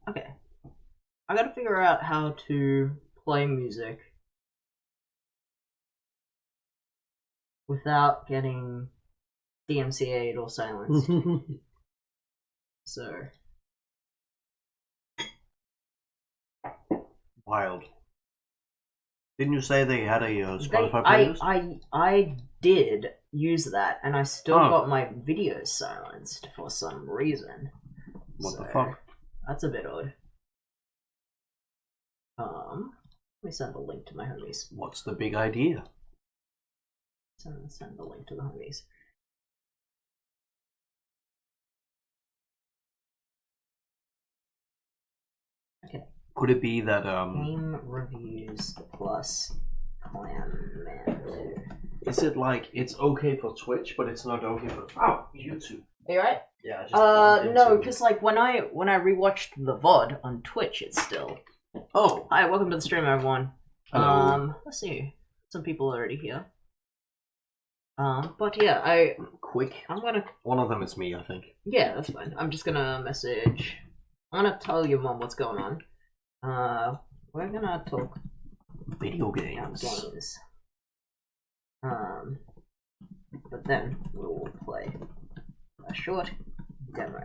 Okay. I gotta figure out how to play music without getting DMCA'd or silenced. So. Wild. Didn't you say they had a Spotify playlist? I did use that, and I still got my videos silenced for some reason. What the fuck? That's a bit odd. Let me send a link to my homies. What's the big idea? Send the link to the homies. Okay. Could it be that game reviews plus Clam Man 2? Is it like it's okay for Twitch, but it's not okay for YouTube? Are you right? Yeah. No, because like when I rewatched the VOD on Twitch, it's still. Oh, hi! Welcome to the stream, everyone. Hello. Let's see. Some people already here. But yeah, I'm gonna. One of them is me, I think. Yeah, that's fine. I'm just gonna message. I'm gonna tell your mom what's going on. We're gonna talk video games. But then we will play a short demo.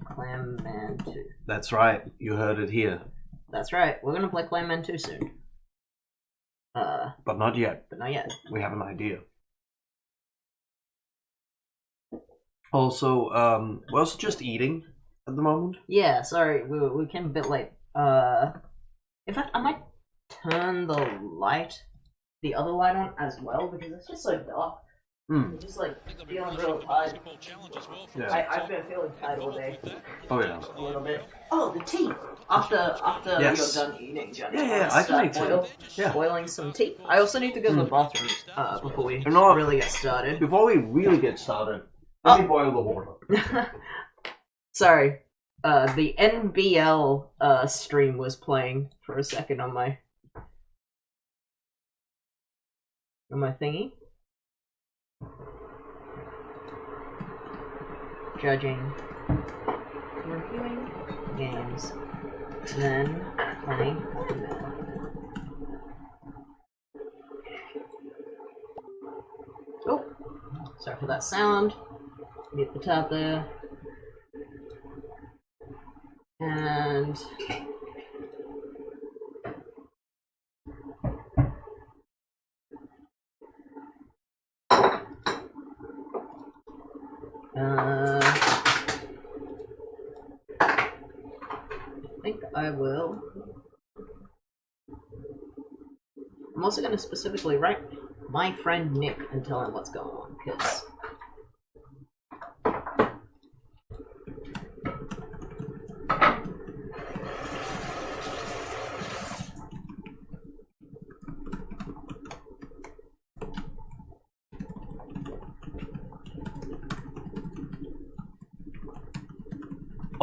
Clam Man 2. That's right. You heard it here. That's right. We're gonna play Clam Man 2 soon. But not yet. But not yet. We have an idea. Also, we're also just eating at the moment. Yeah, sorry, we came a bit late. In fact, I might turn the other light on as well, because it's just so dark. I'm just like feeling real tired. Yeah. I've been feeling tired all day. Oh yeah. A little bit. Oh, the tea! After Yes. you're done eating, Johnny. Yeah, I can make tea. Yeah. Boiling some tea. I also need to go to the bathroom before we not- really get started. Before we really get started, let me boil the water. Sorry. The NBL stream was playing for a second on my thingy. Judging, reviewing games, then playing. Oh, sorry for that sound. Get the tab there. And I think I will. I'm also going to specifically write my friend Nick and tell him what's going on, because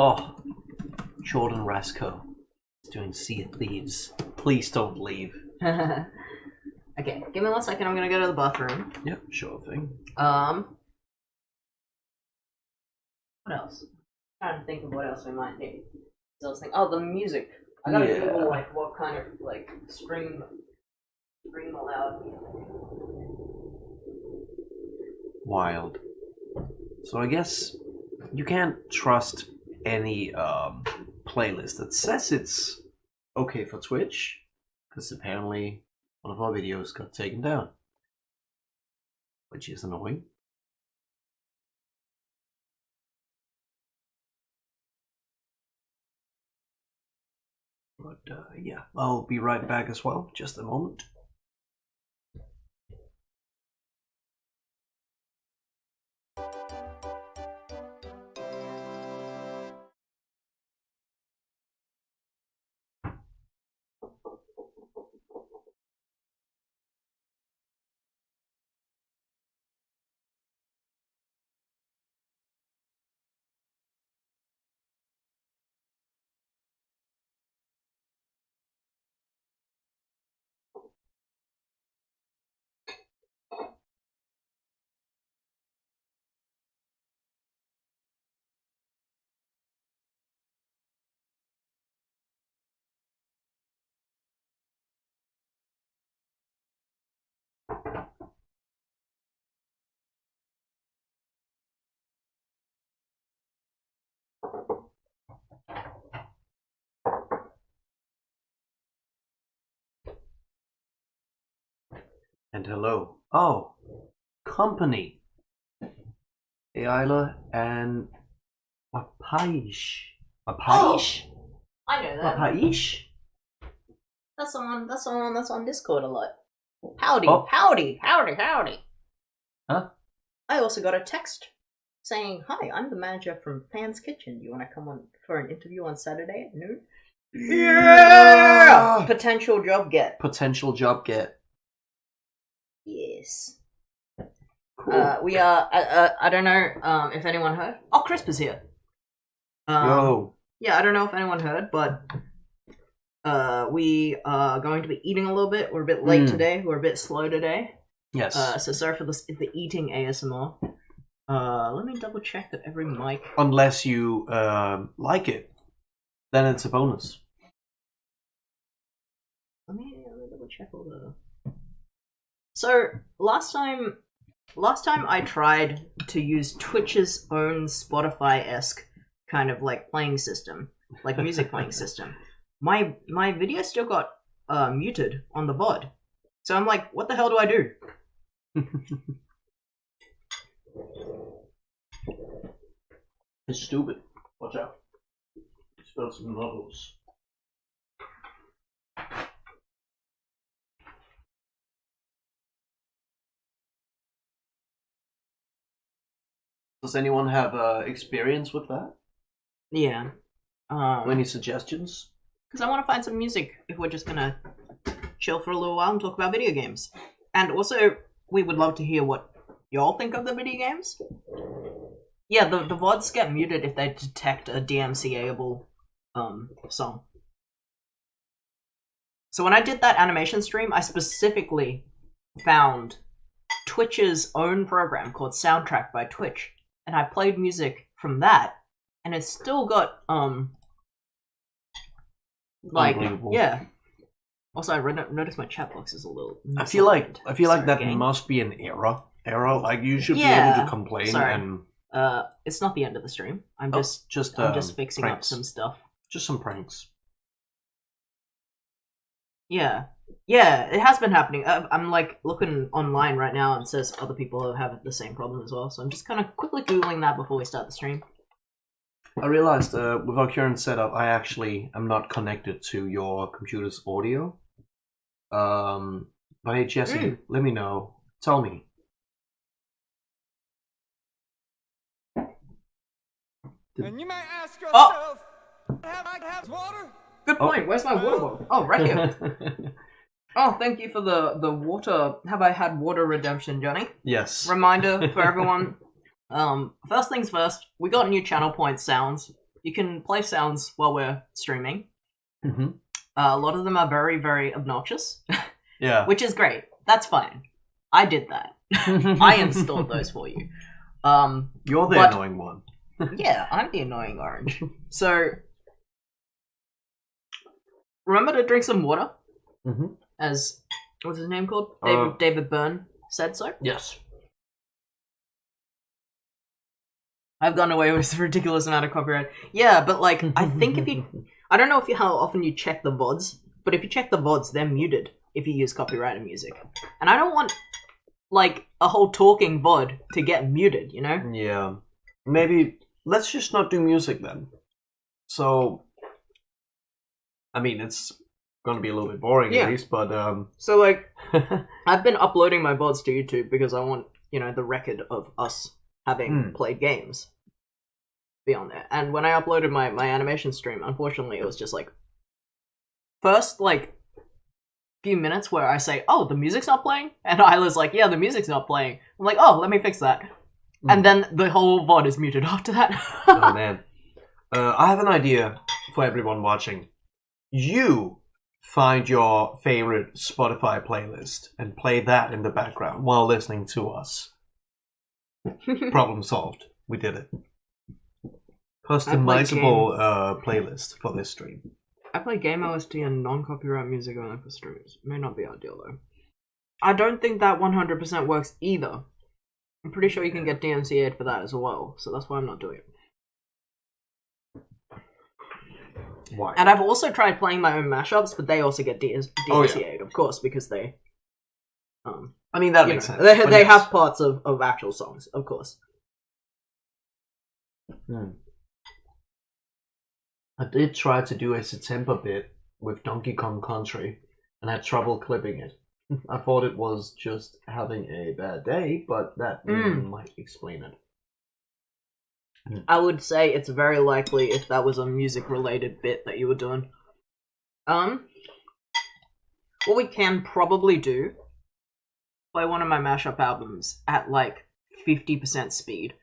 Oh, Jordan Rasco is doing Sea of Thieves. Please don't leave. Okay, give me 1 second, I'm gonna go to the bathroom. Yep, sure thing. What else? I'm trying to think of what else we might need. So I was thinking, oh, the music. I gotta Google, like, what kind of, like, stream allowed. Wild. So I guess you can't trust any playlist that says it's okay for Twitch, because apparently one of our videos got taken down, which is annoying. But yeah, I'll be right back as well, just a moment. And hello. Oh, company. Ayla and Mapaish. Mapaish? I know that. Mapaish? That's someone that's on Discord a lot. Howdy, Oh. howdy. Huh? I also got a text saying, "Hi, I'm the manager from Fan's Kitchen. Do you want to come on for an interview on Saturday at noon?" Yeah! Potential job get. Potential job get. Yes. Cool. We are. I don't know if anyone heard. Oh, Crisp is here. Yo. Yeah, I don't know if anyone heard, but we are going to be eating a little bit. We're a bit late today. We're a bit slow today. Yes. So sorry for the eating ASMR. Let me double check that every mic. Unless you like it, then it's a bonus. Let me double check all the. So last time I tried to use Twitch's own Spotify-esque kind of like playing system, like music playing system. My video still got muted on the VOD. So I'm like, what the hell do I do? It's stupid. Watch out. Spill some noodles. Does anyone have experience with that? Yeah. Any suggestions? Because I want to find some music if we're just gonna chill for a little while and talk about video games. And also, we would love to hear what y'all think of the video games. Yeah, the VODs get muted if they detect a DMCA-able song. So when I did that animation stream, I specifically found Twitch's own program called Soundtrack by Twitch, and I played music from that, and it still got like yeah. Also, I noticed my chat box is a little. I feel like that must be an error. Like you should be able to complain and. It's not the end of the stream. I'm just fixing up some stuff. Just some pranks. Yeah, it has been happening. I'm like looking online right now and it says other people have the same problem as well. So I'm just kind of quickly googling that before we start the stream. I realized with our current setup, I actually am not connected to your computer's audio. But hey, Jesse, let me know. Tell me. And you may ask yourself, have I have water? Good point. Where's my water bottle? Oh, right here. Oh, thank you for the water. Have I had water redemption, Johnny? Yes. Reminder for everyone. First things first, we got new channel point sounds. You can play sounds while we're streaming. Mm-hmm. A lot of them are very, very obnoxious. Yeah. Which is great. That's fine. I did that. I installed those for you. You're the annoying one. Yeah, I'm the annoying orange. So, remember to drink some water? Mm-hmm. As, what's his name called? David Byrne said so? Yes. I've gone away with a ridiculous amount of copyright. Yeah, but like, I think if you... I don't know how often you check the VODs, but if you check the VODs, they're muted if you use copyrighted music. And I don't want, like, a whole talking VOD to get muted, you know? Yeah. Maybe, let's just not do music then. So, I mean, it's gonna be a little bit boring at least, but... So, like, I've been uploading my VODs to YouTube because I want, you know, the record of us having played games be on there. And when I uploaded my animation stream, unfortunately, it was just like first like few minutes where I say, "Oh, the music's not playing," and Isla's like, "Yeah, the music's not playing." I'm like, "Oh, let me fix that," and then the whole VOD is muted after that. Oh man, I have an idea for everyone watching. You find your favorite Spotify playlist and play that in the background while listening to us. Problem solved. We did it. Customizable playlist for this stream. I play game OST and non-copyright music only for streams. May not be ideal though. I don't think that 100% works either. I'm pretty sure you can get DMCA'd for that as well, so that's why I'm not doing it. Why? And I've also tried playing my own mashups, but they also get DMCA'd, of course, because they... I mean, that makes sense. They have parts of actual songs, of course. I did try to do a September bit with Donkey Kong Country, and had trouble clipping it. I thought it was just having a bad day, but that might explain it. I would say it's very likely if that was a music-related bit that you were doing. What we can probably do, play one of my mashup albums at, like, 50% speed.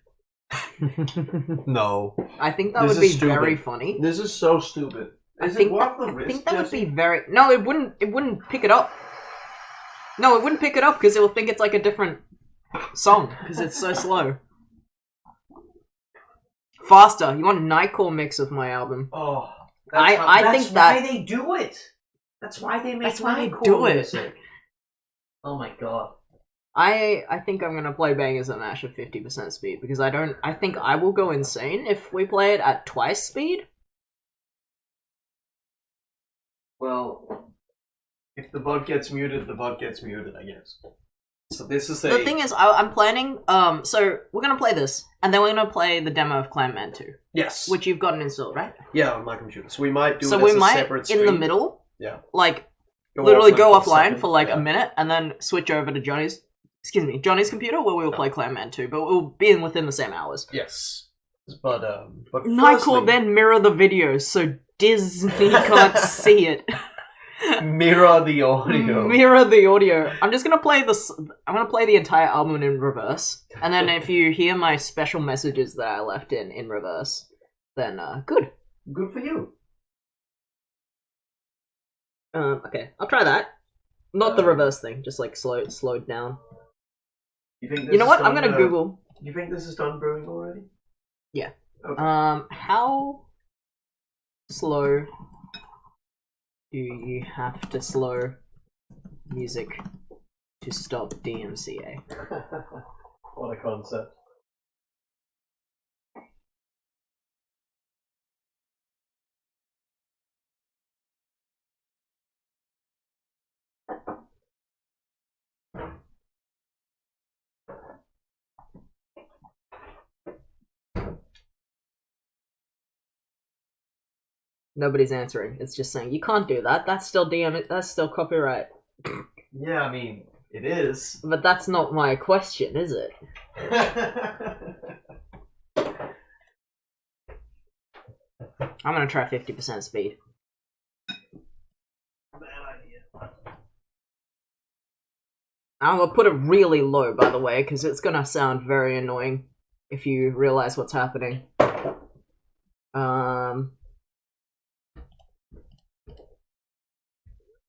No. I think that would be very funny. This is so stupid. I think that would be very... No, it wouldn't pick it up. No, it wouldn't pick it up because it will think it's like a different song because it's so slow. Faster. You want a Nightcore mix of my album? Oh, I think that... That's why they do it. That's why they make do it. music. Oh my god. I think I'm gonna play Bangers and Mash at 50% speed because I think I will go insane if we play it at twice speed. Well, if the bot gets muted, the bot gets muted, I guess. So this is The thing is, I'm planning, so we're gonna play this, and then we're gonna play the demo of Clan Man 2. Yes. Which you've gotten installed, right? Yeah, on my computer. So we might do so it we as a might, separate stream. in the middle, yeah, like, go offline for like a a minute, and then switch over to Johnny's computer, where we'll play Clan Man 2, but we'll be within the same hours. Yes. But Nightcore then mirror the videos, so Disney can't see it. Mirror the audio. Mirror the audio. I'm just gonna play this. I'm gonna play the entire album in reverse, and then if you hear my special messages that I left in reverse, then good. Good for you. Okay, I'll try that. Not the reverse thing, just like slowed down. You know what? I'm gonna Google. You think this is done brewing already? Yeah. Okay. How slow do you have to slow music to stop DMCA? What a concept. Nobody's answering. It's just saying you can't do that. That's still That's still copyright. Yeah, I mean it is. But that's not my question, is it? I'm gonna try 50% speed. Bad idea. I'm gonna put it really low, by the way, because it's gonna sound very annoying if you realize what's happening.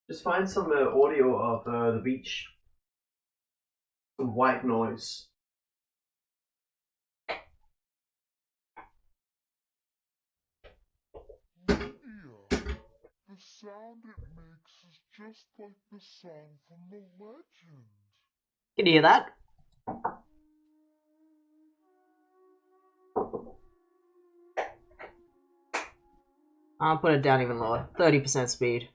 Just find some audio of the beach. Some white noise. Yeah, the sound it makes is just like the song from the legend. Can you hear that? I'll put it down even lower. 30% speed.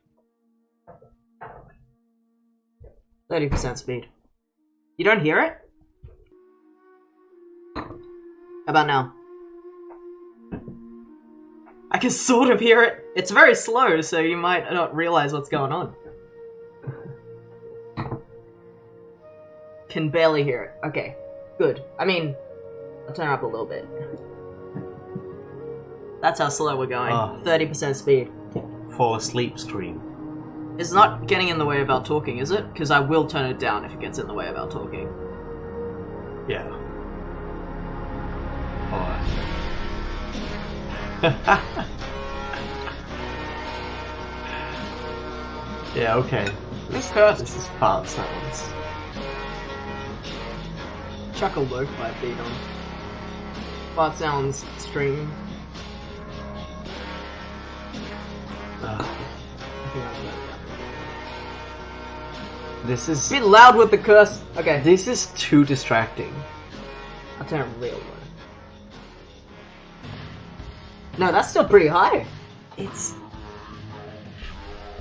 30% speed. You don't hear it? How about now? I can sort of hear it. It's very slow, so you might not realize what's going on. Can barely hear it. Okay, good. I mean, I'll turn it up a little bit. That's how slow we're going. 30% speed. Fall asleep stream. It's not getting in the way of our talking, is it? Because I will turn it down if it gets in the way of our talking. Yeah. Alright. Yeah, okay. This hurts. This is fart sounds. Chuck a lo-fi beat on. Fart sounds string. This is... Be loud with the curse! Okay. This is too distracting. I'll turn it real low. No, that's still pretty high. It's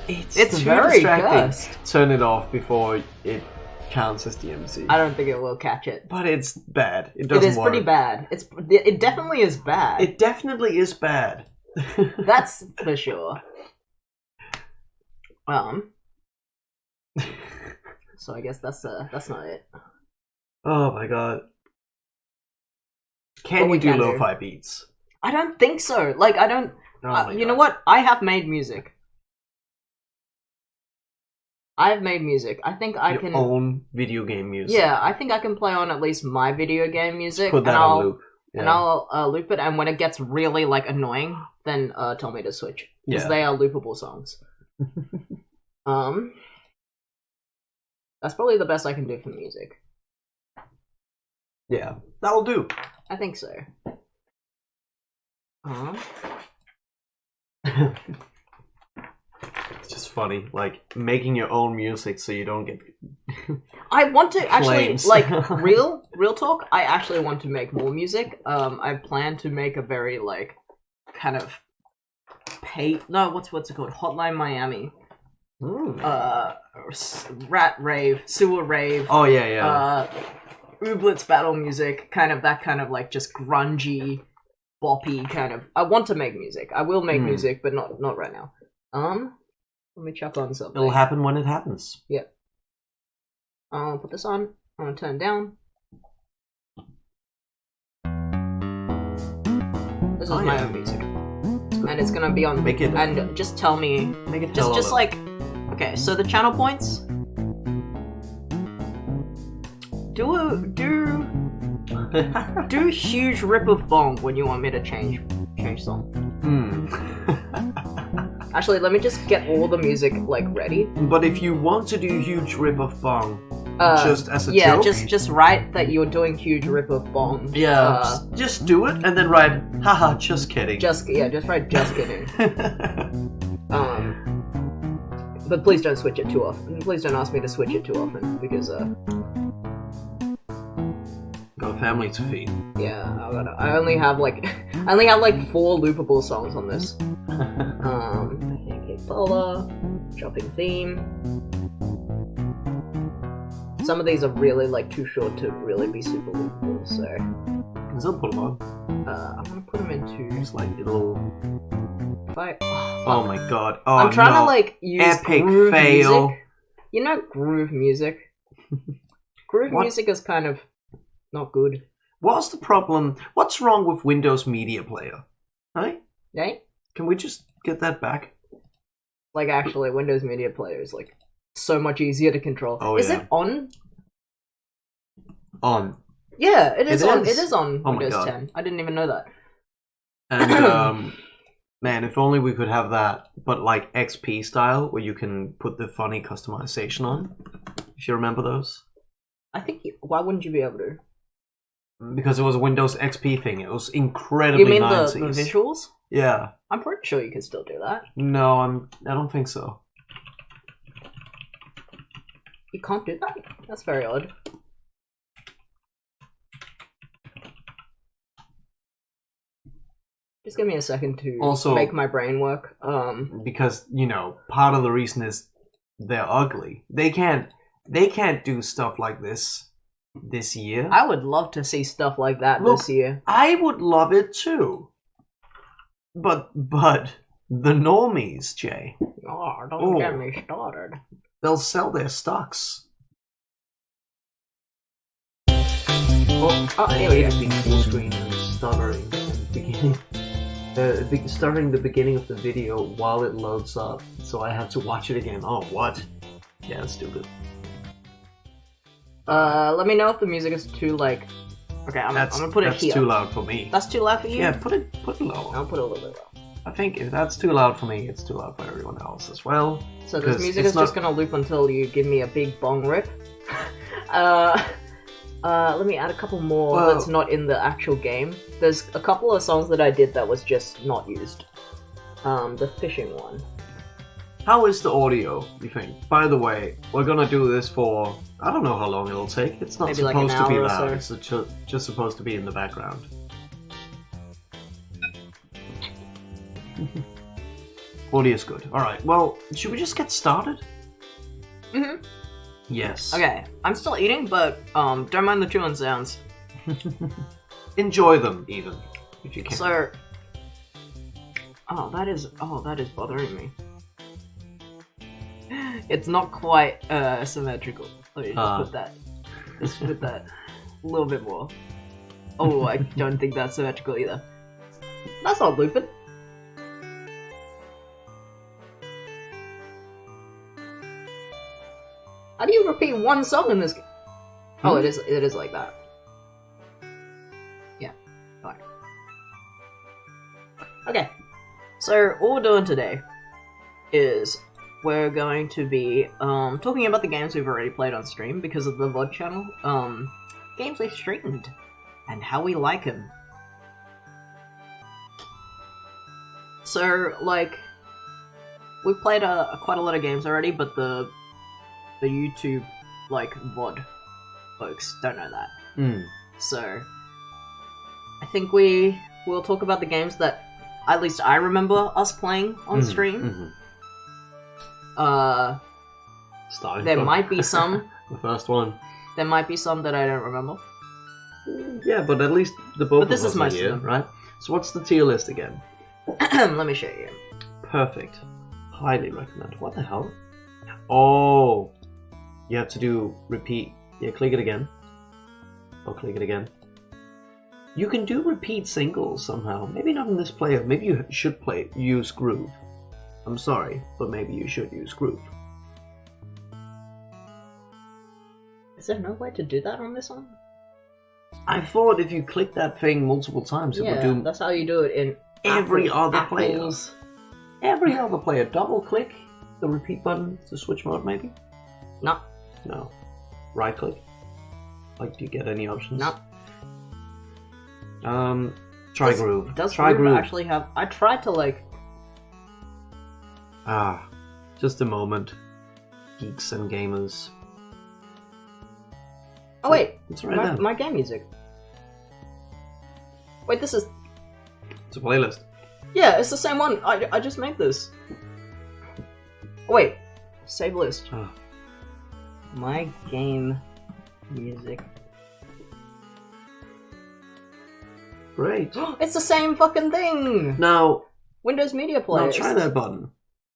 It's too very distracting. cursed. Turn it off before it counts as DMC. I don't think it will catch it. But it's bad. It doesn't It is work. pretty bad. It definitely is bad. It definitely is bad. That's for sure. So I guess that's not it. Oh my god. But Can we you do can do. lo-fi beats? I don't think so. Like, I don't... Oh my you know God. what? I have made music. I've made music. I think I Your can... own video game music. Yeah, I think I can play on at least my video game music. Put that and on loop. And I'll loop it, and when it gets really, like, annoying, then tell me to switch. Because they are loopable songs. That's probably the best I can do for music. Yeah, that'll do. I think so. It's just funny, like, making your own music so you don't get... I want to actually, Flames. like, real talk, I actually want to make more music. I plan to make a very, like, kind of what's it called? Hotline Miami. Rat rave, sewer rave. Oh, yeah. Ooblets battle music, that kind of, like, just grungy, boppy kind of... I want to make music. I will make music, but not right now. Let me chuck on something. It'll happen when it happens. Yep. I'll put this on. I'm gonna turn it down. This is my own music. And it's gonna be on... Make it... And just tell me... Make it Just like... Okay, so the channel points... Do huge rip of bong when you want me to change song. Actually, let me just get all the music, like, ready. But if you want to do huge rip of bong, just as a yeah, joke... just write that you're doing huge rip of bong. Yeah, just do it, and then write, haha, just kidding. Just write just kidding. But please don't switch it too often. Please don't ask me to switch it too often, because, Got a family to feed. yeah, I only have like 4 loopable songs on this. Pancake Bola, Jumping Theme. Some of these are really, like, too short to really be super loopable, so... Can still put them on. I'm gonna put them into... Just like little... Oh my god. Oh, I'm trying no. to, like, use Epic groove fail. music. You know groove music? Groove music is kind of not good. What's the problem? What's wrong with Windows Media Player? Right? Right? Can we just get that back? Like, actually, Windows Media Player is, like, so much easier to control. Oh, is yeah. it on? On. Yeah, it is on. is? It is on Oh my Windows God. 10. I didn't even know that. And, man, if only we could have that, but like XP style, where you can put the funny customization on. If you remember those. I think... why wouldn't you be able to? Because it was a Windows XP thing. It was incredibly You mean the 90s. visuals? Yeah. I'm pretty sure you can still do that. No, I don't think so. You can't do that? That's very odd. Just give me a second to Also- make my brain work. Because, you know, part of the reason is they're ugly. They can't do stuff like this year. I would love to see stuff like that Look, this year. I would love it too. But the normies, Jay, Oh, don't get Oh. me started. they'll sell their stocks. Oh, here we go. Being full screen and stuttering at the beginning. Starting the beginning of the video while it loads up, so I have to watch it again. Oh, what? Yeah, it's stupid. Let me know if the music is too, like... Okay, I'm gonna put it here. That's too loud for me. That's too loud for you? Yeah, put it lower. I'll put it a little bit low. I think if that's too loud for me, it's too loud for everyone else as well. So this 'Cause music it's is just gonna loop until you give me a big bong rip. Let me add a couple more Well- that's not in the actual game. There's a couple of songs that I did that was just not used. The fishing one. How is the audio, you think? By the way, we're gonna do this for... I don't know how long it'll take. It's not Maybe like supposed an to be hour or loud. so. It's just supposed to be in the background. Audio is good. Alright, well, should we just get started? Mm-hmm. Yes. Okay, I'm still eating, but don't mind the chewing sounds. Enjoy them, even, if you can. So... Oh, that is bothering me. It's not quite symmetrical. Let me just put that. Just put that a little bit more. Oh, I don't think that's symmetrical either. That's not looping. How do you repeat one song in this game? Oh, it is like that. Yeah. Fine. Okay. So all we're doing today is we're going to be talking about the games we've already played on stream because of the VOD channel. Games we've streamed and how we like them. So, like, we've played quite a lot of games already, but the YouTube, like, VOD folks don't know that. So, I think we will talk about the games that at least I remember us playing on stream. There might be some. The first one. There might be some that I don't remember. Yeah, but at least the both But this of us is most are here, of them. right? So what's the tier list again? Let me show you. Perfect. Highly recommend. What the hell? Oh, you have to do repeat. Yeah, click it again. Oh, click it again. You can do repeat singles somehow. Maybe not in this player. Maybe you should use Groove. I'm sorry, but maybe you should use Groove. Is there no way to do that on this one? I thought if you click that thing multiple times, it would do that's how you do it in every other player. Apple's... Every other player. Double click the repeat button to switch mode, maybe? No. No. Right click. Like, do you get any options? No. Try Groove. Does Try Groove Groove. actually have... I tried to, like... Just a moment. Geeks and gamers. Oh wait, It's right there. my game music. Wait, this is... It's a playlist. Yeah, it's the same one. I just made this. Oh, wait, save list. Oh. My game music. Great. It's the same fucking thing! Now, Windows Media Player. now try that button.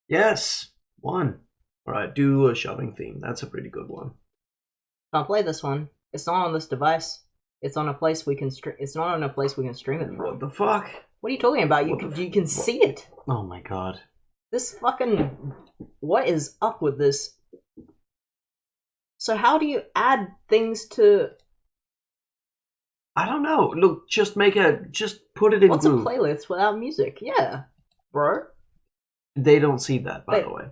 Yes! One. Alright, do a shopping theme. That's a pretty good one. Can't play this one. It's not on this device. It's on a place we can stream. It's not on a place we can stream it from. What the fuck? What are you talking about? You can see it. Oh my god. This fucking... What is up with this? So how do you add things to... I don't know. Look, just put it in What's Groove. a playlist without music? Yeah, bro. They don't see that, by the way.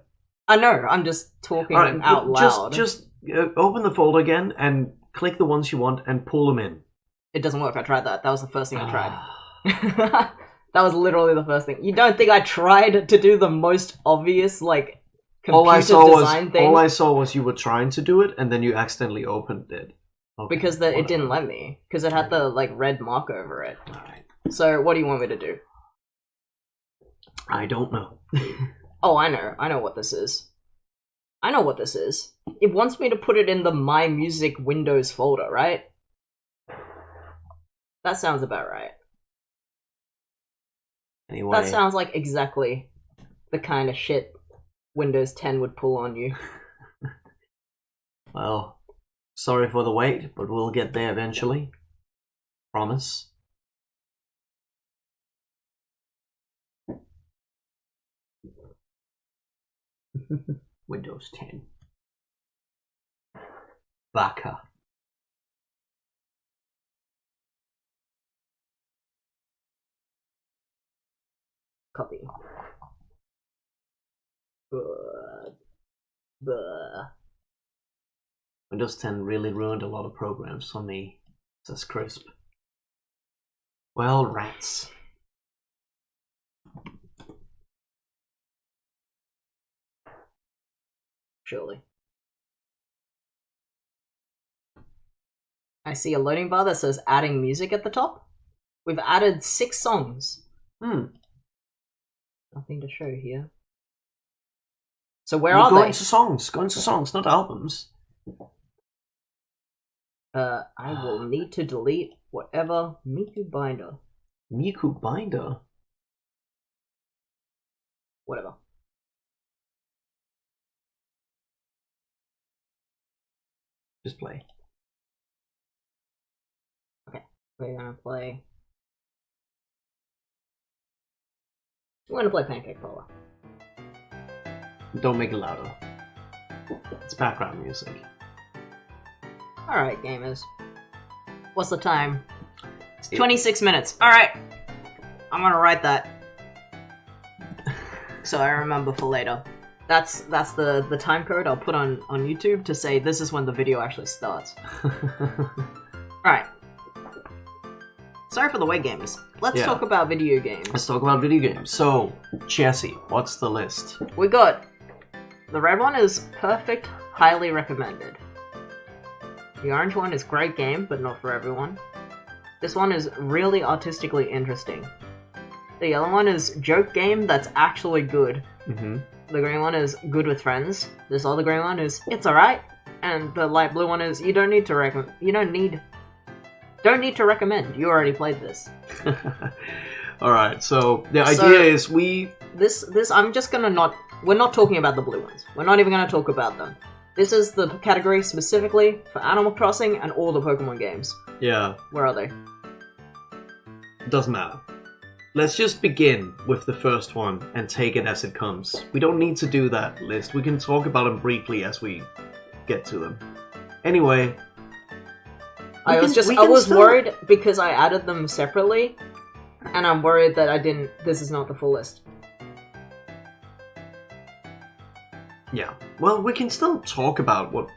I know, I'm just talking Alright, out loud. Just open the folder again and click the ones you want and pull them in. It doesn't work, I tried that. That was the first thing I tried. That was literally the first thing. You don't think I tried to do the most obvious, like, computer design thing? All I saw was you were trying to do it and then you accidentally opened it. Okay, because it didn't let me. Because it had the, like, red mark over it. Alright. So, what do you want me to do? I don't know. Oh, I know. I know what this is. I know what this is. It wants me to put it in the My Music Windows folder, right? That sounds about right. Anyway. That sounds like exactly the kind of shit Windows 10 would pull on you. Well, sorry for the wait, but we'll get there eventually. Promise. Windows 10. Baka. Copy. Windows 10 really ruined a lot of programs for me, says Crisp. Well, rats. surely. I see a loading bar that says adding music at the top. We've added 6 songs. Nothing to show here. So where are Go they? into songs, not albums. I will need to delete whatever Miku Binder. Miku Binder? Whatever. Just play. Okay, we're gonna play. We're gonna play Pancake Power. Don't make it louder. It's background music. Alright, gamers. What's the time? It's 26 minutes. Alright. I'm gonna write that. So I remember for later. That's the time code I'll put on YouTube to say this is when the video actually starts. Alright. Sorry for the wait, gamers. Let's talk about video games. Let's talk about video games. So, Jesse, what's the list? We got... The red one is perfect, highly recommended. The orange one is great game, but not for everyone. This one is really artistically interesting. The yellow one is joke game that's actually good. Mm-hmm. The green one is good with friends. This other green one is it's alright. And the light blue one is you don't need to recommend. You don't need to recommend. You already played this. Alright, so the idea is I'm just gonna not... We're not talking about the blue ones. We're not even gonna talk about them. This is the category specifically for Animal Crossing and all the Pokemon games. Yeah. Where are they? Doesn't matter. Let's just begin with the first one and take it as it comes. We don't need to do that list. We can talk about them briefly as we get to them. Anyway... I was worried because I added them separately, and I'm worried that this is not the full list. Yeah. Well, we can still talk about what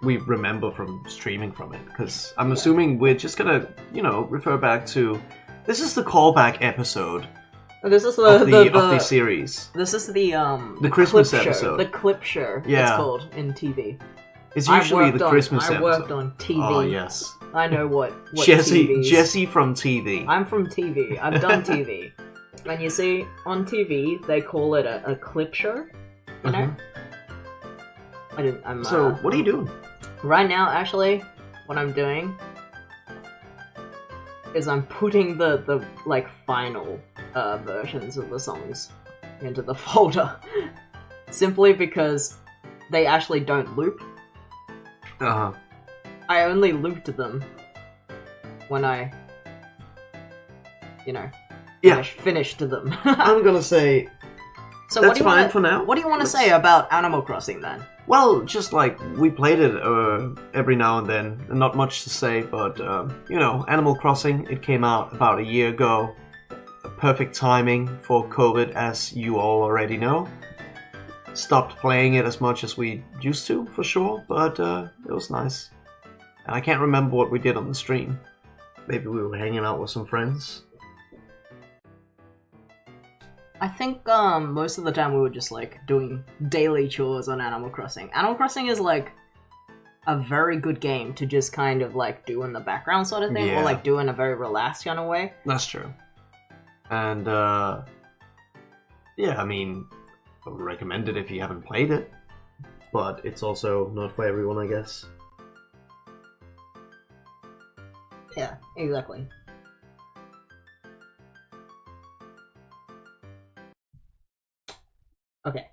we remember from streaming from it, because I'm assuming we're just gonna, refer back to... This is the callback episode This is of the series. This is the Christmas clip episode. Show, the clip show, Yeah. it's called, in TV. It's usually the Christmas episode. I worked on TV. Oh, yes. I know what Jesse from TV. I'm from TV. I've done TV. And you see, on TV, they call it a clip show, you know? So, what are you doing? Right now, actually, what I'm doing is I'm putting the final versions of the songs into the folder. Simply because they actually don't loop. Uh-huh. I only looped them when I, finished them. I'm gonna say... So that's fine for now. What do you want to say about Animal Crossing, then? Well, just like, we played it every now and then, and not much to say, but, Animal Crossing, it came out about a year ago. Perfect timing for COVID, as you all already know. Stopped playing it as much as we used to, for sure, but it was nice. And I can't remember what we did on the stream. Maybe we were hanging out with some friends. I think most of the time we were just doing daily chores on Animal Crossing. Animal Crossing is a very good game to just kind of do in the background sort of thing, or do in a very relaxed kind of way. That's true. And yeah, I mean, I would recommend it if you haven't played it, but it's also not for everyone, I guess. Yeah, exactly. Okay.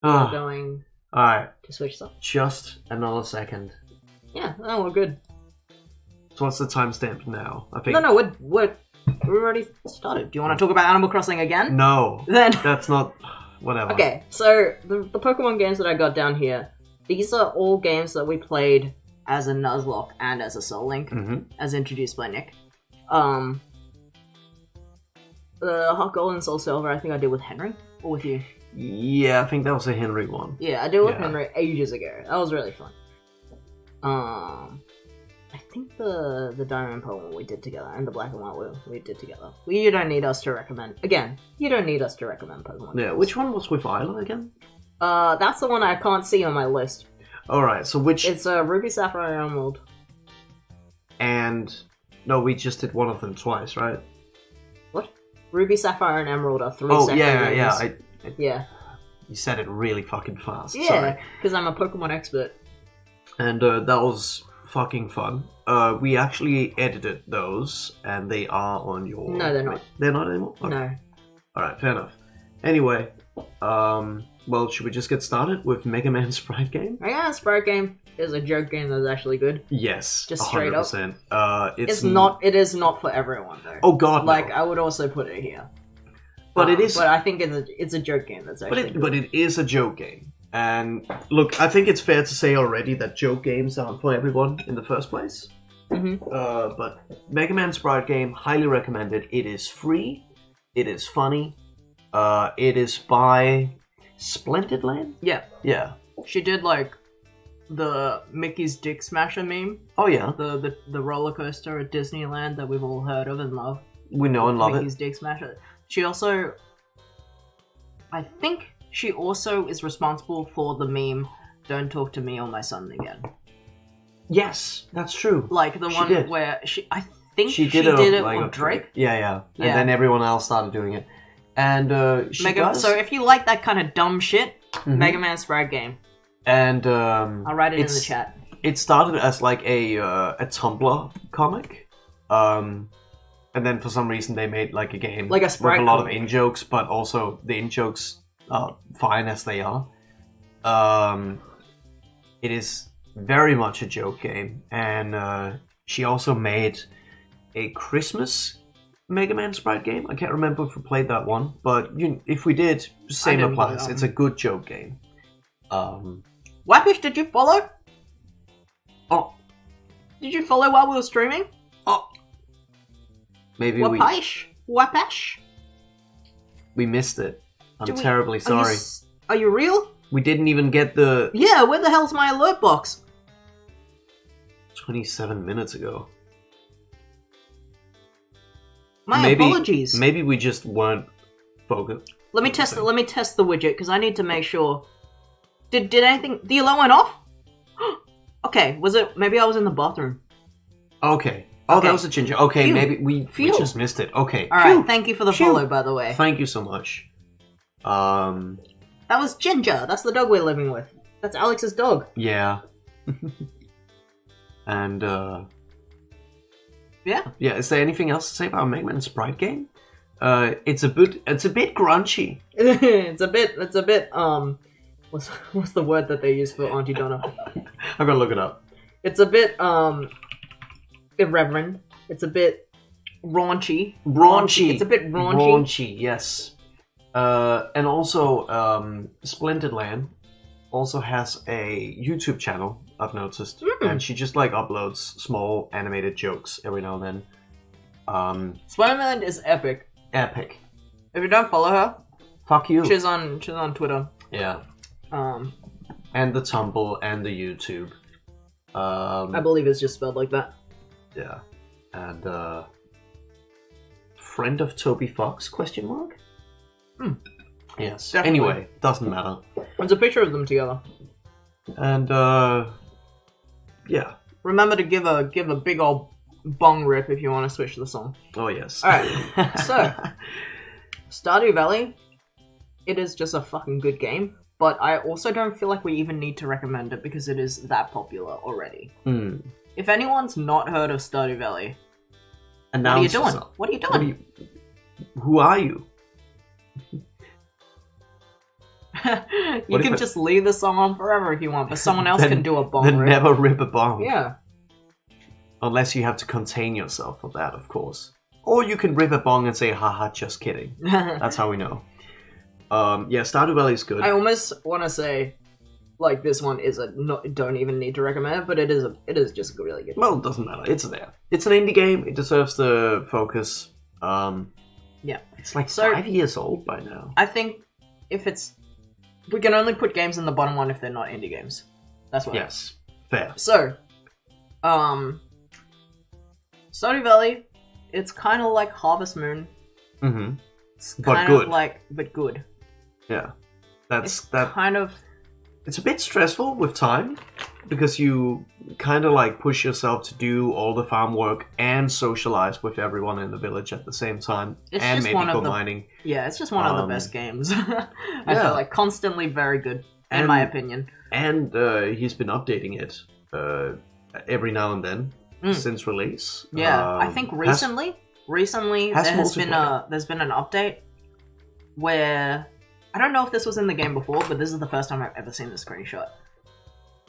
We're going Alright. to switch stuff. Just another second. Yeah, no, we're good. So what's the timestamp now? I think. No, we're already started. Do you want to talk about Animal Crossing again? No. Then that's not. Whatever. Okay, so the Pokemon games that I got down here, these are all games that we played as a Nuzlocke and as a Soul Link, as introduced by Nick. The Hot Gold and Soul Silver, I think I did with Henry, or with you. Yeah, I think that was a Henry one. Yeah, I did with Henry ages ago. That was really fun. I think the Diamond and Pearl one we did together, and the Black and White one we did together. You don't need us to recommend. Again, you don't need us to recommend Pokemon. Yeah, games. which one was with Isla again? That's the one I can't see on my list. Alright, so which... It's Ruby, Sapphire, Emerald. And... No, we just did one of them twice, right? What? Ruby, Sapphire, and Emerald are 3 Oh, separate yeah, games. yeah. Yeah. You said it really fucking fast. Yeah, because I'm a Pokemon expert. And that was fucking fun. We actually edited those, and they are on your... No, they're not. Wait, they're not anymore? Okay. No. Alright, fair enough. Anyway, well, should we just get started with Mega Man Sprite Game? Yeah, Sprite Game is a joke game that's actually good. Yes, Just straight up. 100%. It is not for everyone though. Oh god, no. Like I would also put it here. But it is. But I think it's a joke game that's actually. But it is a joke game. And look, I think it's fair to say already that joke games aren't for everyone in the first place. But Mega Man Sprite Game, highly recommended. It is free. It is funny. It is by Splendid Land? Yeah. Yeah. She did like the Mickey's Dick Smasher meme. Oh yeah. The roller coaster at Disneyland that we've all heard of and love. We know and love Mickey's it. Dick Smasher. She also, I think she also is responsible for the meme "Don't talk to me or my son again." Yes, that's true. Like the She one did. where she She did it like, with with Drake. Yeah. Yeah. And then everyone else started doing it. And she does. So if you like that kind of dumb shit, Mega Man Sprite Game. And I'll write it in the chat. It started as like a Tumblr comic, and then for some reason they made like a game Like a with Sprite a lot comic. of in-jokes, but also the in-jokes are fine as they are. It is very much a joke game, and she also made a Christmas Mega Man Sprite game. I can't remember if we played that one, but if we did, same didn't play applies. that It's a good joke game. Wapish, did you follow? Oh, Did you follow while we were streaming? maybe Wapash? we missed it. I'm Did we- terribly sorry. Are you real? We didn't even get the Yeah, where the hell's my alert box? 27 minutes ago. My Maybe- apologies. Maybe we just weren't focused. Let me test the widget because I need to make sure. Did anything? The alert went off? Okay, was it? Maybe I was in the bathroom. Okay. Oh, Okay. that was a ginger. Okay, Phew. maybe we Phew. just missed it. Okay. All right, Phew. thank you for the Phew. follow, by the way. Thank you so much. That was Ginger. That's the dog we're living with. That's Alex's dog. Yeah. And Yeah. yeah, is there anything else to say about Mega Man Sprite Game? It's a bit grungy. It's a bit. What's the word that they use for Auntie Donna? I've got to look it up. It's a bit irreverent. It's a bit raunchy. Raunchy. It's a bit raunchy. Raunchy, yes. And also, Splendid Land also has a YouTube channel, I've noticed. And she just like uploads small animated jokes every now and then. Spider-Man is epic. Epic. If you don't follow her, Fuck you. she's on Twitter. Yeah. Um, And the Tumble and the YouTube. I believe it's just spelled like that. Yeah. And friend of Toby Fox? Question mark? Yes. Definitely. Anyway, doesn't matter. There's a picture of them together. And yeah. Remember to give a big old bong rip if you want to switch the song. Oh yes. Alright, so Stardew Valley, it is just a fucking good game, but I also don't feel like we even need to recommend it because it is that popular already. If anyone's not heard of Stardew Valley, Announce what are you doing? yourself. What are you doing? Who are you? You What can if just leave the song on forever if you want, but someone else Then- can do a bong Then rip. never rip a bomb. Yeah. Unless you have to contain yourself for that, of course. Or you can rip a bong and say, haha, just kidding. That's how we know. Yeah, Stardew Valley is good. I almost want to say, like, this one is don't even need to recommend it, but it is just a really good. Well, it doesn't matter. It's there. It's an indie game. It deserves the focus. Yeah. It's like So- 5 years old by now. I think we can only put games in the bottom one if they're not indie games. That's what. Yes. Fair. So, Stardew Valley, it's kind of like Harvest Moon. Mm-hmm. It's But kind good. of like, but good. Yeah. That's kind of. It's a bit stressful with time because you kind of like push yourself to do all the farm work and socialize with everyone in the village at the same time, It's and just maybe one of go the- mining. Yeah, it's just one of the best games. I Yeah. feel like constantly very good, in my opinion. And he's been updating it every now and then since release. Yeah, I think recently there's been an update where I don't know if this was in the game before, but this is the first time I've ever seen the screenshot.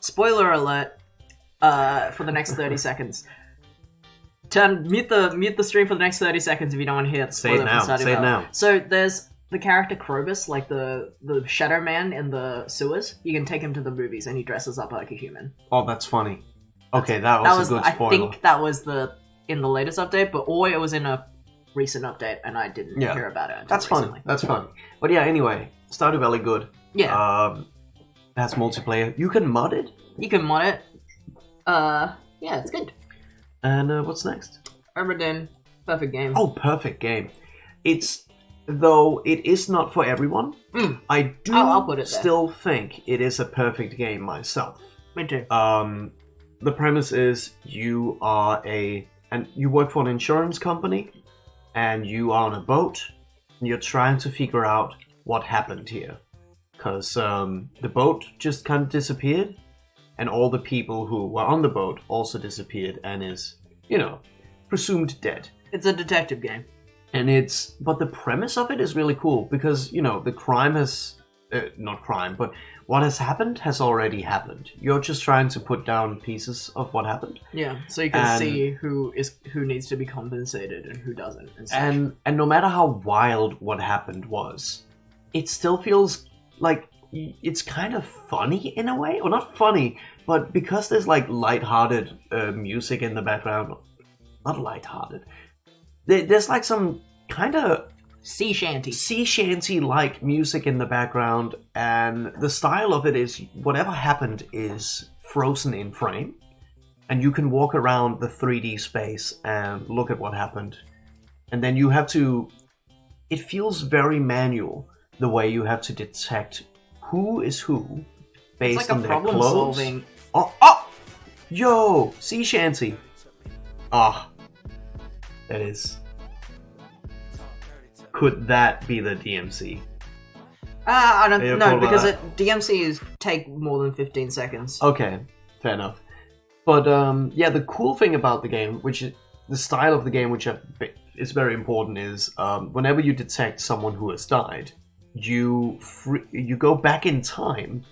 Spoiler alert! For the next 30 seconds. Mute the stream for the next 30 seconds if you don't want to hear it. Say it now. Say it now. So there's the character Krobus, like the Shadow Man in the sewers. You can take him to the movies, and he dresses up like a human. Oh, that's funny. Okay, that was a good spoiler. I think that was in the latest update, or it was in a recent update, and I didn't hear about it until That's recently. funny. That's funny. But yeah, anyway, Stardew Valley good. Yeah. It has multiplayer. You can mod it. You can mod it. Yeah, it's good. And what's next? Oberdin, perfect game. Oh, perfect game. Though it is not for everyone, I do I'll put it there. still think it is a perfect game myself. Me too. The premise is you work for an insurance company, and you are on a boat, and you're trying to figure out what happened here. Because the boat just kind of disappeared, and all the people who were on the boat also disappeared and is, presumed dead. It's a detective game. But the premise of it is really cool because, the crime has, not crime, but what has happened has already happened. You're just trying to put down pieces of what happened. Yeah, so you can see who needs to be compensated and who doesn't. And no matter how wild what happened was, it still feels like it's kind of funny in a way. Well, not funny, but because there's like lighthearted music in the background. Not lighthearted. There's like some kind of sea shanty like music in the background, and the style of it is whatever happened is frozen in frame, and you can walk around the 3D space and look at what happened, and then you have to. It feels very manual the way you have to detect who is who based like on a their problem clothes. Solving. Yo, sea shanty. That is. Could that be the DMC? I don't know, because DMCs take more than 15 seconds. Okay, fair enough. But the cool thing about the game, which is the style of the game, which is very important, is whenever you detect someone who has died, you go back in time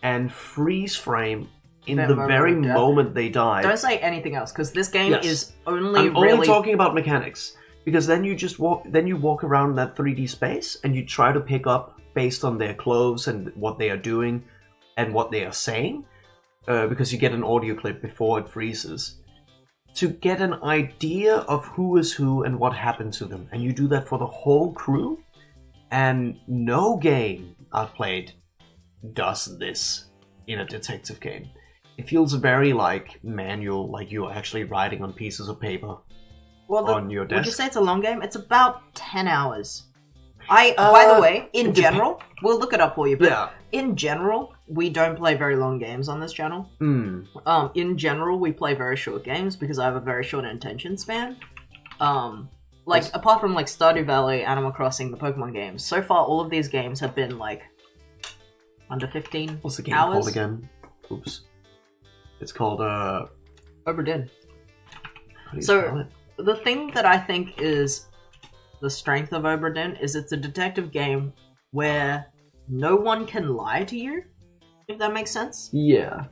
and freeze frame in the very moment they died. Don't say anything else, because this game is only I'm only talking about mechanics. Because then you walk around that 3D space and you try to pick up based on their clothes and what they are doing and what they are saying, because you get an audio clip before it freezes, to get an idea of who is who and what happened to them. And you do that for the whole crew, and no game I've played does this in a detective game. It feels very like manual, like you're actually writing on pieces of paper. On your desk. Would you say it's a long game? It's about 10 hours. By the way, in general, we'll look it up for you, but in general, we don't play very long games on this channel. In general, we play very short games because I have a very short attention span. Apart from like Stardew Valley, Animal Crossing, the Pokemon games, so far all of these games have been like under 15 hours. What's the game called again? Oops. It's called Oberdin. So the thing that I think is the strength of Oberdin is it's a detective game where no one can lie to you, if that makes sense. Yeah.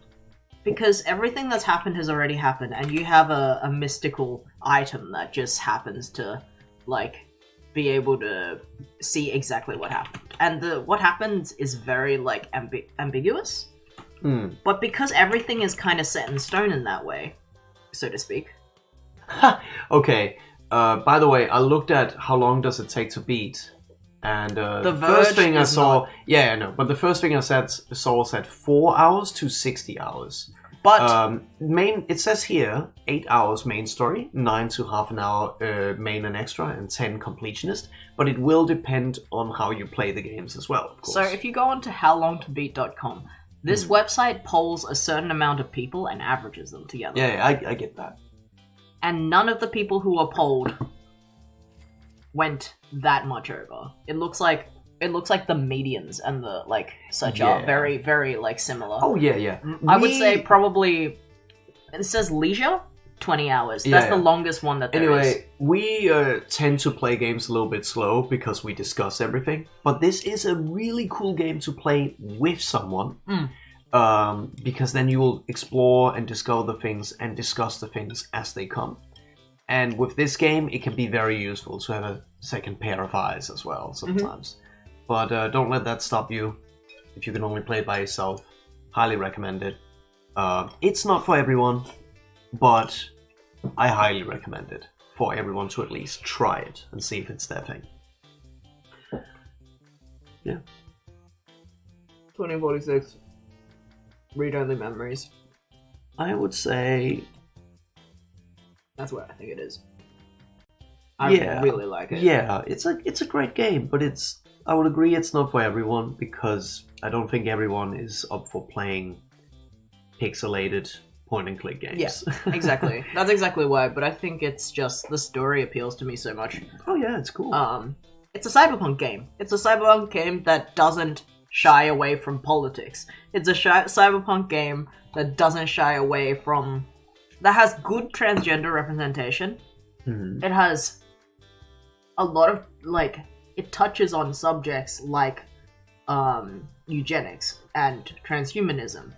Because everything that's happened has already happened, and you have a mystical item that just happens to, like, be able to see exactly what happened. And what happens is very, like, ambiguous. But because everything is kind of set in stone in that way, so to speak. Okay. By the way, I looked at how long does it take to beat, and the first thing I saw, but the first thing I saw said 4 hours to 60 hours. But it says here 8 hours main story, 9 to half an hour main and extra, and 10 completionist. But it will depend on how you play the games as well, of course. So if you go on to howlongtobeat.com, this website polls a certain amount of people and averages them together. Yeah, I get that. And none of the people who were polled went that much over. It looks like the medians and the such are very, very similar. Oh yeah. I would say probably it says leisure 20 hours. That's the longest one that there is. Anyway, we tend to play games a little bit slow because we discuss everything. But this is a really cool game to play with someone. Because then you will explore and discover the things and discuss the things as they come. And with this game, it can be very useful to have a second pair of eyes as well sometimes. But don't let that stop you. If you can only play it by yourself, highly recommend it. It's not for everyone, but I highly recommend it for everyone to at least try it and see if it's their thing. Yeah. 2046. Read-only memories. I would say... That's what I think it is. I really like it. Yeah, it's a great game, but I would agree it's not for everyone, because I don't think everyone is up for playing pixelated point-and-click games. Yeah, exactly. That's exactly why, but I think it's just the story appeals to me so much. Oh yeah, it's cool. It's a cyberpunk game. It's a cyberpunk game that doesn't shy away from politics. It's a cyberpunk game that doesn't shy away from... that has good transgender representation. It has a lot of, it touches on subjects like eugenics and transhumanism.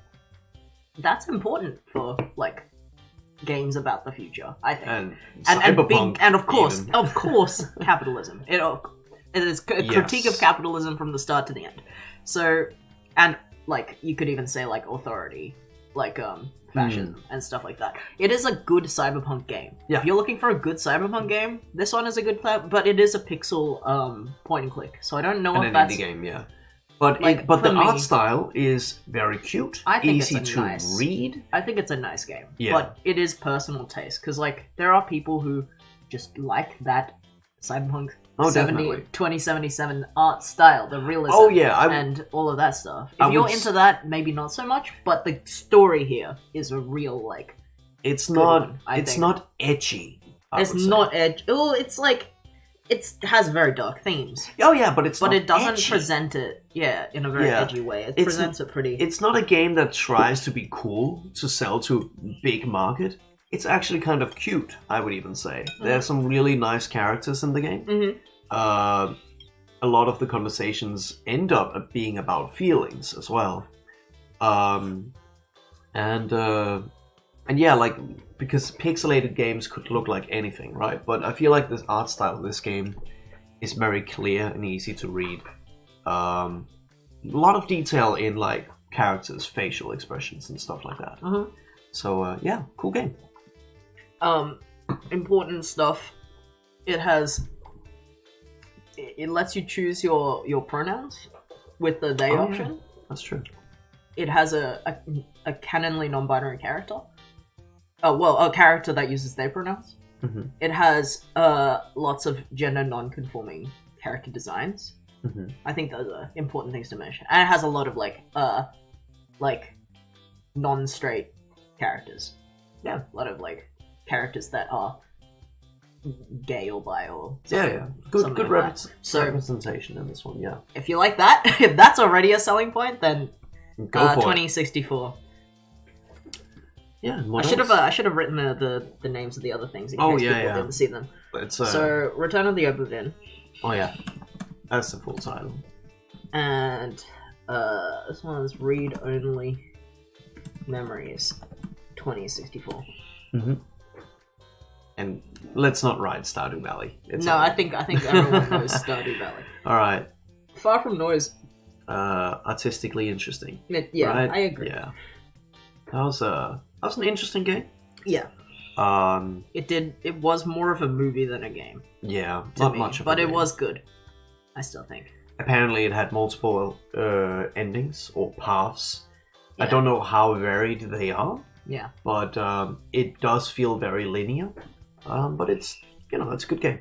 That's important for, games about the future, I think. And of course, capitalism. It is a critique of capitalism from the start to the end. So, and you could even say authority, fascism and stuff like that. It is a good cyberpunk game. Yeah. If you're looking for a good cyberpunk game, this one is a good but it is a pixel point and click. So I don't know if that's indie game, yeah. But the art style is very cute, I think easy it's to read. I think it's a nice game. Yeah. But it is personal taste, because there are people who just like that cyberpunk 2077 art style, the realism, and all of that stuff. If you're into that, maybe not so much, but the story here is a real it's not edgy. It's not edgy. Oh, it's it has very dark themes. Oh yeah, but it doesn't edgy. present it in a very edgy way. It presents it pretty. It's not a game that tries to be cool to sell to big market. It's actually kind of cute, I would even say. There's some really nice characters in the game. A lot of the conversations end up being about feelings as well. And yeah, because pixelated games could look like anything, right? But I feel like this art style of this game is very clear and easy to read. A lot of detail in characters' facial expressions and stuff like that. So yeah, cool game. Important stuff. It lets you choose your pronouns with the they option. Yeah. That's true. It has a canonly non-binary character. A character that uses they pronouns. It has lots of gender non-conforming character designs. I think those are important things to mention. And it has a lot of non-straight characters. Yeah, a lot of characters that are gay or bi or something. Yeah. Good representation in this one, yeah. If you like that, if that's already a selling point, then go for 2064. Yeah, I should have written the names of the other things in case people didn't see them. So, Return of the Obra Dinn. Oh yeah, that's the full title. And this one's Read Only Memories 2064. And let's not ride Stardew Valley. I think everyone knows Stardew Valley. All right. Far From Noise. Artistically interesting. Yeah, right? I agree. Yeah. That was an interesting game. Yeah. It was more of a movie than a game. Yeah, not much of but a it game. was good. I still think. Apparently it had multiple endings or paths. Yeah. I don't know how varied they are. Yeah. But it does feel very linear. But it's it's a good game.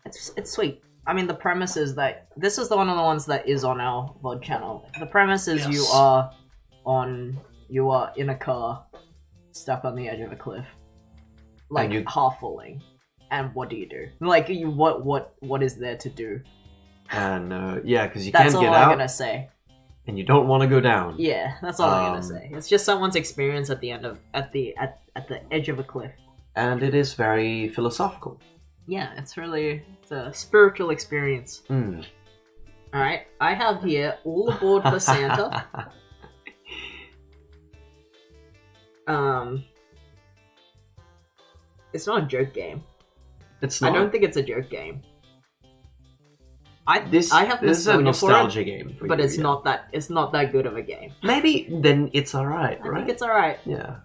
It's sweet. I mean, the premise is that this is one of the ones that is on our VOD channel. The premise is you are in a car, stuck on the edge of a cliff, like half falling. And what do you do? Like, what is there to do? And yeah, because you that's can't get all out. I'm gonna say. And you don't want to go down. Yeah, that's all I'm gonna say. It's just someone's experience at the end of at the edge of a cliff. And it is very philosophical. Yeah, it's a spiritual experience. Mm. All right, I have here All Aboard for Santa. It's not a joke game. It's not. I don't think it's a joke game. I have this is a nostalgia game for but you, it's not that good of a game. Maybe then it's alright, right? I think it's alright. Yeah.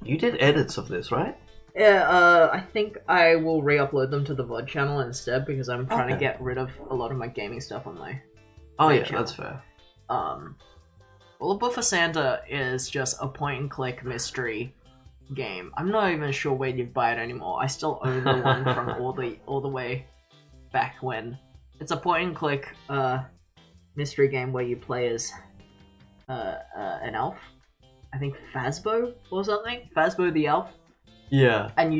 You did edits of this, right? Yeah, I think I will re-upload them to the VOD channel instead because I'm trying to get rid of a lot of my gaming stuff on my channel. That's fair. All Aboard for Santa is just a point-and-click mystery game. I'm not even sure where you buy it anymore. I still own the one from all the way back when. It's a point-and-click mystery game where you play as an elf. I think Fazbo or something. Fazbo the elf. Yeah. And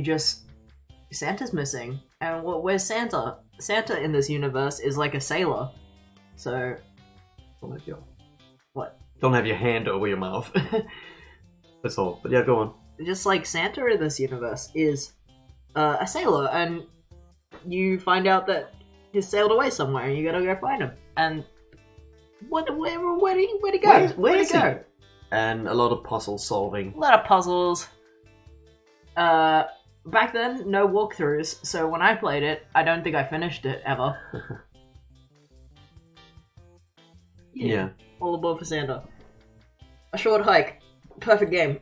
Santa's missing. And where's Santa? Santa in this universe is like a sailor. So Don't have your what? Don't have your hand over your mouth. That's all. But yeah, go on. Just like Santa in this universe is a sailor, and you find out that he's sailed away somewhere, and you gotta go find him. And where'd he go? Where'd he go? And a lot of puzzle solving. A lot of puzzles. Back then, no walkthroughs, so when I played it, I don't think I finished it ever. Yeah. All Aboard for Santa. A short hike. Perfect game.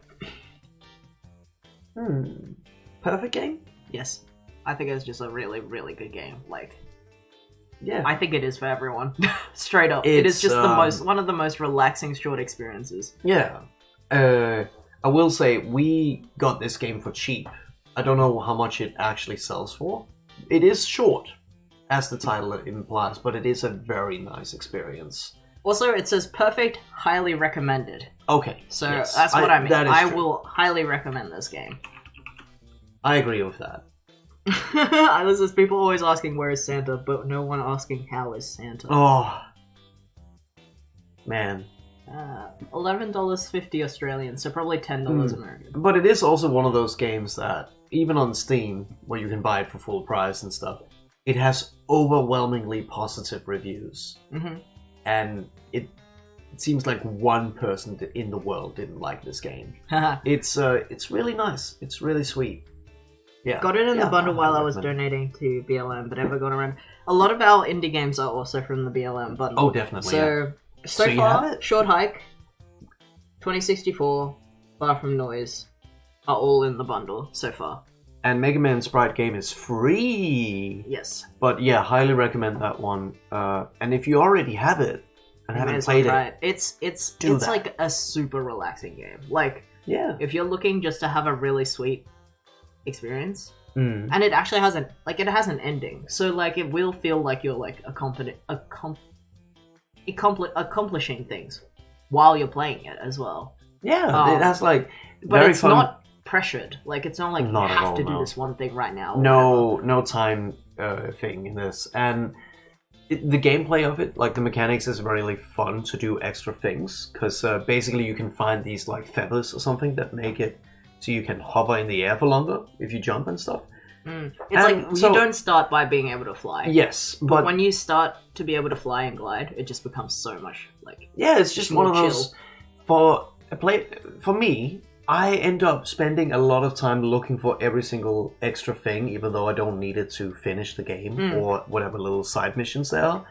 Perfect game? Yes. I think it's just a really, really good game. Like, yeah. I think it is for everyone. Straight up. It is just one of the most relaxing short experiences. Yeah. I will say, we got this game for cheap. I don't know how much it actually sells for. It is short, as the title implies, but it is a very nice experience. Also, it says perfect, highly recommended. Okay. So yes. that's what I mean. I true. will highly recommend this game. I agree with that. There's people always asking where is Santa, but no one asking how is Santa. Oh. Man. $11.50 Australian, so probably $10 American. But it is also one of those games that, even on Steam, where you can buy it for full price and stuff, it has overwhelmingly positive reviews. Mm-hmm. And it seems like one person in the world didn't like this game. It's really nice. It's really sweet. Yeah. Got it in the bundle while I was donating to BLM, but never got around. A lot of our indie games are also from the BLM bundle. Oh, definitely. So you far, have it? Short Hike, 2064, Far From Noise are all in the bundle so far. And Mega Man Sprite game is free. Yes. But yeah, highly recommend that one. And if you already have it and haven't played it, it's like a super relaxing game. Like, yeah, if you're looking just to have a really sweet experience, and it actually has it has an ending, so like it will feel like you're like accomplishing things while you're playing it as well. Yeah, it has like but very it's fun. not pressured. Like it's not like Not you at have all, to do no. this one thing right now. No time thing in this, and the gameplay of it, like the mechanics, is really fun to do extra things because basically you can find these like feathers or something that make it so you can hover in the air for longer if you jump and stuff. It's like you don't start by being able to fly. Yes, but when you start to be able to fly and glide, it just becomes so much like it's just one of those for me. I end up spending a lot of time looking for every single extra thing, even though I don't need it to finish the game or whatever little side missions there are.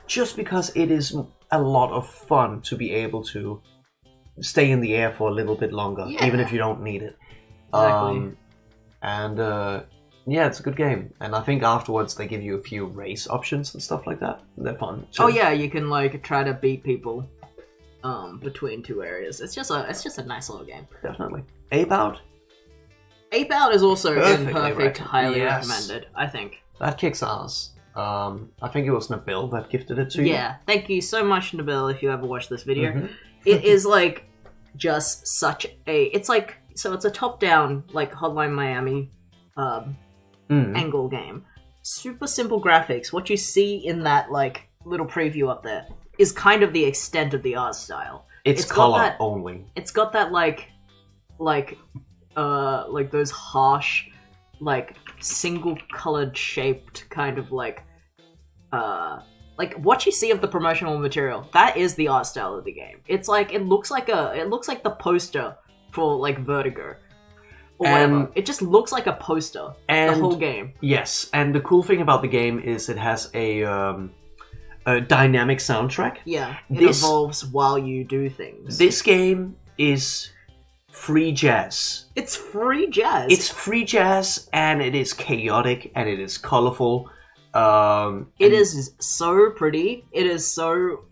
Just because it is a lot of fun to be able to stay in the air for a little bit longer, even if you don't need it. Exactly. And Yeah, it's a good game, and I think afterwards they give you a few race options and stuff like that. They're fun. Too. Oh yeah, you can like try to beat people between two areas. It's just a nice little game. Definitely. Ape Out? Ape Out is also Perfectly highly yes. recommended, I think. That kicks ass. I think it was Nabil that gifted it to you. Yeah, thank you so much, Nabil, if you ever watched this video. Mm-hmm. It is like just such a it's a top-down like Hotline Miami angle game. Super simple graphics. What you see in that like little preview up there is kind of the extent of the art style. It's color only. It's got that like those harsh, like single colored shaped kind of like what you see of the promotional material. That is the art style of the game. It's like it looks like the poster for like Vertigo. Or whatever. It just looks like a poster. The whole game. Yes, and the cool thing about the game is it has a dynamic soundtrack. Yeah, it evolves while you do things. This game is free jazz. It's free jazz. It's free jazz, and it is chaotic, and it is colorful. It is so pretty. It is so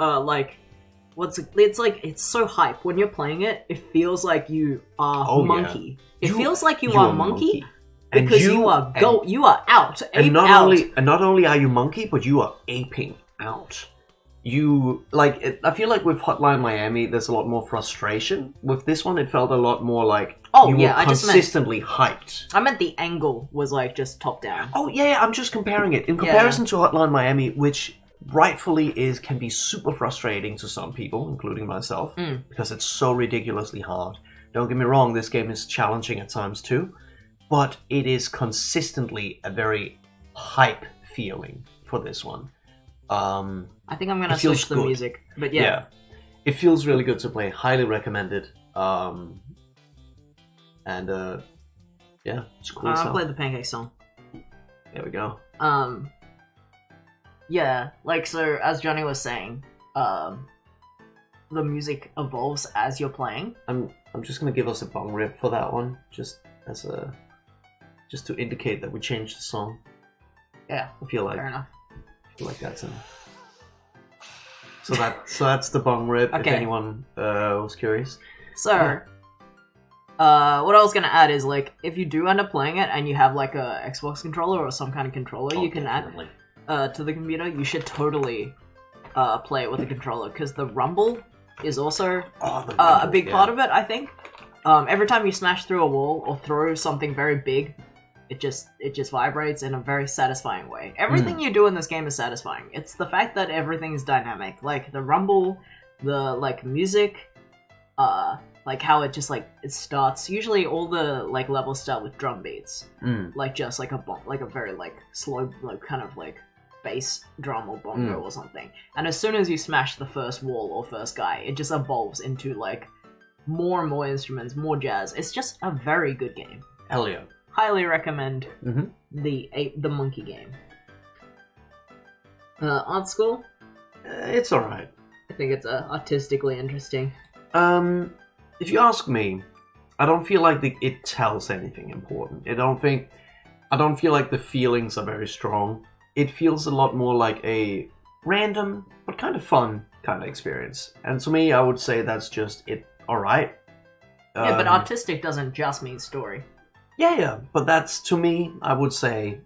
it's so hype. When you're playing it, it feels like you are Monkey. Yeah. It feels like you are Monkey. Because you are out. And not only are you Monkey, but you are aping out. I feel like with Hotline Miami, there's a lot more frustration. With this one, it felt a lot more like were consistently hyped. I meant the angle was like just top down. Oh yeah, I'm just comparing it. In comparison to Hotline Miami, which rightfully can be super frustrating to some people, including myself, because it's so ridiculously hard. Don't get me wrong, this game is challenging at times too, but it is consistently a very hype feeling for this one. I think I'm gonna switch the music, but yeah, it feels really good to play. Highly recommended. It's cool. I'll play the Pancake song. There we go. Yeah, so as Johnny was saying, the music evolves as you're playing. I'm just gonna give us a bong rip for that one, just to indicate that we changed the song. Yeah, I feel like fair enough. Like that's in. So that's the bong rip. Okay. If anyone was curious. So, what I was gonna add is if you do end up playing it and you have like a Xbox controller or some kind of controller, you can definitely add to the computer. You should totally play it with a controller because the rumble is also a big part of it. I think every time you smash through a wall or throw something very big, it just vibrates in a very satisfying way. Everything you do in this game is satisfying. It's the fact that everything is dynamic, like the rumble, the music, how it just it starts. Usually, all the levels start with drum beats, just a very slow, kind of bass drum or bongo or something. And as soon as you smash the first wall or first guy, it just evolves into more and more instruments, more jazz. It's just a very good game. Hell yeah. Highly recommend the Monkey game. Art school? It's alright. I think it's artistically interesting. If you ask me, I don't feel like it tells anything important. I don't feel like the feelings are very strong. It feels a lot more like a random but kind of fun kind of experience. And to me, I would say that's just it. Alright. Yeah, but artistic doesn't just mean story. Yeah, but that's, to me, I would say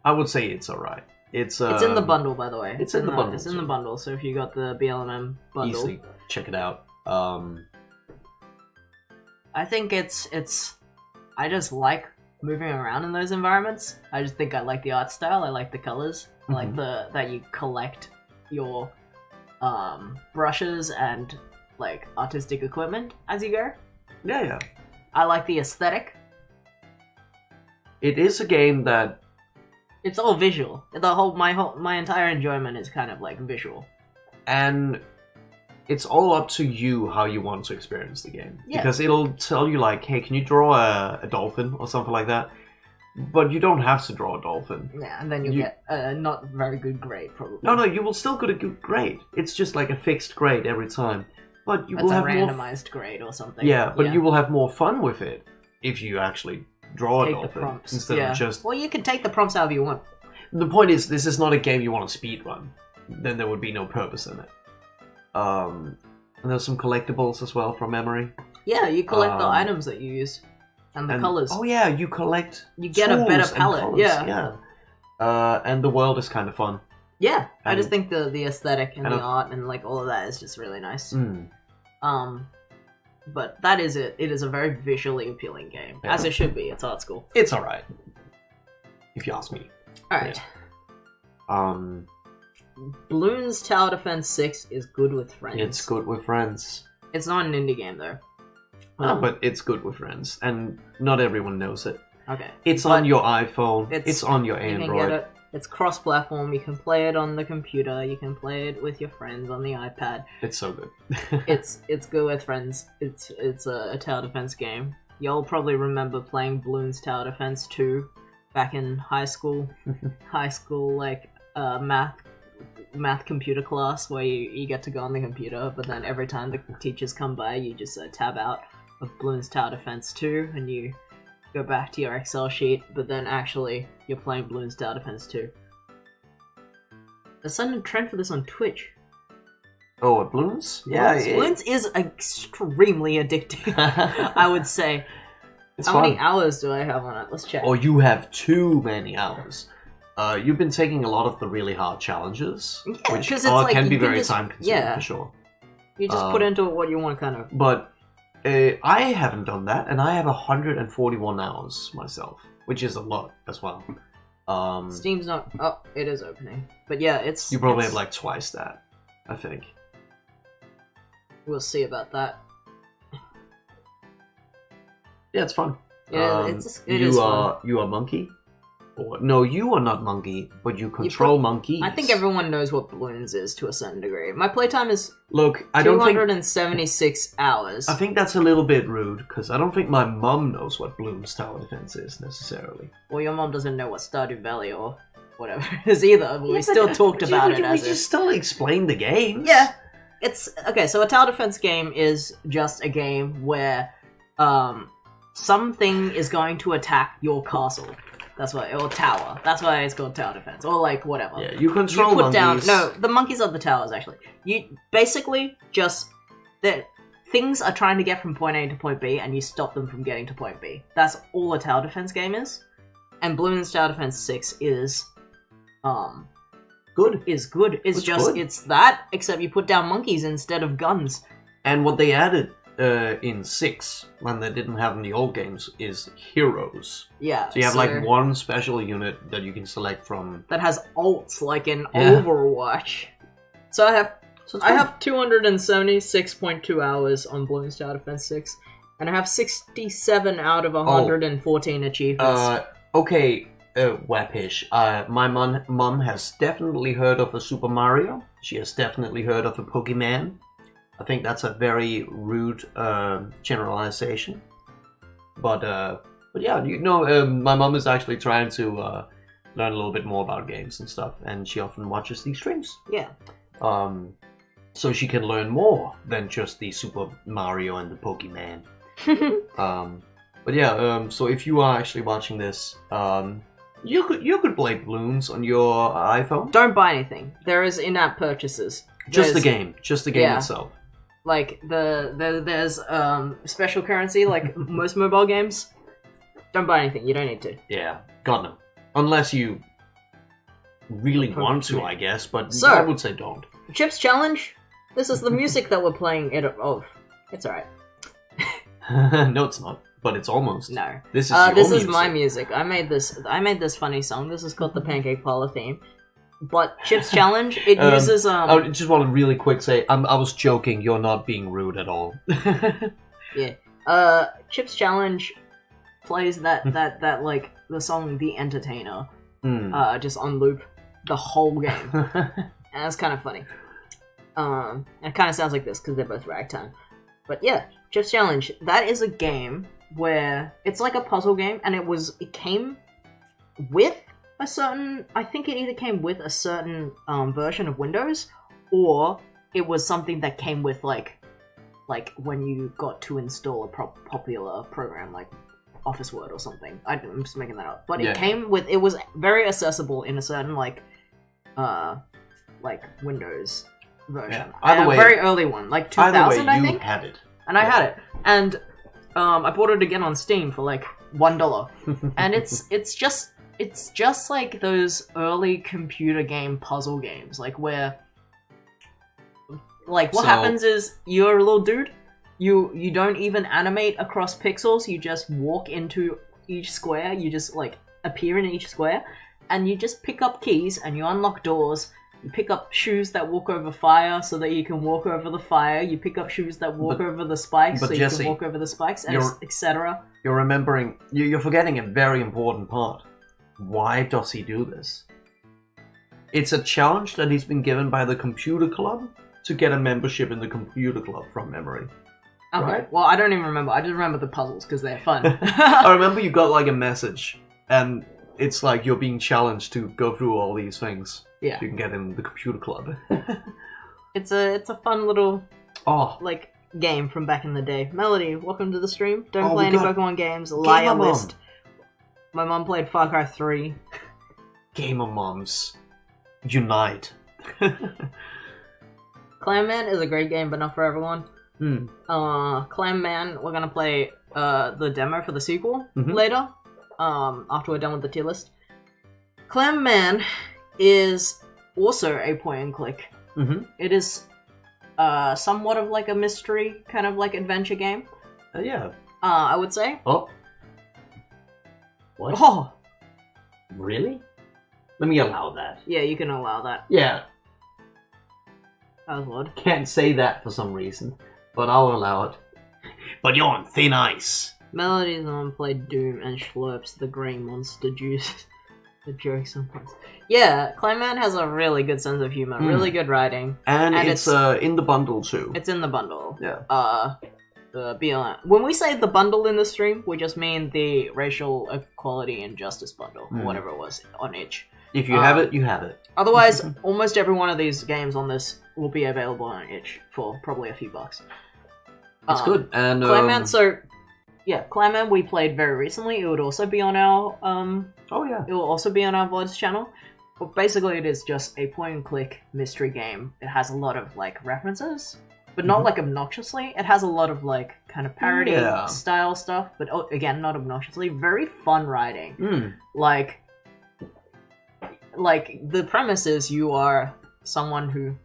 it's alright. It's in the bundle, by the way. It's in the bundle. It's in the bundle, so if you got the BLMM bundle, easily check it out. I think it's. I just like moving around in those environments. I just think I like the art style. I like the colors. I like that you collect your brushes and artistic equipment as you go. Yeah. I like the aesthetic. It is a game that it's all visual. My entire enjoyment is kind of visual. And it's all up to you how you want to experience the game. Yeah. Because it'll tell you hey, can you draw a dolphin or something like that? But you don't have to draw a dolphin. Yeah, and then you get a not very good grade probably. No, you will still get a good grade. It's just a fixed grade every time. But you will have a randomized grade or something. Yeah, but you will have more fun with it if you actually draw it take the off it prompts. instead Yeah. of just... Well, you can take the prompts however you want. The point is, this is not a game you want to speedrun. Then there would be no purpose in it. And there's some collectibles as well from memory. Yeah, you collect the items that you used. And the colors. Oh yeah, you collect You get a better tools and palette, colours, yeah. And the world is kind of fun. Yeah, I And- just think the aesthetic and and the of- art and like all of that is just really nice. Mm. But that is it. It is a very visually appealing game, Yeah. as it should be. It's art school. It's alright. If you ask me. Alright. Um, Bloons Tower Defense 6 is good with friends. it's good with friends. It's not an indie game, though. But it's good with friends. And not everyone knows it. Okay. It's But on your iPhone. it's- It's on your You can Android. get it. It's cross-platform. You can play it on the computer. You can play it with your friends on the iPad. It's so good. It's good with friends. It's a tower defense game. You'll probably remember playing Bloons Tower Defense 2 back in high school. Like math computer class where you get to go on the computer, but then every time the teachers come by, you just tab out of Bloons Tower Defense 2 and you go back to your Excel sheet, but then actually you're playing Bloons Tower Defense 2. There's a sudden trend for this on Twitch. Oh, at Bloons? Bloons is extremely addicting, I would say. It's How fun. many hours do I have on it? Let's check. Or you have too many hours. You've been taking a lot of the really hard challenges, Yeah, which 'cause it's like can you be can very just- time-consuming yeah. for sure. You just put into it what you want, kind of. But I haven't done that, and I have 141 hours myself, which is a lot as well. Steam's not. Oh, it is opening. But yeah, it's. You probably it's- have like twice that, I think. We'll see about that. Yeah, it's fun. Yeah, it is fun. You are Monkey? Or, no, you are not Monkey, but you control monkeys. I think everyone knows what Bloons is to a certain degree. My playtime is Look, I don't think... 276 hours. I think that's a little bit rude, because I don't think my mum knows what Bloons Tower Defense is, necessarily. Well, your mom doesn't know what Stardew Valley or whatever it is either, but we still talked about it as We if... just still explained the games. Yeah, it's... Okay, so a tower defense game is just a game where something is going to attack your castle. That's why... Or tower. That's why it's called tower defense. Or, like, whatever. Yeah, you control You put monkeys. down... No, the monkeys are the towers, actually. You basically just... Things are trying to get from point A to point B, and you stop them from getting to point B. That's all a tower defense game is. And Bloons Tower Defense 6 is... Good. Is good. It's It's just... good. It's that, except you put down monkeys instead of guns. And what they added in 6, when they didn't have in the old games, is heroes. Yeah. So you have like one special unit that you can select from. That has ults, like in Yeah. Overwatch. So I have... So it's I fun. have 276.2 hours on Bloons Tower Defense 6, and I have 67 out of 114 achievements. Okay, Wapish. My mum has definitely heard of a Super Mario. She has definitely heard of a Pokemon. I think that's a very rude generalization. But yeah, you know, my mum is actually trying to learn a little bit more about games and stuff, and she often watches these streams. Yeah. So she can learn more than just the Super Mario and the Pokemon. But yeah, so if you are actually watching this, you could play Bloons on your iPhone. Don't buy anything. There is in-app purchases. Just the There's- game yeah. itself. Like, there's special currency, like most mobile games. Don't buy anything, you don't need to. Yeah, God no. Unless you really want to, I guess, but So- I would say don't. Chips Challenge? This is the music that we're playing it of. It's alright. No, it's not. But it's almost. No. This is your This is music. my music. I made this funny song. This is called the Pancake Parlor theme. But Chips Challenge, it uses I just want to really quick say, I was joking. You're not being rude at all. Yeah. Chips Challenge plays that like the song The Entertainer, just on loop the whole game. And it's kind of funny. It kind of sounds like this because they're both ragtime. But yeah, Chips Challenge. That is a game where it's like a puzzle game, and it came with a certain. I think it either came with a certain version of Windows, or it was something that came with like when you got to install a popular program like Office Word or something. I'm just making that up. But Yeah. it came with, it was very accessible in a certain like Windows version. Yeah. Either way, a very early one, like Either 2000, way, I you think. had it. And I had it, and I bought it again on Steam for like $1, and it's just like those early computer game puzzle games, like where, like what So- happens is you're a little dude, you don't even animate across pixels, you just walk into each square, you just like appear in each square, and you just pick up keys and you unlock doors. You pick up shoes that walk over fire so that you can walk over the fire. You pick up shoes that walk over the spikes so Jesse, you can walk over the spikes, and etc. You're remembering... You're forgetting a very important part. Why does he do this? It's a challenge that he's been given by the computer club to get a membership in the computer club from memory. Okay, Right? well, I don't even remember. I just remember the puzzles because they're fun. I remember you got like a message, and it's like you're being challenged to go through all these things. Yeah. So you can get in the computer club. It's a fun little Oh, like game from back in the day. Melody, welcome to the stream. Don't Oh, play we any got Pokemon games. Liar Gamer Mom. list. My mom played Far Cry 3. Gamer Moms. Unite. Clan Man is a great game, but not for everyone. Hmm. Clan Man, we're gonna play the demo for the sequel Mhm. later. After we're done with the tier list. Clan Man is also a point and click. Mm-hmm. It is somewhat of like a mystery kind of like adventure game. Yeah. I would say. Oh. What? Oh, Really? Let me allow that. yeah, you can allow that. Yeah. That was odd. Can't say that for some reason, but I'll allow it. But you're on thin ice. Melody's on played Doom and slurps the grey monster juice. The joke sometimes. Yeah, Clan Man has a really good sense of humor, really good writing. And And it's in the bundle too. It's in the bundle. Yeah. The BLM. When we say the bundle in the stream, we just mean the racial equality and justice bundle, or whatever it was on itch. If you have it, you have it. Otherwise, almost every one of these games on this will be available on itch for probably a few bucks. It's good. And Clan Man, so yeah, Clan Man we played very recently. It would also be on our oh yeah. it will also be on our VODs channel. But basically it is just a point and click mystery game. It has a lot of like references, but not like obnoxiously. It has a lot of like kind of parody style stuff, but again, not obnoxiously. Very fun writing. Like the premise is you are someone who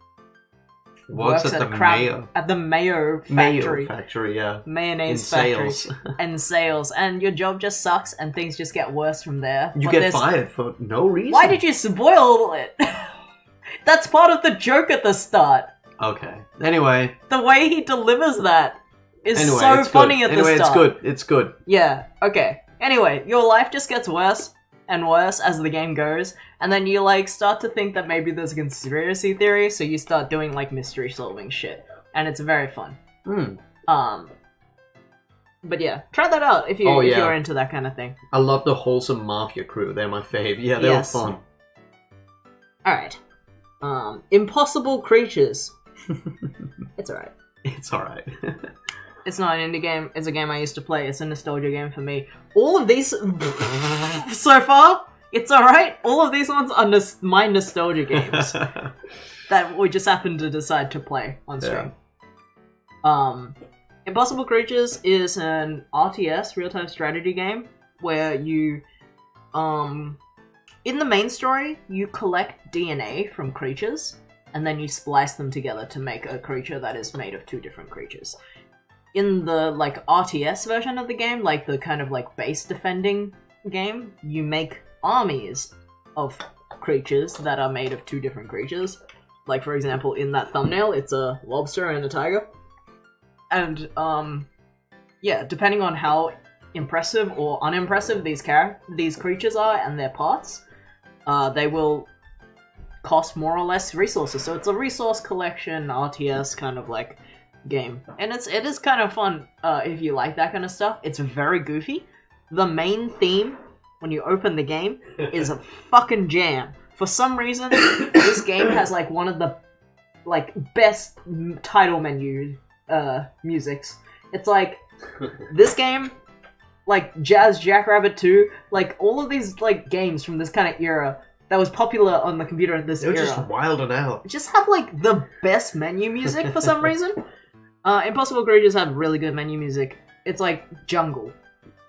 Works at the mayo. at the mayo factory. Mayo factory, yeah. Mayonnaise In factory sales. and sales, and your job just sucks, and things just get worse from there. You But get there's- fired for no reason. Why did you spoil it? That's part of the joke at the start. Okay. Anyway. The way he delivers that is Anyway, so it's funny good. at the start. It's good. It's good. Yeah. Okay. Anyway, your life just gets worse and worse as the game goes, and then you like start to think that maybe there's a conspiracy theory, so you start doing like mystery solving shit, and it's very fun. But yeah, try that out if you if you're into that kind of thing. I love the wholesome mafia crew. They're my fave. Yeah, they're Yes. fun. All right. Impossible Creatures. It's alright. It's alright. It's not an indie game. It's a game I used to play. It's a nostalgia game for me. All of these, so far, it's alright. All of these ones are my nostalgia games that we just happened to decide to play on stream. Impossible Creatures is an RTS, real-time strategy game, where you, in the main story, you collect DNA from creatures, and then you splice them together to make a creature that is made of two different creatures. In the, like, RTS version of the game, like the kind of, like, base defending game, you make armies of creatures that are made of two different creatures. Like, for example, in that thumbnail, it's a lobster and a tiger. And, yeah, depending on how impressive or unimpressive these creatures are and their parts, they will cost more or less resources. So it's a resource collection RTS kind of, like, game, and it is kind of fun if you like that kind of stuff. It's very goofy. The main theme when you open the game is a fucking jam. For some reason, this game has like one of the like best title menu musics. It's like this game like Jazz Jackrabbit 2, like all of these like games from this kind of era that was popular on the computer at this They were era. just wilding out. Just have like the best menu music for some reason. Impossible Creatures have really good menu music. It's like jungle.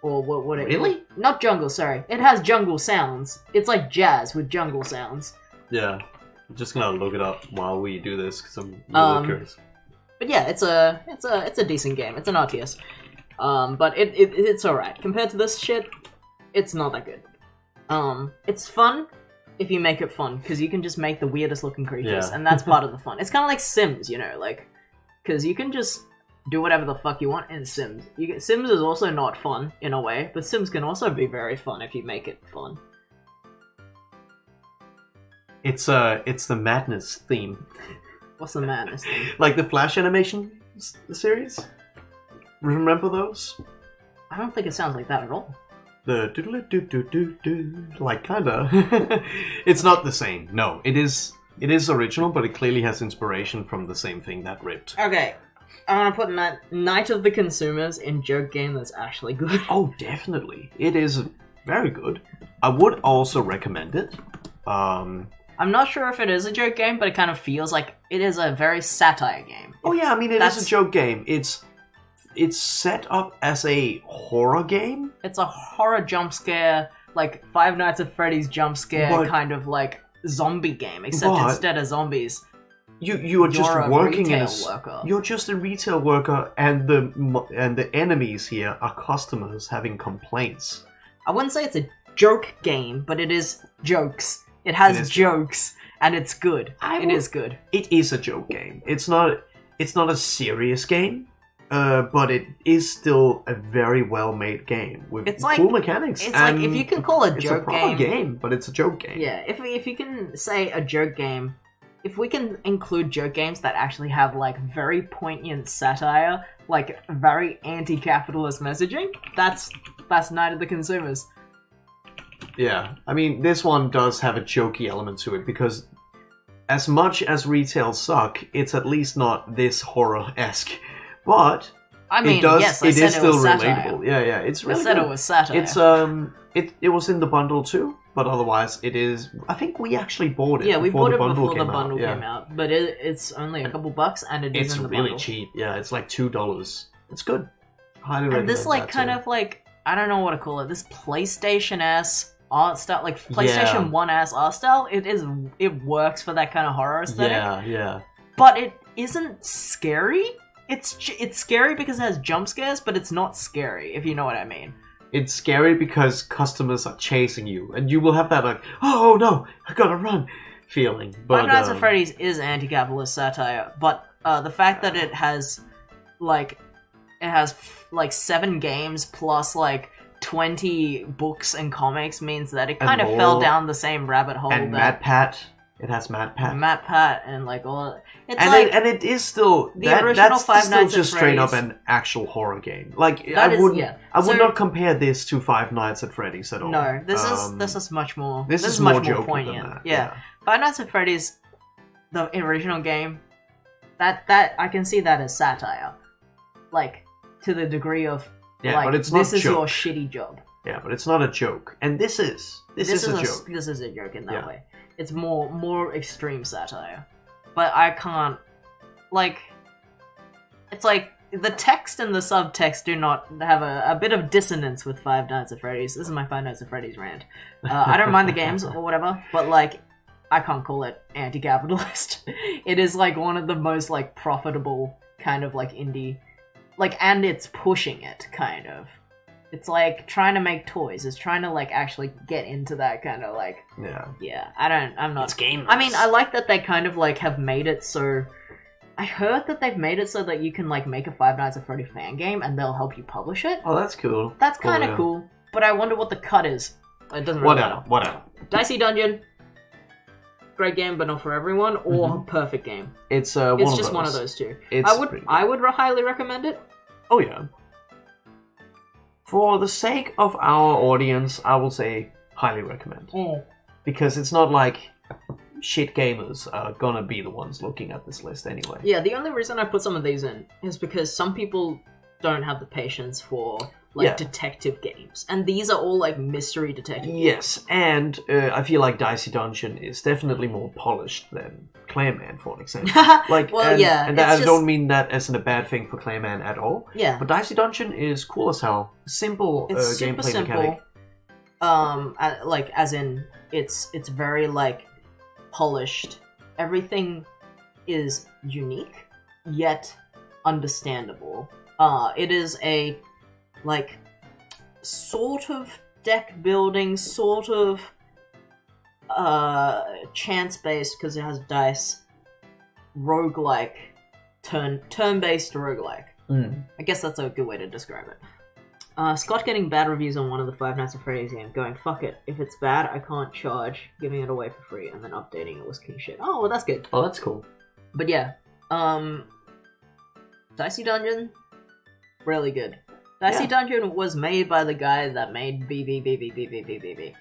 Or what it... Really? Not jungle, sorry. It has jungle sounds. It's like jazz with jungle sounds. Yeah. I'm just gonna look it up while we do this, because I'm really curious. But yeah, it's a decent game. It's an RTS. But it's alright. Compared to this shit, it's not that good. It's fun if you make it fun, because you can just make the weirdest looking creatures, and that's part of the fun. It's kind of like Sims, you know, like, because you can just do whatever the fuck you want in Sims. Sims is also not fun, in a way, but Sims can also be very fun if you make it fun. It's the madness theme. What's the madness thing? Like the Flash animation series? Remember those? I don't think it sounds like that at all. The do-do-do-do-do-do, like kinda. It's not the same. No, it is original, but it clearly has inspiration from the same thing that ripped. Okay, I want to put Night of the Consumers in joke game that's actually good. Oh, definitely. It is very good. I would also recommend it. I'm not sure if it is a joke game, but it kind of feels like it is a very satire game. Oh yeah, I mean it is a joke game. It's set up as a horror game. It's a horror jump scare, like Five Nights at Freddy's jump scare kind of like zombie game, except instead of zombies, you are just working in worker. You're just a retail worker, and the enemies here are customers having complaints. I wouldn't say it's a joke game, but it is jokes. It has jokes, and it's good. It is good. It is a joke game. It's not a serious game. But it is still a very well-made game with cool mechanics. It's like if you can call a joke it's a proper game, but it's a joke game. Yeah, if you can say a joke game, if we can include joke games that actually have like very poignant satire, like very anti-capitalist messaging, that's Night of the Consumers. Yeah, I mean this one does have a jokey element to it because as much as retail suck, it's at least not this horror-esque. But I mean, yes, it is still relatable. Yeah, it's really. I said it was satire. It's it was in the bundle too, but otherwise it is. I think we actually bought it. Yeah, we bought it before the bundle came out, but it's only a couple bucks, and it's in the bundle. Really cheap. Yeah, it's like $2. It's good. Highly recommend. And this like kind of like I don't know what to call it. This PlayStation-esque art style, like PlayStation 1-esque art style. It works for that kind of horror aesthetic. Yeah. But it isn't scary. It's scary because it has jump scares, but it's not scary, if you know what I mean. It's scary because customers are chasing you, and you will have that like, oh no, I gotta run feeling. But Five Nights at Freddy's is anti-capitalist satire, but the fact that it has 7 games plus like 20 books and comics means that it kind of fell down the same rabbit hole. And MatPat. It has MatPat and like all. It is still the original Five Nights at Freddy's. Just straight up an actual horror game. Like I would not compare this to Five Nights at Freddy's at all. No, this is much more. This is much more poignant. Than that. Yeah, Five Nights at Freddy's, the original game, that I can see that as satire, like to the degree of but it's not this is your shitty job. Yeah, but it's not a joke, and this is a joke. This is a joke in that way. It's more extreme satire. But I can't, like, it's like, the text and the subtext do not have a bit of dissonance with Five Nights at Freddy's. This is my Five Nights at Freddy's rant. I don't mind the games or whatever, but, like, I can't call it anti-capitalist. It is, like, one of the most, like, profitable kind of, like, indie, like, and it's pushing it, kind of. It's like trying to make toys. It's trying to like actually get into that kind of like I'm not. It's game. I mean, I like that they kind of like have made it so. I heard that they've made it so that you can like make a Five Nights at Freddy fan game and they'll help you publish it. Oh, that's cool. That's kind of cool. But I wonder what the cut is. It doesn't really matter. Whatever. Dicey Dungeon. Great game, but not for everyone. Or perfect game. It's just one of those two. I would highly recommend it. Oh yeah. For the sake of our audience, I will say highly recommend. Because it's not like shit gamers are gonna be the ones looking at this list anyway. Yeah, the only reason I put some of these in is because some people don't have the patience for detective games, and these are all like mystery detective. Yes, and I feel like Dicey Dungeon is definitely more polished than Clayman, for example. Like, well, and, yeah, and I don't mean that as a bad thing for Clayman at all. Yeah, but Dicey Dungeon is cool as hell. Simple it's super gameplay simple. mechanic. Like as in it's very like polished. Everything is unique yet understandable. It is a like sort of deck building, sort of chance based because it has dice, roguelike, turn-based roguelike. I guess that's a good way to describe it. Scott getting bad reviews on one of the Five Nights at Freddy's games, going, fuck it, if it's bad, I can't charge, giving it away for free, and then updating it was king shit. Oh, well, that's good. Oh, that's cool. But yeah, Dicey Dungeon, really good. Dicey Dungeon was made by the guy that made BBBBBBBBB.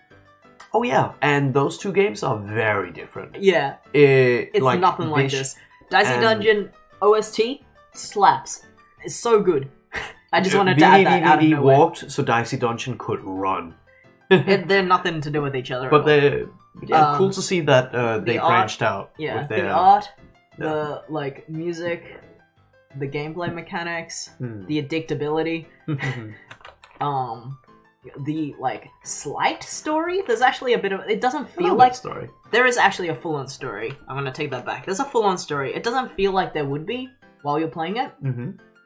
Oh yeah, and those two games are very different. Yeah, it's like nothing like this. Dicey Dungeon OST slaps. It's so good. I just wanted to add that out of nowhere. walked so Dicey Dungeon could run. They're nothing to do with each other. But they're cool to see that they branched out. Yeah, with their, the art, the like music, the gameplay mechanics, the addictability, the like slight story. There's actually a bit of. It doesn't feel like story. There is actually a full-on story. I'm gonna take that back. There's a full-on story. It doesn't feel like there would be while you're playing it,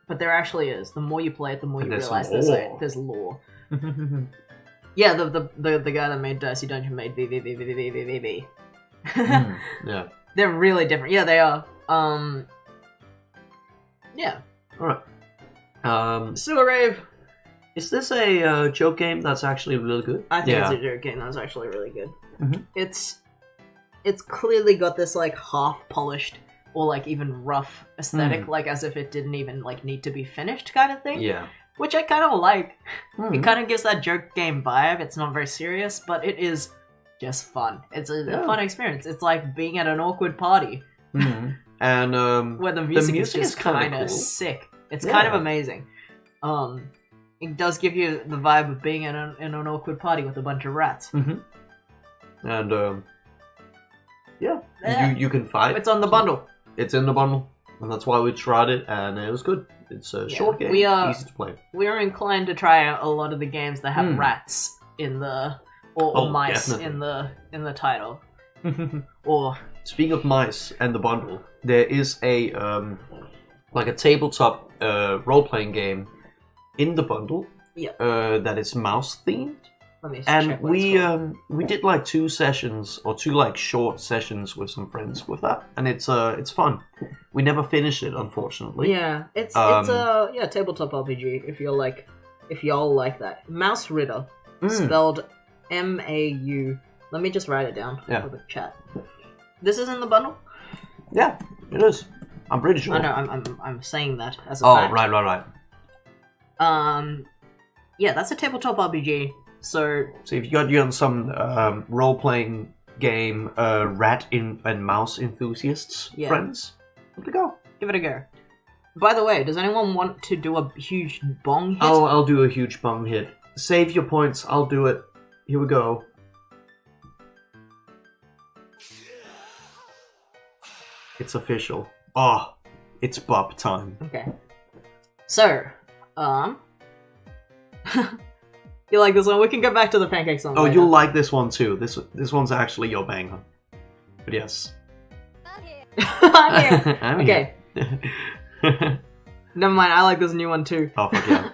but there actually is. The more you play it, the more you realize there's lore. Yeah, the guy that made Dicey Dungeon made VVVVVVVV. Yeah. They're really different. Yeah, they are. Yeah. Alright. Sewer Rave. Is this a joke game that's actually really good? I think it's a joke game that's actually really good. It's clearly got this like half polished or like even rough aesthetic, like as if it didn't even like need to be finished kind of thing. Yeah. Which I kind of like. It kind of gives that joke game vibe. It's not very serious, but it is just fun. It's a fun experience. It's like being at an awkward party. And where the music is just kind of cool. sick. It's kind of amazing. It does give you the vibe of being in an awkward party with a bunch of rats. And you can fight. It's on the bundle. It's in the bundle, and that's why we tried it, and it was good. It's a short game, easy to play. We are inclined to try out a lot of the games that have rats in the or mice definitely. in the title. Or speaking of mice and the bundle, there is a like a tabletop role-playing game in the bundle. That is mouse themed. Let me and check what it's called. we did like two like short sessions with some friends with that, and it's fun. We never finished it, unfortunately. Yeah, it's a tabletop RPG. If y'all like that, Mouse Ritter, spelled MAU. Let me just write it down for the chat. This is in the bundle. Yeah, it is. I'm pretty sure. I know. I'm saying that as a fact. Right. Yeah, that's a tabletop RPG. So if you got you some role-playing game rat and mouse enthusiasts friends, give it a go. Give it a go. By the way, does anyone want to do a huge bong hit? I'll do a huge bong hit. Save your points. I'll do it. Here we go. It's official. Oh, it's bop time. Okay. So, you like this one? We can go back to the pancake song. Oh, later. you'll like this one too. This one's actually your banger. But yes. I'm here. I'm okay. here. Never mind. I like this new one too. Oh fuck yeah.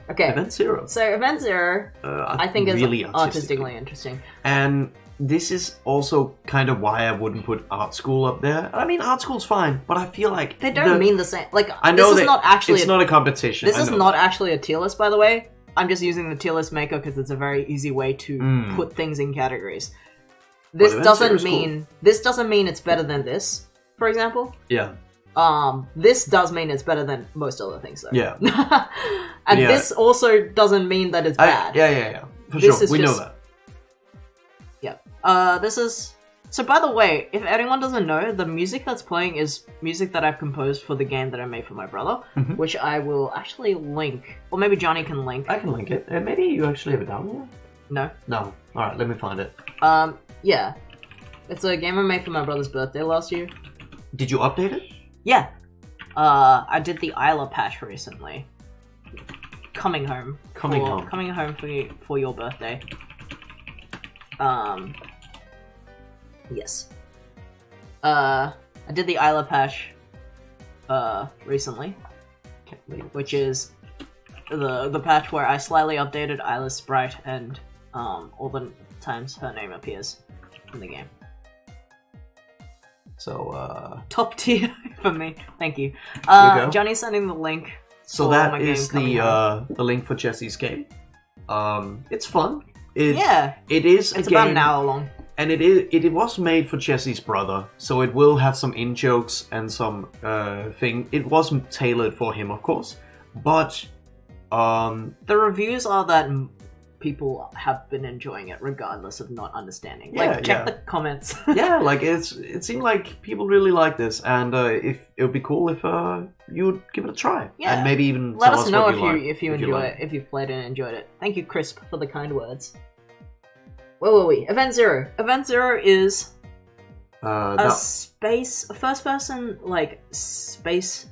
Okay. Event Zero. So Event Zero, I think really is artistically interesting. And this is also kind of why I wouldn't put Art School up there. I mean, Art School's fine, but I feel like they don't mean the same. Like I know this is not actually. It's not a competition. This is not actually a tier list, by the way. I'm just using the tier list maker because it's a very easy way to put things in categories. This doesn't mean it's better than this, for example. Yeah. This does mean it's better than most other things, though. Yeah. And this also doesn't mean that it's bad. Yeah. For sure, we know that. Yeah. This is So by the way, if anyone doesn't know, the music that's playing is music that I've composed for the game that I made for my brother, which I will actually link. Or maybe Johnny can link. I can link it. Maybe you actually have it down here? No. No. Alright, let me find it. Yeah. It's a game I made for my brother's birthday last year. Did you update it? Yeah. I did the Isla patch recently. Coming home for your birthday. Yes. I did the Isla patch recently, which is the patch where I slightly updated Isla's sprite and all the times her name appears in the game. So top tier for me. Thank you. Here you go. Johnny's sending the link. So that is the link for Jesse's game. It's fun. It is. It's about an hour long. And it was made for Jesse's brother, so it will have some in-jokes and some thing. It wasn't tailored for him, of course, but the reviews are that people have been enjoying it regardless of not understanding. Check the comments. Yeah, like it seemed like people really like this, and if it would be cool if you would give it a try, and maybe even let tell us know if you enjoy it, if you've played it and enjoyed it. Thank you, Crisp, for the kind words. Where were we? Event Zero. Event Zero is a first-person spaceship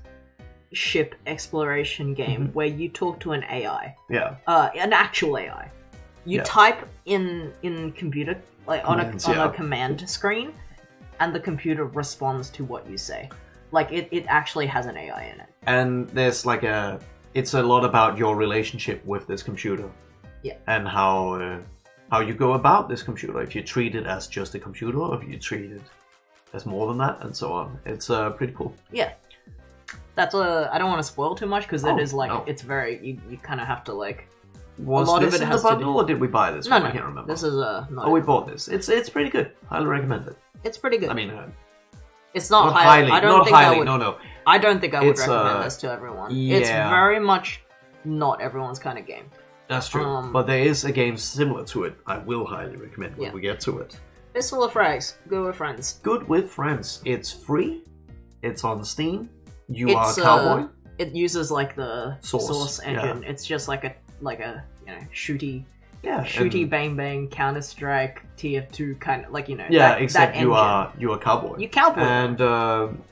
exploration game where you talk to an AI. Yeah. An actual AI. You type in computer on a command screen, and the computer responds to what you say. Like it actually has an AI in it. And there's it's a lot about your relationship with this computer. Yeah. And how you go about this computer, if you treat it as just a computer, or if you treat it as more than that, and so on. It's pretty cool. Yeah. That's I don't want to spoil too much, because it's very, you kind of have to Was this in the bundle, or did we buy this? No, I can't remember. This is we bought this. It's pretty good. Highly recommend it. It's pretty good. I mean, it's not highly. I don't think I would recommend this to everyone. Yeah. It's very much not everyone's kind of game. That's true. But there is a game similar to it I will highly recommend when we get to it. Fistful of Frags. Good with friends. Good with friends. It's free. It's on Steam. You are a cowboy. It uses the source engine. Yeah. It's just like a shooty bang bang Counter-Strike tier 2 kind of except you are a cowboy. You cowboy. And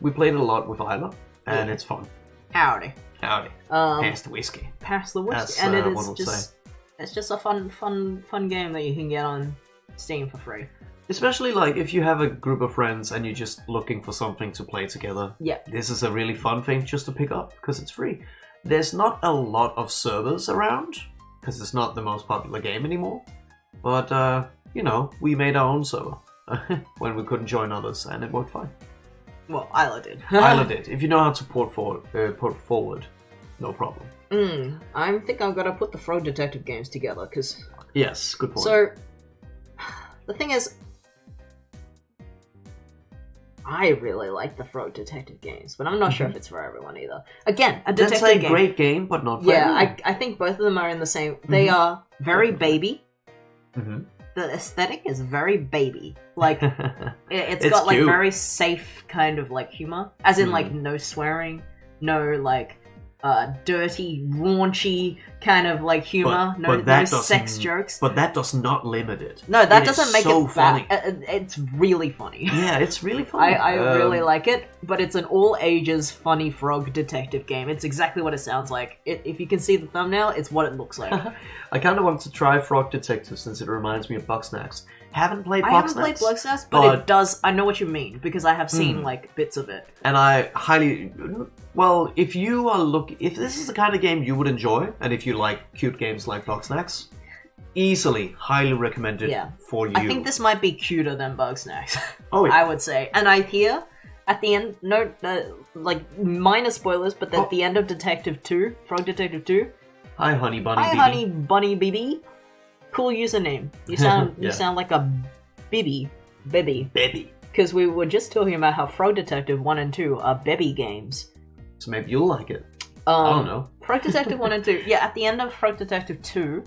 we played it a lot with Isla, and it's fun. Howdy. Pass the whiskey. And it is it's just a fun game that you can get on Steam for free. Especially if you have a group of friends and you're just looking for something to play together. Yeah. This is a really fun thing just to pick up because it's free. There's not a lot of servers around because it's not the most popular game anymore. But we made our own server when we couldn't join others, and it worked fine. Well, Isla did. Isla did. If you know how to port forward, no problem. I think I've got to put the Frog Detective games together, because... Yes, good point. So, the thing is, I really like the Frog Detective games, but I'm not sure if it's for everyone either. Again, a detective game. That's a great game, but not for everyone. Yeah, I think both of them are in the same... They are very baby. The aesthetic is very baby. It's got cute. very safe kind of humor, as in no swearing, no dirty, raunchy kind of humor, no sex jokes. But that does not limit it. No, that doesn't make so it funny. It's really funny. Yeah, it's really funny. I really like it, but it's an all ages funny frog detective game. It's exactly what it sounds like. If you can see the thumbnail, it's what it looks like. I kind of want to try Frog Detective since it reminds me of Bugsnax. Haven't played Bugsnax, but it does. I know what you mean because I have seen bits of it. And I highly, if you are if this is the kind of game you would enjoy, and if you like cute games like Bugsnax, easily highly recommended for you. I think this might be cuter than Bugsnax. Oh, yeah. I would say. And I hear at the end, minor spoilers, but at the end of Frog Detective 2. Hi, Honey Bunny. Hi, Honey Bunny BB. Cool username. You sound you sound like a Bibby. Because we were just talking about how Frog Detective 1 and 2 are Bebby games. So maybe you'll like it. I don't know. Frog Detective 1 and 2. Yeah, at the end of Frog Detective 2,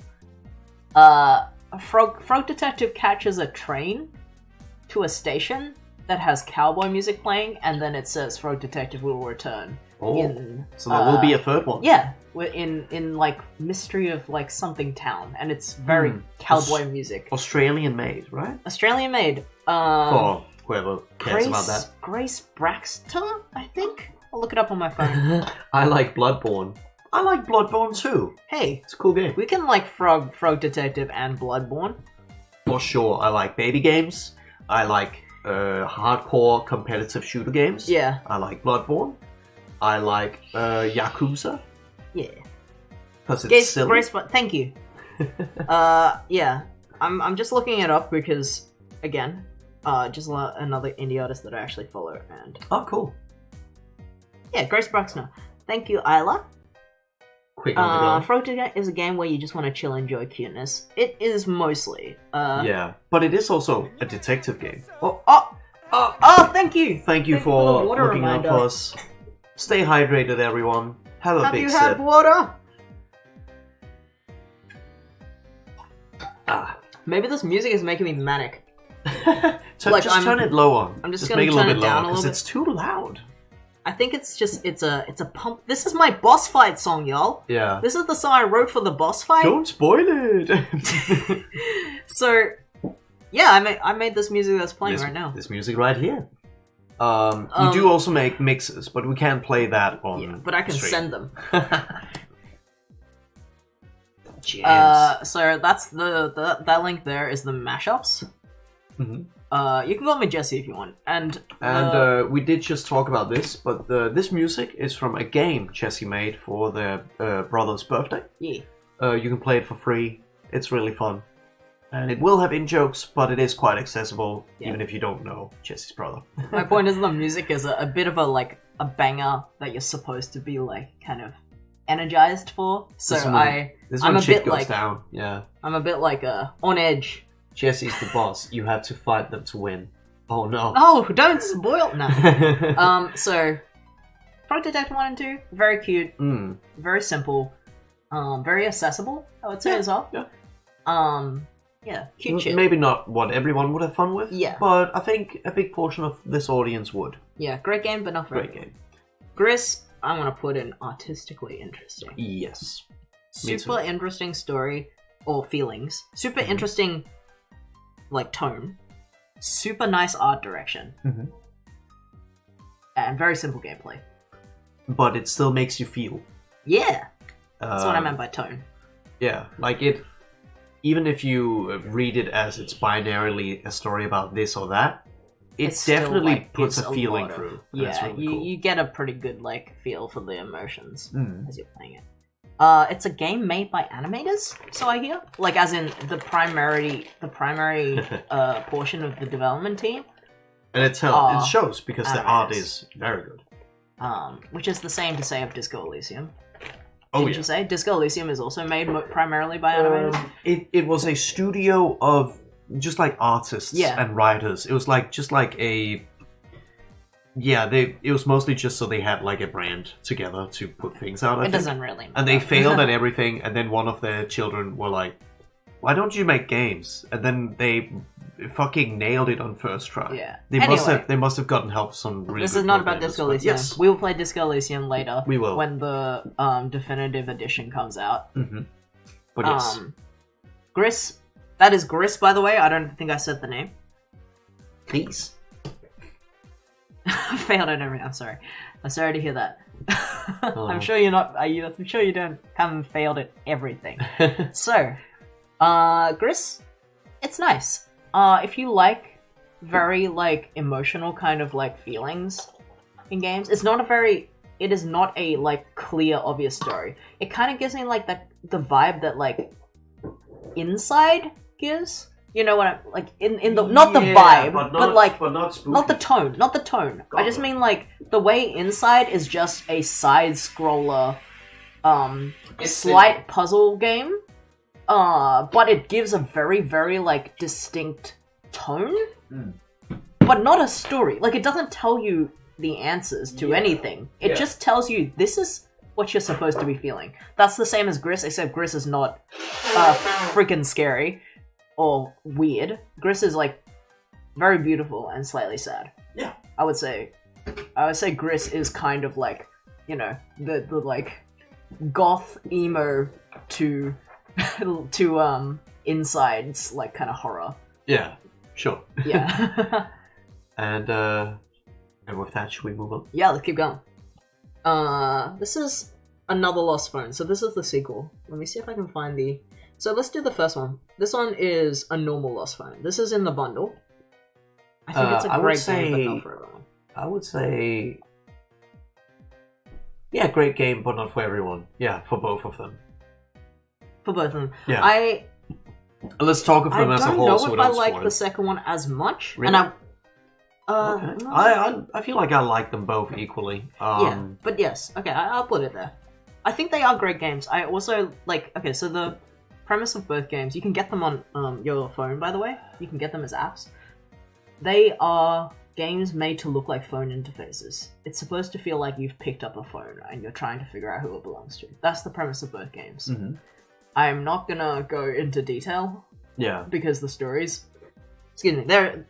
Frog Detective catches a train to a station that has cowboy music playing, and then it says Frog Detective will return. So there will be a third one. Yeah, in like Mystery of like something town, and it's very cowboy music. Australian made, right? Australian made. For whoever cares about that. Grace Braxton, I think. I'll look it up on my phone. I like Bloodborne. I like Bloodborne too. Hey, it's a cool game. We can like Frog Detective and Bloodborne. For sure, I like baby games. I like hardcore competitive shooter games. Yeah. I like Bloodborne. I like Yakuza. Yeah. Because it's silly. Thank you. Yeah. I'm just looking it up because, again, just another indie artist that I actually follow. And oh, cool. Yeah, Grace Bruxner. Thank you, Isla. Quick on the go. Frog Detective is a game where you just want to chill and enjoy cuteness. It is mostly. Yeah, but it is also a detective game. Oh, thank you! Thank you for looking up for us. Stay hydrated, everyone. Have a big sip. Have you had water? Maybe this music is making me manic. Turn it low on. I'm just gonna make it a little bit down lower because it's too loud. I think it's a pump. This is my boss fight song, y'all. Yeah. This is the song I wrote for the boss fight. Don't spoil it. So, yeah, I made this music that's playing right now. This music right here. We do also make mixes, but we can't play that on. Yeah, but I can send them. Jams. So that's that link there is the mashups. Mm-hmm. You can call me Jesse if you want. And we did just talk about this, but this music is from a game Jesse made for their brother's birthday. Yeah. You can play it for free. It's really fun. And it will have in-jokes, but it is quite accessible, even if you don't know Jesse's brother. My point is the music is a bit of a banger that you're supposed to be like kind of energized for. So I'm a bit like down. Yeah. I'm a bit like on edge. Jesse's the boss. You have to fight them to win. Oh no. Oh, don't spoil no. So Frog Detective 1 and 2, very cute, very simple, very accessible, I would say as well. Yeah. Yeah, cute shit. Maybe not what everyone would have fun with. Yeah. But I think a big portion of this audience would. Yeah, great game, but not for great game. Gris, I want to put in artistically interesting. Yes. Super interesting story or feelings. Super interesting, like tone. Super nice art direction. And very simple gameplay. But it still makes you feel. Yeah. That's what I meant by tone. Yeah, like it. Even if you read it as it's binarily a story about this or that, it definitely like, puts a feeling through. Yeah, really cool. You get a pretty good like feel for the emotions as you're playing it. It's a game made by animators, so I hear. Like as in the primary portion of the development team. And it shows because the art is very good. Which is the same to say of Disco Elysium. Oh, Did you say Disco Elysium is also made primarily by animators? It was a studio of just like artists and writers. It was like just like a it was mostly just so they had like a brand together to put things out. It doesn't really matter. And they failed at everything. And then one of their children were like, "Why don't you make games?" And then they fucking nailed it on first try. Yeah. They must have gotten help from some really This is not about Disco Elysium. Yes. We will play Disco Elysium later. We will. When the definitive edition comes out. But yes. Gris. That is Gris, by the way. I don't think I said the name. Please. I failed at everything. I'm sorry. I'm sorry to hear that. Oh. I'm sure you're not. I'm sure you haven't failed at everything. So, Gris, it's nice. If you like very like emotional kind of like feelings in games, it is not a like clear obvious story. It kind of gives me like the vibe that like Inside gives. You know what I'm like in the not the vibe, but not the tone. Not the tone. I just mean like the way Inside is just a side scroller slight puzzle game. But it gives a very, very like distinct tone. But not a story. Like it doesn't tell you the answers to anything. It just tells you this is what you're supposed to be feeling. That's the same as Gris, except Gris is not freaking scary or weird. Gris is like very beautiful and slightly sad. Yeah. I would say Gris is kind of like, you know, the like goth emo to Inside's like kind of horror. Yeah, sure. Yeah. And with that, should we move on? Yeah, let's keep going. This is Another Lost Phone. So this is the sequel. Let me see if I can find the... So let's do the first one. This one is A Normal Lost Phone. This is in the bundle. I think it's a great game, but not for everyone. I would say... Yeah, great game, but not for everyone. Yeah, for both of them. For both of them. Yeah. Let's talk of them as a whole. I don't know if I like the second one as much. Really? And okay. I feel like I like them both equally. Yeah, but yes. Okay, I'll put it there. I think they are great games. I also like... Okay, so the premise of both games, you can get them on your phone, by the way. You can get them as apps. They are games made to look like phone interfaces. It's supposed to feel like you've picked up a phone and you're trying to figure out who it belongs to. That's the premise of both games. Mm-hmm. I'm not gonna go into detail. Yeah. Because the stories... Excuse me, they're...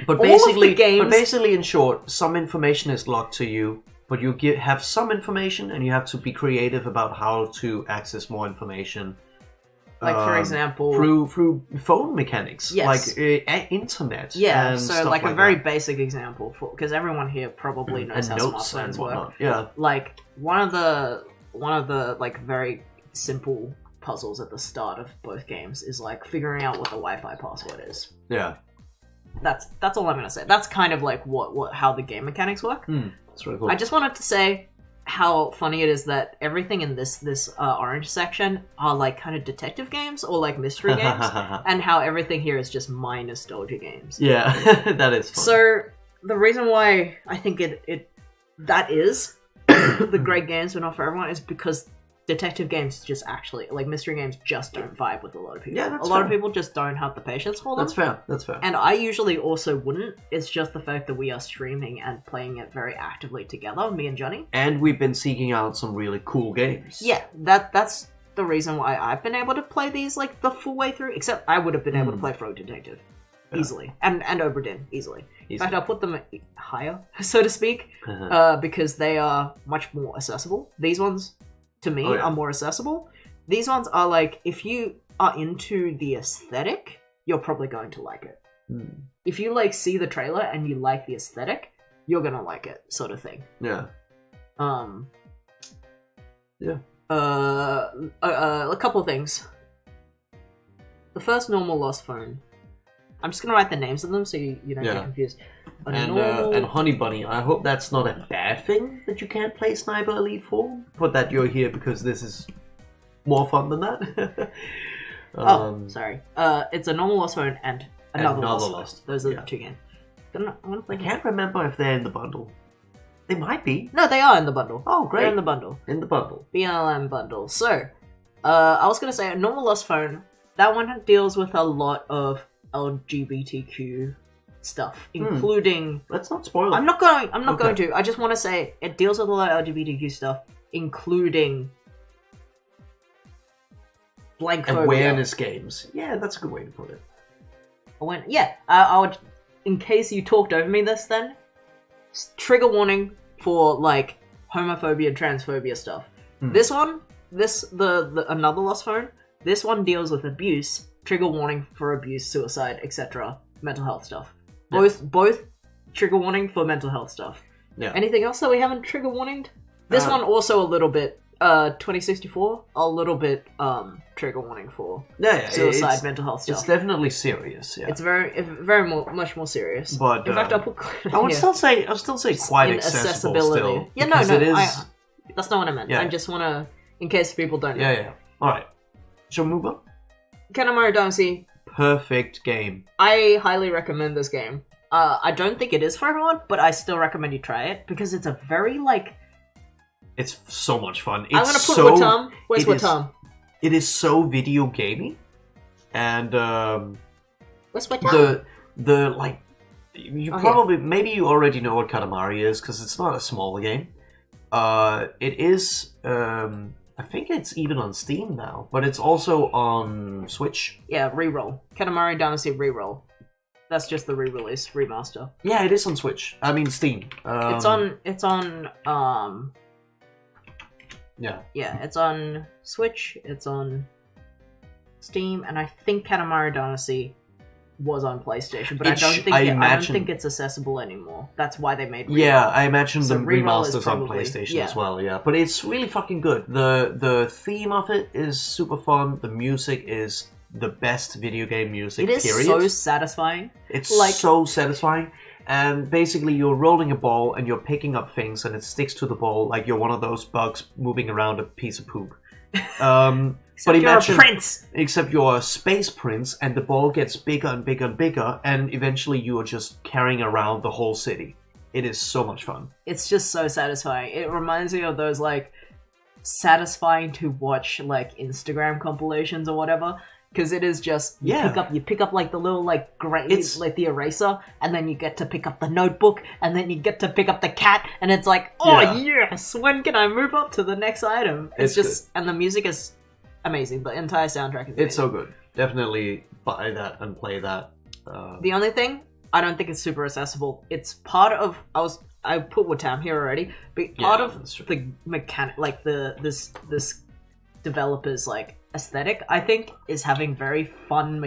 But basically, in short, some information is locked to you, but you have some information and you have to be creative about how to access more information. Like, for example... Through phone mechanics. Yes. Like internet. Yeah, and so stuff like a very that. basic example, because everyone here probably knows how smartphones work. Yeah. Like, one of the like very simple puzzles at the start of both games is like figuring out what the Wi-Fi password is. Yeah. That's all I'm gonna say. That's kind of like how the game mechanics work. That's really cool. I just wanted to say how funny it is that everything in this orange section are like kind of detective games or like mystery games, and how everything here is just my nostalgia games. Yeah, that is fun. So the reason why I think that is the great games but not for everyone is because detective games just actually, like mystery games, just don't vibe with a lot of people. Yeah, that's a lot fair. of people just don't have the patience for them. That's fair. And I usually also wouldn't. It's just the fact that we are streaming and playing it very actively together, me and Johnny. And we've been seeking out some really cool games. Yeah, that's the reason why I've been able to play these like the full way through. Except I would have been able to play Frog Detective easily, and Oberdin easily. In fact, I'll put them higher, so to speak, because they are much more accessible. These ones, to me, are more accessible. These ones are like, if you are into the aesthetic, you're probably going to like it. If you like see the trailer and you like the aesthetic, you're gonna like it, sort of thing. Yeah. Yeah. A couple of things. The first Normal Lost Phone. I'm just gonna write the names of them so you don't get confused. And Honey Bunny, I hope that's not a bad thing that you can't play Sniper Elite 4, but that you're here because this is more fun than that. Sorry. It's a Normal Lost Phone and Another Lost Phone. Those are the two games. I can't remember if they're in the bundle. They might be. No, they are in the bundle. Oh, great. They're in the bundle. In the bundle. BLM bundle. So, I was gonna say, a Normal Lost Phone, that one deals with a lot of LGBTQ stuff, including... Let's not spoil it. I'm not going to. I just want to say, it deals with a lot of LGBTQ stuff, including... blankphobia. Awareness games. Yeah, that's a good way to put it. I would... In case you talked over me this then, trigger warning for, like, homophobia and transphobia stuff. This one, the Another Lost Phone, this one deals with abuse, trigger warning for abuse, suicide, etc. Mental health stuff. Both trigger warning for mental health stuff. Yeah. Anything else that we haven't trigger warninged? This one also a little bit, 2064, a little bit trigger warning for suicide, mental health stuff. It's definitely serious. Yeah. It's much more serious. But in fact, I'll put. I would still say quite accessible still. Yeah, no, that's not what I meant. Yeah. I just want to, in case people don't know. Yeah. All right. Shall we move on? Katamari Damacy. Perfect game. I highly recommend this game. I don't think it is for everyone, but I still recommend you try it because it's a very It's so much fun. I'm gonna put Watam. Where's Watam? It is so video gamey, and where's Watam? Maybe you already know what Katamari is because it's not a small game. It is. I think it's even on Steam now, but it's also on Switch. Yeah, Reroll. Katamari Damacy Reroll. That's just the re-release, remaster. Yeah, it is on Switch. I mean Steam. It's on Yeah. Yeah, it's on Switch, it's on Steam, and I think Katamari Damacy was on PlayStation, but I don't think it's accessible anymore. That's why they made Reroll. Yeah, I imagine the Reroll is remasters on probably- PlayStation yeah. as well, yeah. But it's really fucking good. The theme of it is super fun. The music is the best video game music, It is period. so satisfying. It's like- so satisfying. And basically you're rolling a ball and you're picking up things and it sticks to the ball like you're one of those bugs moving around a piece of poop. But You're imagine, a prince! except you're a space prince and the ball gets bigger and bigger and bigger and eventually you are just carrying around the whole city. It is so much fun. It's just so satisfying. It reminds me of those, like, satisfying to watch, like, Instagram compilations or whatever. Because it is just, you pick up, like, the little, like, like, the eraser, and then you get to pick up the notebook, and then you get to pick up the cat, and it's like, oh, yes! When can I move up to the next item? It's just, and the music is amazing. The entire soundtrack is amazing. It's so good. Definitely buy that and play that. The only thing, I don't think it's super accessible. It's part of, I put Watam here already, but part of the mechanic, like, this developer's, like, aesthetic, I think, is having very fun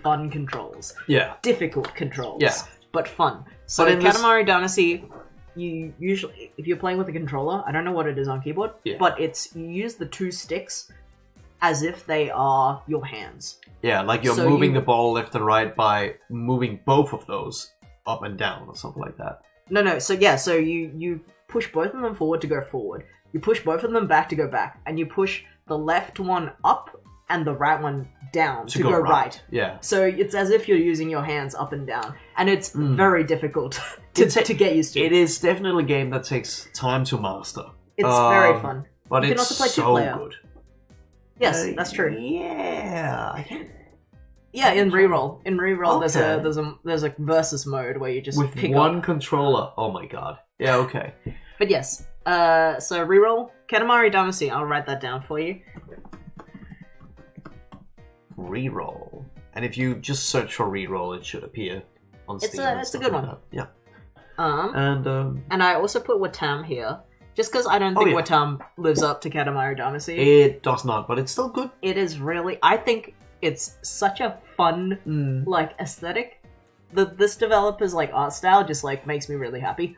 fun controls. Yeah. Difficult controls. Yeah. But fun. So But in in Katamari Damacy, you usually, if you're playing with a controller, I don't know what it is on keyboard, but you use the two sticks as if they are your hands. Yeah, like you're moving the ball left and right by moving both of those up and down or something like that. No, so you push both of them forward to go forward. You push both of them back to go back, and you push the left one up and the right one down to go right. Yeah. So it's as if you're using your hands up and down, and it's very difficult to get used to. It is definitely a game that takes time to master. It's very fun. But you can it's also play so two-player. good. Yes, that's true. Yeah. Yeah, in Reroll. In Reroll, Okay. there's a versus mode where you just With pick one up. controller. Oh my god. Yeah, okay. But yes, so Reroll, Katamari Damacy, I'll write that down for you. Reroll. And if you just search for Reroll, it should appear on Steam. It's a good one. Yeah. And I also put Watam here, just because I don't think Watam lives up to Katamari Damacy. It does not, but it's still good. It is really, I think it's such a fun, like, aesthetic. This developer's, like, art style just, like, makes me really happy.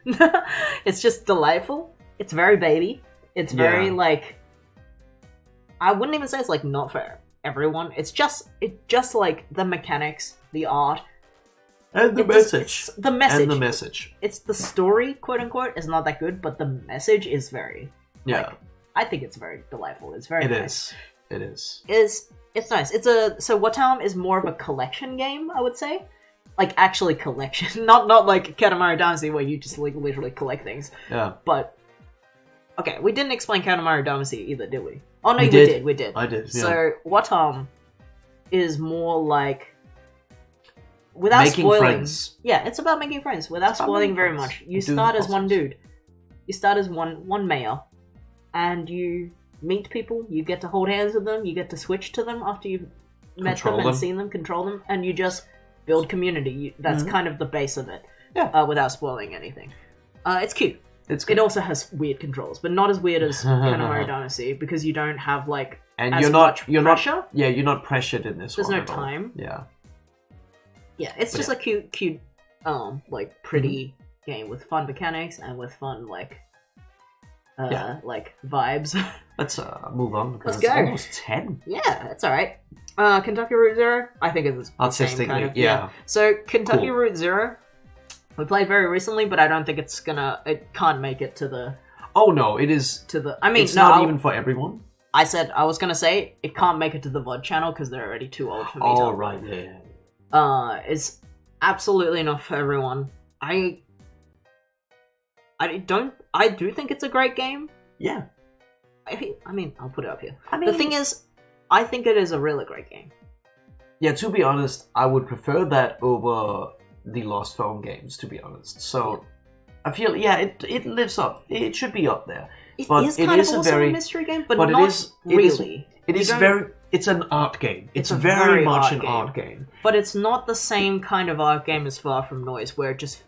It's just delightful. It's very baby. It's very, like, I wouldn't even say it's, like, not for everyone. It's just like, the mechanics, the art. And the message. The message. And the message. It's the story, quote unquote, is not that good, but the message is very, Yeah. I think it's very delightful. It's very nice. It is. It's nice. So Watam is more of a collection game, I would say. Like, actually collection. not like Katamari Damacy where you just, like, literally collect things. Yeah. But, okay, we didn't explain Katamari Damacy either, did we? Oh, no, we did. I did, yeah. So, Watam is more like, without making spoiling... friends. Yeah, it's about making friends, without spoiling very much. You start as one dude. You start as one mayor. And you meet people, you get to hold hands with them, you get to switch to them after you've met them and seen them, control them, and you just build community. That's kind of the base of it. Yeah. Without spoiling anything. It's cute. It's good. It also has weird controls, but not as weird as Katamari Damacy, because you don't have, like, And as you're much not pressure. you're not pressured in this There's one no at all. time. Yeah. Yeah, it's just a cute, like, pretty game with fun mechanics and with fun, like, like, vibes. Let's move on because Let's it's go. almost 10. Yeah, it's alright. Kentucky Route Zero, I think it's the same Artistically, kind of, yeah. So, Kentucky Cool. Route Zero, we played very recently, but I don't think it can't make it to the, Oh no, it is. I mean, It's no, not even for everyone. I said, I was gonna say, it can't make it to the VOD channel because they're already too old for me to Oh right, yeah. It's absolutely not for everyone. I do think it's a great game. Yeah. I mean, I'll put it up here. I mean, The thing is, I think it is a really great game. yeah. To be honest, I would prefer that over the Lost Phone games. To be honest, so I feel it lives up. It should be up there. It But is it kind is of a also very- a mystery game, but but not it is really. It You is don't- very. it's an art game. It's a very much art an game. art game. But it's not the same kind of art game as Far From Noise, where it just...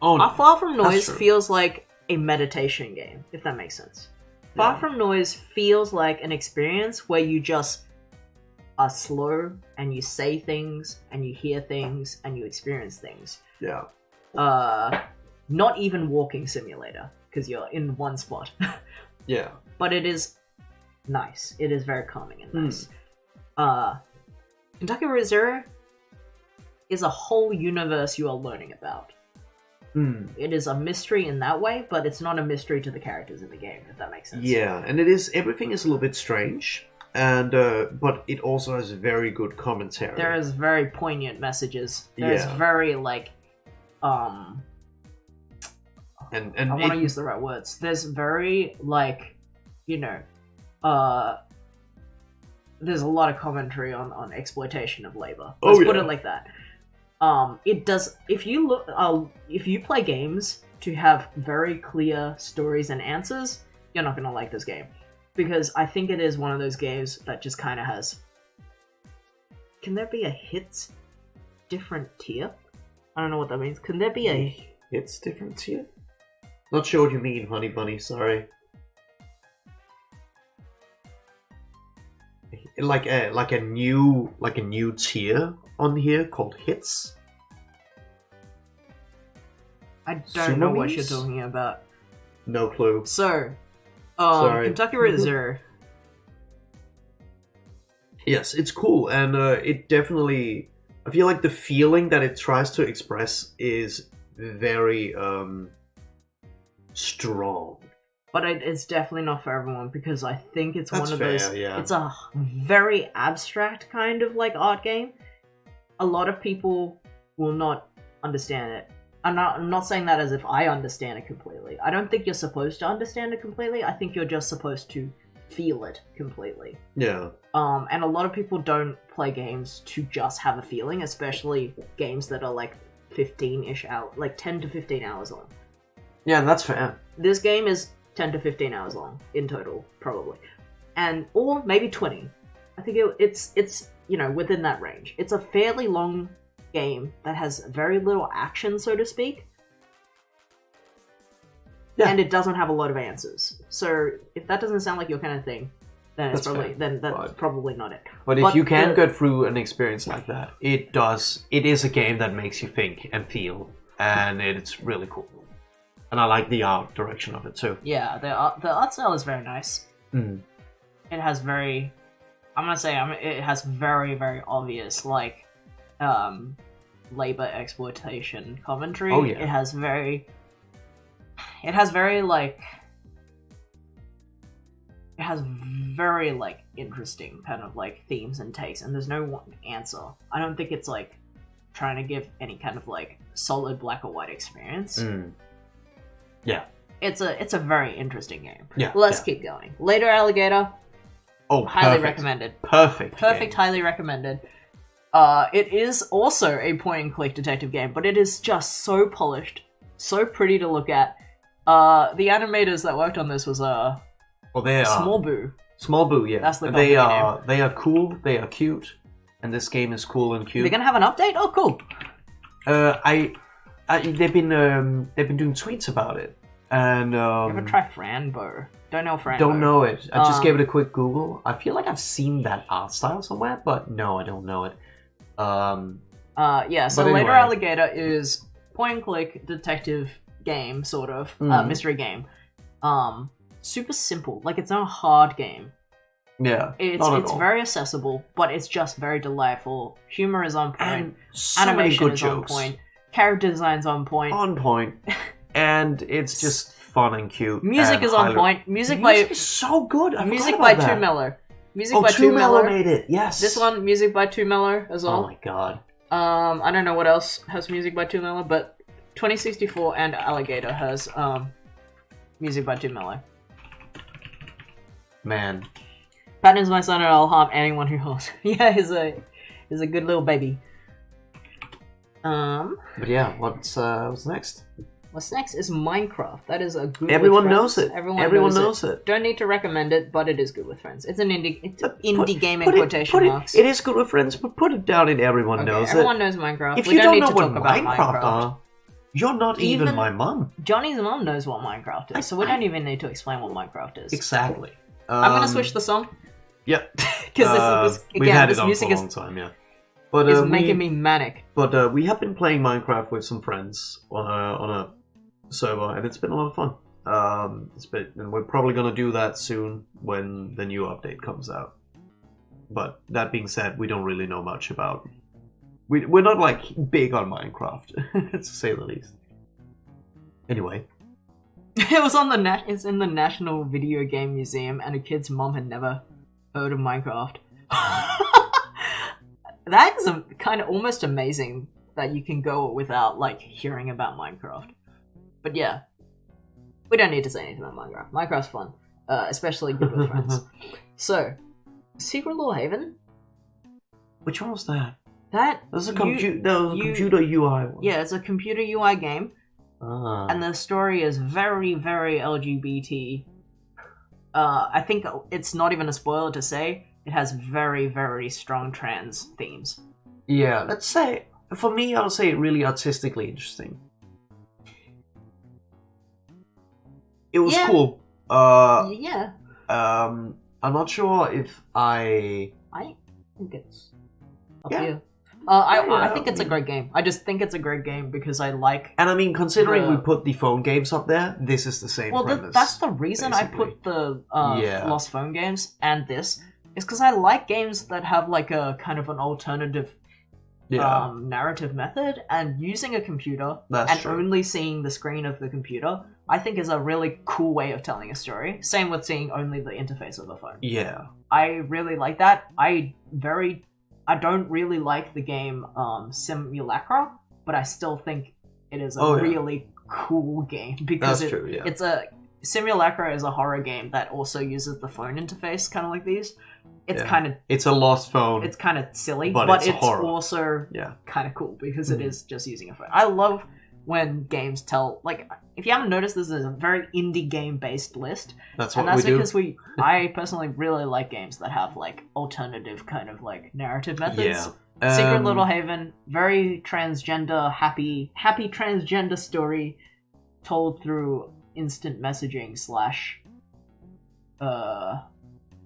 Oh, no. Far From Noise true. feels like a meditation game, if that makes sense. Far Yeah. From Noise feels like an experience where you just are slow, and you say things, and you hear things, and you experience things. Yeah. Not even walking simulator, because you're in one spot. Yeah. But it is nice. It is very calming and nice. Kentucky Route Zero is a whole universe you are learning about. It is a mystery in that way, but it's not a mystery to the characters in the game, if that makes sense. Yeah, and everything is a little bit strange, and but it also has very good commentary. There is very poignant messages. There's Yeah. very, like, and I want to use the right words. There's very, like, you know, there's a lot of commentary on exploitation of labor. Let's put it like that. It does. If you play games to have very clear stories and answers, you're not gonna like this game, because I think it is one of those games that just kind of has. Can there be a hits different tier? I don't know what that means. Can there be a hits different tier? Not sure what you mean, honey bunny. Sorry. Like a new tier on here called hits. I don't know what you're Sumo talking about. No clue. So, Sorry. Kentucky Route Zero. Yes, it's cool, and it definitely. I feel like the feeling that it tries to express is very strong. But it's definitely not for everyone, because I think it's That's one of fair, those. yeah. It's a very abstract kind of like art game. A lot of people will not understand it. I'm not saying that as if I understand it completely. I don't think you're supposed to understand it completely. I think you're just supposed to feel it completely. Yeah. And a lot of people don't play games to just have a feeling, especially games that are like 15-ish hours, like 10 to 15 hours long. Yeah, that's fair. This game is 10 to 15 hours long in total, probably, or maybe 20. I think it's within that range. It's a fairly long game that has very little action, so to speak. Yeah. And it doesn't have a lot of answers. So if that doesn't sound like your kind of thing, then that's probably not it. But if you can go through an experience like that, it is a game that makes you think and feel, and it's really cool. And I like the art direction of it too. Yeah, the art style is very nice. Mm. It has very, it has very, very obvious, like, labor exploitation commentary. Oh, yeah. It has very, like, interesting kind of, like, themes and takes, and there's no one answer. I don't think it's, like, trying to give any kind of, like, solid black or white experience. Mm. Yeah. It's a very interesting game. Yeah. Let's keep going. Later Alligator. Oh, highly recommended. Perfect. Perfect, highly recommended. It is also a point-and-click detective game, but it is just so polished, so pretty to look at. The animators that worked on this was Small Boo. Small Boo, yeah. That's the they company are they are cool. They are cute, and this game is cool and cute. They're gonna have an update. Oh, cool. They've been doing tweets about it, and You ever try Franbo? Don't know Franbo. don't know it. I just gave it a quick Google. I feel like I've seen that art style somewhere, but no, I don't know it. Yeah. So But Later anyway. Alligator is point-and-click detective game, sort of mystery game. Super simple. Like, it's not a hard game. Yeah, It's very accessible, but it's just very delightful. Humor is on point. and so Animation many good is jokes. on point. Character design's on point. On point, and it's just fun and cute. Music and is on highly- point. Music is so good. I music forgot by about Two that. Miller. Music Oh, by Two Two Miller Miller. made it. Yes. This one, music by Two Miller as Oh well. my god. I don't know what else has music by Two Miller, but 2064 and Alligator has music by Two Miller. Man. Patton's my son, and I'll harm anyone who harms. Yeah, he's a good little baby. But yeah, what's next? What's next is Minecraft. That is a good. Everyone knows it. Everyone knows it. Don't need to recommend it, but it is good with friends. It's an indie game in put quotation marks. It is good with friends, but put it down in everyone knows everyone it. knows Minecraft. If we you don't don't need know to what talk about Minecraft are, you're not even my mum. Johnny's mum knows what Minecraft is, so we don't even need to explain what Minecraft is. Exactly. I'm gonna switch the song. Yep. Because we've had this it on music for a long time, yeah. But is making me manic. But we have been playing Minecraft with some friends on a server, and it's been a lot of fun. And we're probably gonna do that soon when the new update comes out. But that being said, we don't really know much about. We're not like big on Minecraft, to say the least. Anyway, It was on it's in the National Video Game Museum, and a kid's mom had never heard of Minecraft. That is kind of almost amazing that you can go without like hearing about Minecraft. But yeah, we don't need to say anything about Minecraft. Minecraft's fun, especially good with friends. So, Secret Little Haven. which one was that? That was a computer UI one. Yeah, it's a computer UI game. Ah. And the story is very, very LGBT. I think it's not even a spoiler to say it has very, very strong trans themes. Yeah, let's say, for me, I'll say really artistically interesting. It was cool. Yeah. I'm not sure if I think it's up here. I think it's a great game. I just think it's a great game because I like... And I mean, considering we put the phone games up there, this is the same premise. That's the reason basically. I put the Lost Phone games and this, is because I like games that have like a kind of an alternative narrative method, and using a computer only seeing the screen of the computer, I think is a really cool way of telling a story. Same with seeing only the interface of the phone. Yeah. I really like that. I don't really like the game Simulacra, but I still think it is a really cool game because it's a Simulacra is a horror game that also uses the phone interface, kind of like these. It's it's a Lost Phone. It's kind of silly, but it's also kind of cool because it is just using a phone. I love when games tell, like, if you haven't noticed, this is a very indie game based list. That's because I personally really like games that have like alternative kind of like narrative methods. Yeah. Secret Little Haven, very transgender, happy transgender story told through instant messaging /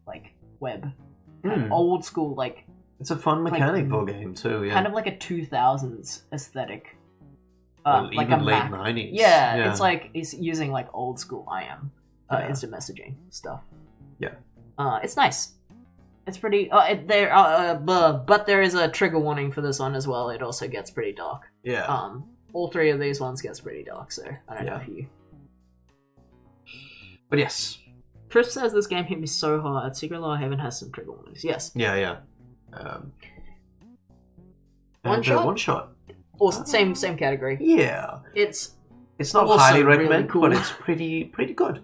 like web. Old school, like, it's a fun mechanic for a game too. Yeah, kind of like a 2000s aesthetic. Like even a late Mac. 90s. Yeah, it's like it's using like old school IM instant messaging stuff. Yeah, it's nice. It's pretty. But there is a trigger warning for this one as well. It also gets pretty dark. Yeah. All three of these ones gets pretty dark. So I don't know if you. But yes. Chris says this game hit me so hard. Secret Little Haven has some trigger warnings. Yes. Yeah. One shot. Also, same category. Yeah. It's not highly recommended, cool. But it's pretty good.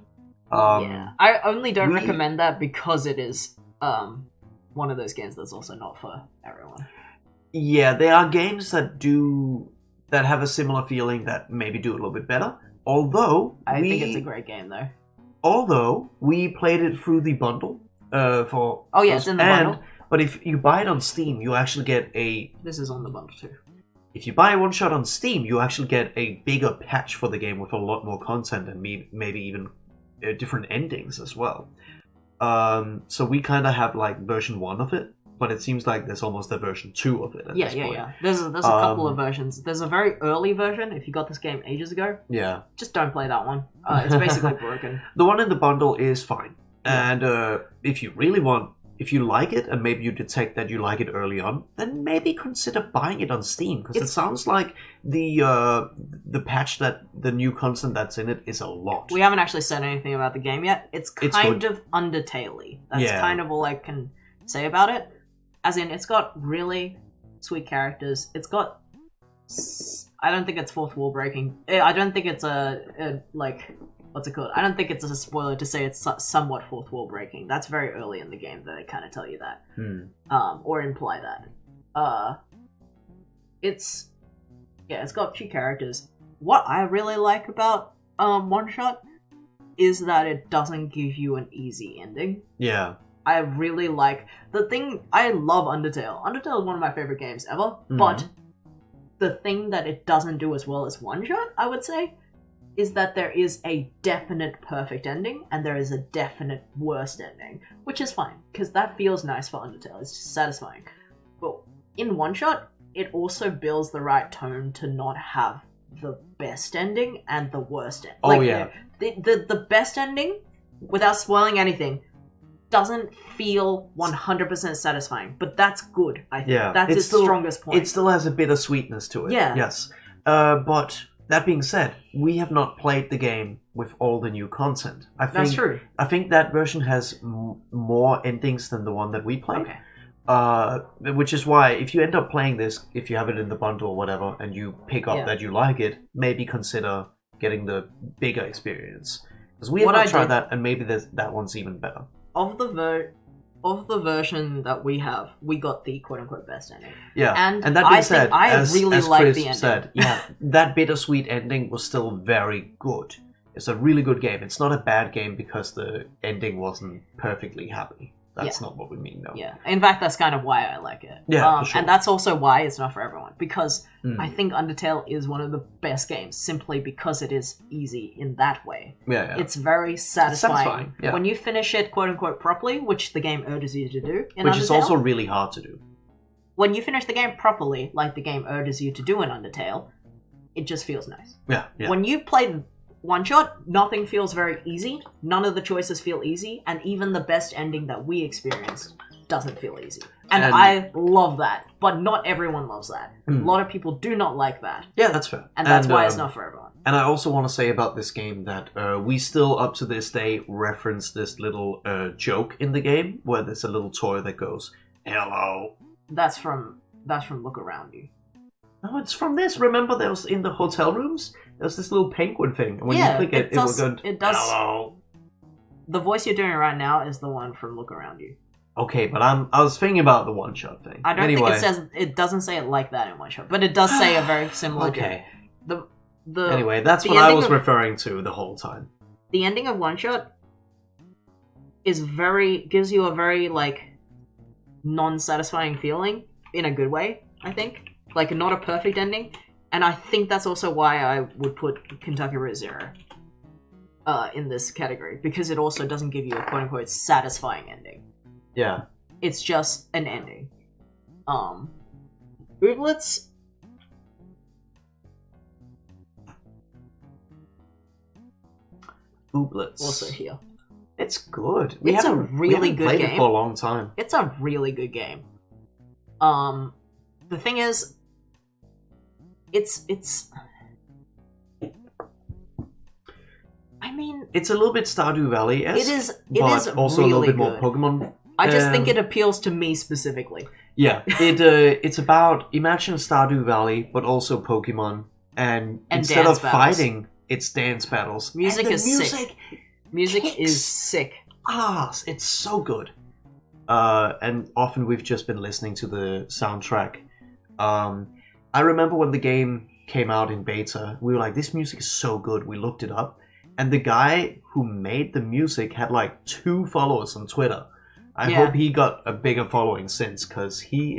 Yeah. I only don't recommend that because it is one of those games that's also not for everyone. Yeah, there are games that have a similar feeling that maybe do a little bit better. Although I think it's a great game though. Although we played it through the bundle for it's in the bundle. But if you buy it on Steam, you actually get This is on the bundle too. If you buy one shot on Steam, you actually get a bigger patch for the game with a lot more content and maybe even different endings as well. So we kind of have like version 1 of it, but it seems like there's almost a version 2 of it at this point. Yeah. There's a couple of versions. There's a very early version, if you got this game ages ago. Yeah. Just don't play that one. It's basically broken. The one in the bundle is fine. And if you like it, and maybe you detect that you like it early on, then maybe consider buying it on Steam, because it sounds like the patch the new content that's in it is a lot. We haven't actually said anything about the game yet. It's kind of Undertale-y. That's kind of all I can say about it. As in, it's got really sweet characters. It's got... I don't think it's fourth wall breaking. I don't think it's what's it called? I don't think it's a spoiler to say it's somewhat fourth wall breaking. That's very early in the game that they kind of tell you that. Or imply that. It's got a few characters. what I really like about One Shot is that it doesn't give you an easy ending. Yeah. I really like I love Undertale. Undertale is one of my favorite games ever, but the thing that it doesn't do as well as One Shot, I would say, is that there is a definite perfect ending and there is a definite worst ending, which is fine, because that feels nice for Undertale. It's just satisfying. But in One Shot, it also builds the right tone to not have the best ending and the worst ending. Oh, yeah. The best ending, without spoiling anything, doesn't feel 100% satisfying, but that's good, I think. Yeah. That's its strongest point. It still has a bit of sweetness to it. Yeah. Yes. But that being said, we have not played the game with all the new content. That's true. I think that version has more endings than the one that we played. Okay. Which is why, if you end up playing this, if you have it in the bundle or whatever, and you pick up that you like it, maybe consider getting the bigger experience. Because we have not tried that, and maybe that one's even better. Of the version that we have, we got the quote-unquote best ending. Yeah, and that being said, as really like Chris the ending. said, yeah, that bittersweet ending was still very good. It's a really good game. It's not a bad game because the ending wasn't perfectly happy. That's not what we mean, though. Yeah, in fact, that's kind of why I like it. Yeah, for sure. And that's also why it's not for everyone, because I think Undertale is one of the best games, simply because it is easy in that way. Yeah. It's very satisfying. Yeah. When you finish it, quote-unquote, properly, which the game urges you to do in Which Undertale, is also really hard to do. when you finish the game properly, like the game urges you to do in Undertale, it just feels nice. Yeah. When you play One Shot, nothing feels very easy, none of the choices feel easy, and even the best ending that we experienced doesn't feel easy. And I love that, but not everyone loves that. A lot of people do not like that. Yeah, that's fair. And that's why it's not for everyone. And I also want to say about this game that we still, up to this day, reference this little joke in the game, where there's a little toy that goes, "Hello." That's from Look Around You. No, it's from this. Remember there was in the hotel rooms? There's this little penguin thing. And when you click it will go, "Hello." The voice you're doing right now is the one from Look Around You. Okay, but I was thinking about the One Shot thing. I don't think it doesn't say it like that in One Shot, but it does say a very similar okay. joke. Anyway, that's what I was referring to the whole time. The ending of One Shot gives you a very non-satisfying feeling in a good way, I think. Like, not a perfect ending. And I think that's also why I would put Kentucky Route Zero in this category, because it also doesn't give you a quote-unquote satisfying ending. Yeah. It's just an ending. Ooblets... also here. It's good. It's a really good game. game. It for a long time. It's a really good game. The thing is, it's. I mean, it's a little bit Stardew Valley-esque. It is also really a little bit good. more Pokemon. I just think it appeals to me specifically. Yeah, it's about imagine Stardew Valley, but also Pokemon, and instead of fighting, it's dance battles. Music sick. Music is sick. It's so good. And often we've just been listening to the soundtrack. I remember when the game came out in beta, we were like, this music is so good. We looked it up. And the guy who made the music had 2 followers on Twitter. I hope he got a bigger following since, because he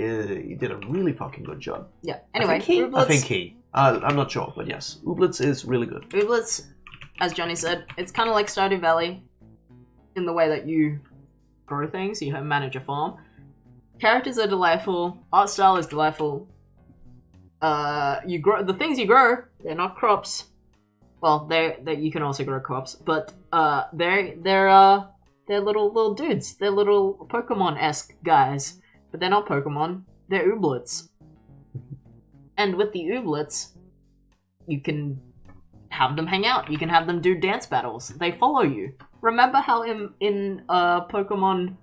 did a really fucking good job. Yeah. Anyway, I think he. I'm not sure, but yes. Ooblets is really good. Ooblets, as Johnny said, it's kind of like Stardew Valley in the way that you grow things, you manage a farm. Characters are delightful, art style is delightful. You grow the things you grow, they're not crops. Well, you can also grow crops, but they're little dudes. They're little Pokemon-esque guys, but they're not Pokemon. They're Ooblets. And with the Ooblets, you can have them hang out. You can have them do dance battles. They follow you. Remember how in Pokemon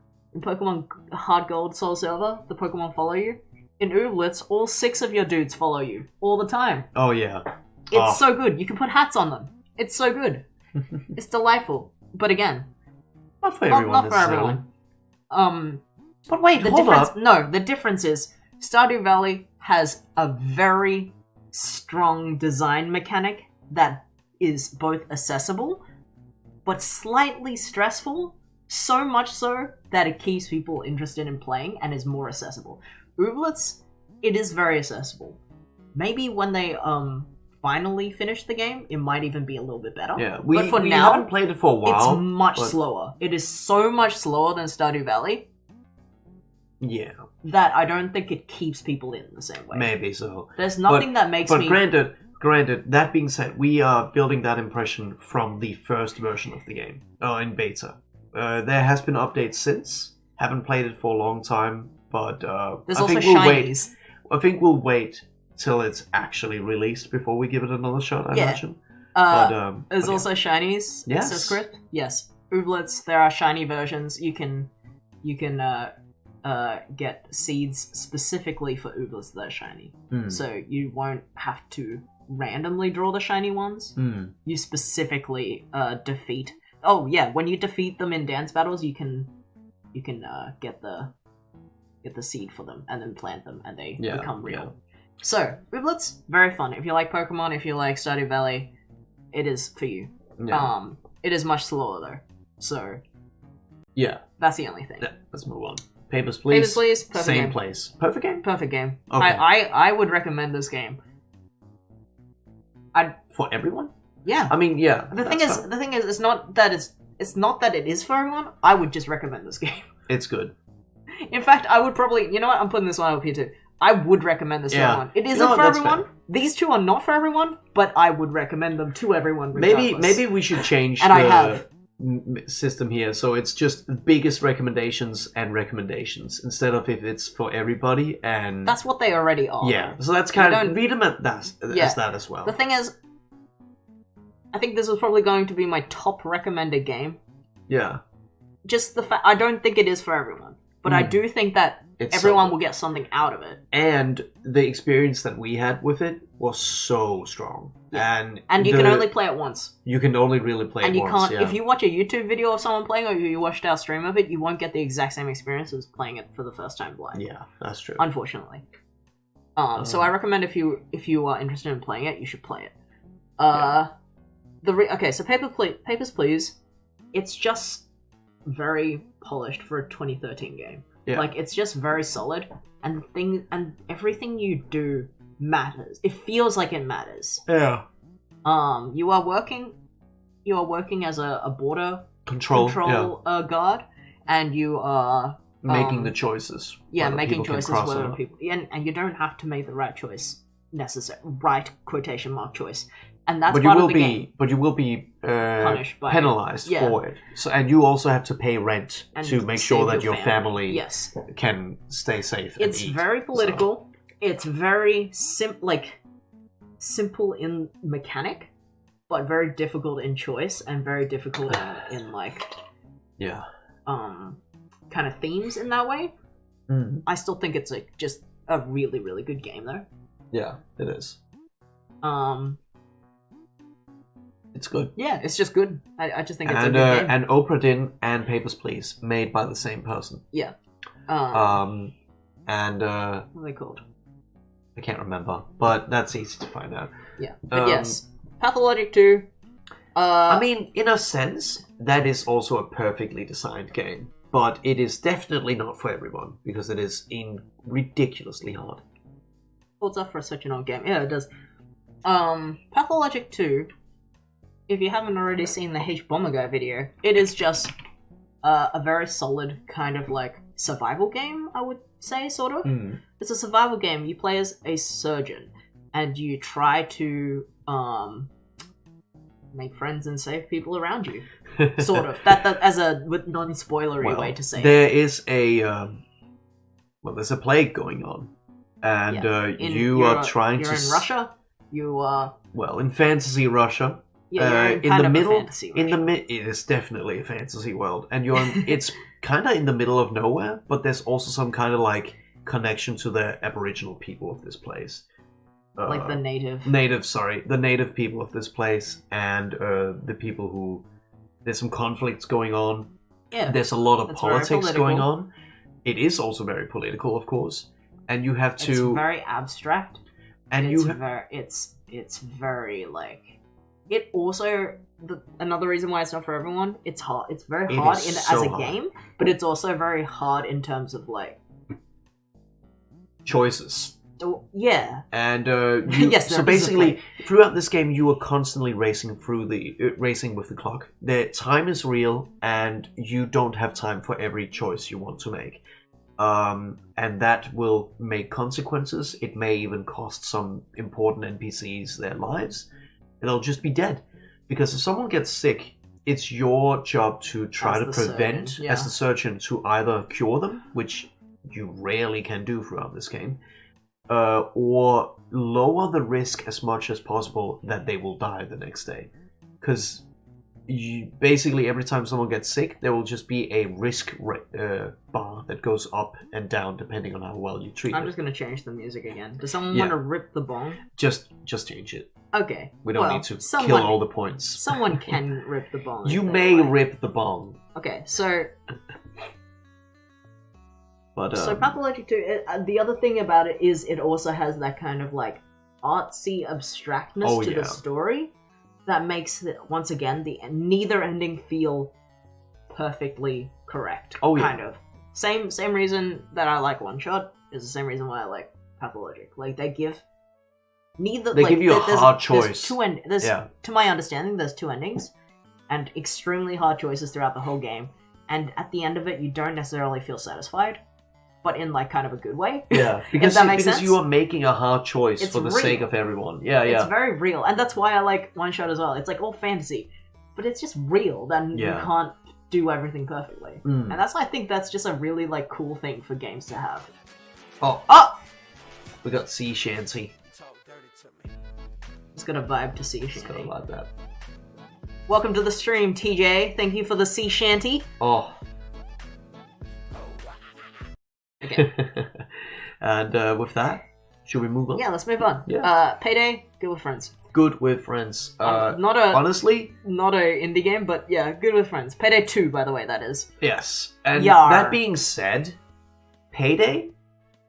Hard Gold Soul Silver, the Pokemon follow you? In Ooblets, all 6 of your dudes follow you all the time. Oh yeah. It's so good. You can put hats on them. It's so good. It's delightful. But again, not for everyone. Not for everyone. But wait, hold up. No, the difference is Stardew Valley has a very strong design mechanic that is both accessible but slightly stressful, so much so that it keeps people interested in playing and is more accessible. Ooblets, it is very accessible. Maybe when they finally finish the game, it might even be a little bit better. Yeah, but for we now, haven't played it for a while. It's much slower. It is so much slower than Stardew Valley. Yeah. That I don't think it keeps people in the same way. Maybe so. There's nothing that makes me... But granted, that being said, we are building that impression from the first version of the game, in beta. There has been updates since. Haven't played it for a long time, but There's I also think we'll shinies. I think we'll wait till it's actually released before we give it another shot, I imagine. There's also shinies. Yes. Says Script. Yes. Ooblets, there are shiny versions. You can get seeds specifically for ooblets that are shiny. So you won't have to randomly draw the shiny ones. You specifically defeat... Oh yeah, when you defeat them in dance battles, you can get the seed for them and then plant them and they become real. Yeah. So, ooblets, very fun. If you like Pokemon, if you like Stardew Valley, it is for you. Yeah. It is much slower though. So, yeah, that's the only thing. Yeah, let's move on. Papers, Please. Papers, Please. Perfect Same game. place. Perfect game? Perfect game. Okay. I would recommend this game. For everyone? Yeah. I mean, yeah. The thing is, it's not that it is for everyone. I would just recommend this game. It's good. In fact, I would probably... You know what? I'm putting this one up here too. I would recommend this to everyone. It isn't for everyone. Fair. These two are not for everyone, but I would recommend them to everyone regardless. Maybe we should change and the I have. System here, so it's just the biggest recommendations and recommendations instead of if it's for everybody. And that's what they already are. Yeah, so that's kind of read them as that as well. The thing is, I think this was probably going to be my top recommended game. Yeah. Just the fact, I don't think it is for everyone, but I do think that everyone will get something out of it. And the experience that we had with it was so strong. Yeah. And you can only play it once. You can only really play it once. And you can't, if you watch a YouTube video of someone playing or you watched our stream of it, you won't get the exact same experience as playing it for the first time live. Yeah, that's true. Unfortunately. So I recommend if you are interested in playing it, you should play it. So Papers, Please, it's just very polished for a 2013 game. Yeah. Like, it's just very solid, and everything you do matters. It feels like it matters. Yeah. You are working as a border control guard, and you are making the choices. Yeah, making choices whether people and you don't have to make the right choice right quotation mark choice. And that's part of the game. But you will be penalized for it. So, and you also have to pay rent to make sure that your family can stay safe. It's very political. It's very simple in mechanic, but very difficult in choice and very difficult in kind of themes in that way. I still think it's just a really, really good game though. Yeah, it is. It's good. Yeah, it's just good. I just think it's a good game. And Oprah Din and Papers, Please, made by the same person. Yeah. And what are they called? I can't remember, but that's easy to find out. Yeah. But yes, Pathologic 2. I mean, in a sense, that is also a perfectly designed game, but it is definitely not for everyone because it is ridiculously hard. Holds up for such an old game. Yeah, it does. Pathologic 2. If you haven't already seen the H-Bomber Guy video, it is just a very solid kind of survival game, I would say, sort of. It's a survival game. You play as a surgeon, and you try to make friends and save people around you. Sort of. That as a non-spoilery way to say there is there's a plague going on, and you're trying to... You're in Russia. You are... Well, in fantasy Russia. Yeah, you're in the middle. It is definitely a fantasy world, and it's kind of in the middle of nowhere. But there's also some kind of connection to the Aboriginal people of this place, the native people of this place, and the people who there's some conflicts going on. Yeah, there's a lot of politics going on. It is also very political, of course, and you have to. It's very abstract. And it's very like it also another reason why it's not for everyone. It's hard. It's very hard as a game, but it's also very hard in terms of like choices. Yeah. And yes, so basically throughout this game you are constantly racing through racing with the clock. The time is real and you don't have time for every choice you want to make. And that will make consequences. It may even cost some important NPCs their lives. And they'll just be dead. Because if someone gets sick, it's your job to try to prevent, as the surgeon, to either cure them, which you rarely can do throughout this game, or lower the risk as much as possible that they will die the next day. Because basically every time someone gets sick, there will just be a risk bar that goes up and down depending on how well you treat them. I'm just going to change the music again. Does someone want to rip the bong? Just change it. Okay. We don't need to kill all the points. Someone can rip the bong. You may rip the bong. Okay, so... But, so Pathologic 2, the other thing about it is it also has that kind of like artsy abstractness to the story that makes it, once again, neither ending feel perfectly correct. Kind of. Same reason that I like One Shot is the same reason why I like Pathologic. Like they give give you a hard choice. To my understanding, there's two endings and extremely hard choices throughout the whole game. And at the end of it, you don't necessarily feel satisfied, but in like kind of a good way. Yeah, because you are making a hard choice for the sake of everyone. Yeah. It's very real, and that's why I like One Shot as well. It's like all fantasy, but it's just real. Then you can't do everything perfectly, and that's why I think that's just a really like cool thing for games to have. We got Sea Shanty. It's got a vibe to Sea Shanty. It's got a like that. Welcome to the stream, TJ. Thank you for the Sea Shanty. Okay. And with that, should we move on? Yeah, let's move on. Yeah. Payday, Good with Friends. Good with Friends. Honestly, not a indie game, but yeah, Good with Friends. Payday 2, by the way, that is. Yes. And that being said, Payday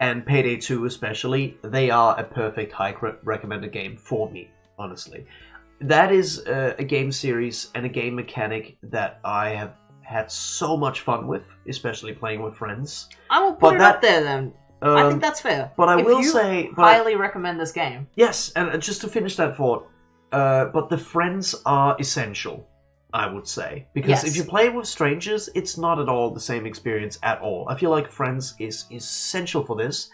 and Payday 2 especially, they are a perfect high recommended game for me, honestly. That is a game series and a game mechanic that I have had so much fun with, especially playing with friends. I will put it up there then. I think that's fair. But I will say... highly recommend this game. Yes, and just to finish that thought, but the friends are essential, I would say. Because if you play with strangers, it's not at all the same experience at all. I feel like friends is essential for this.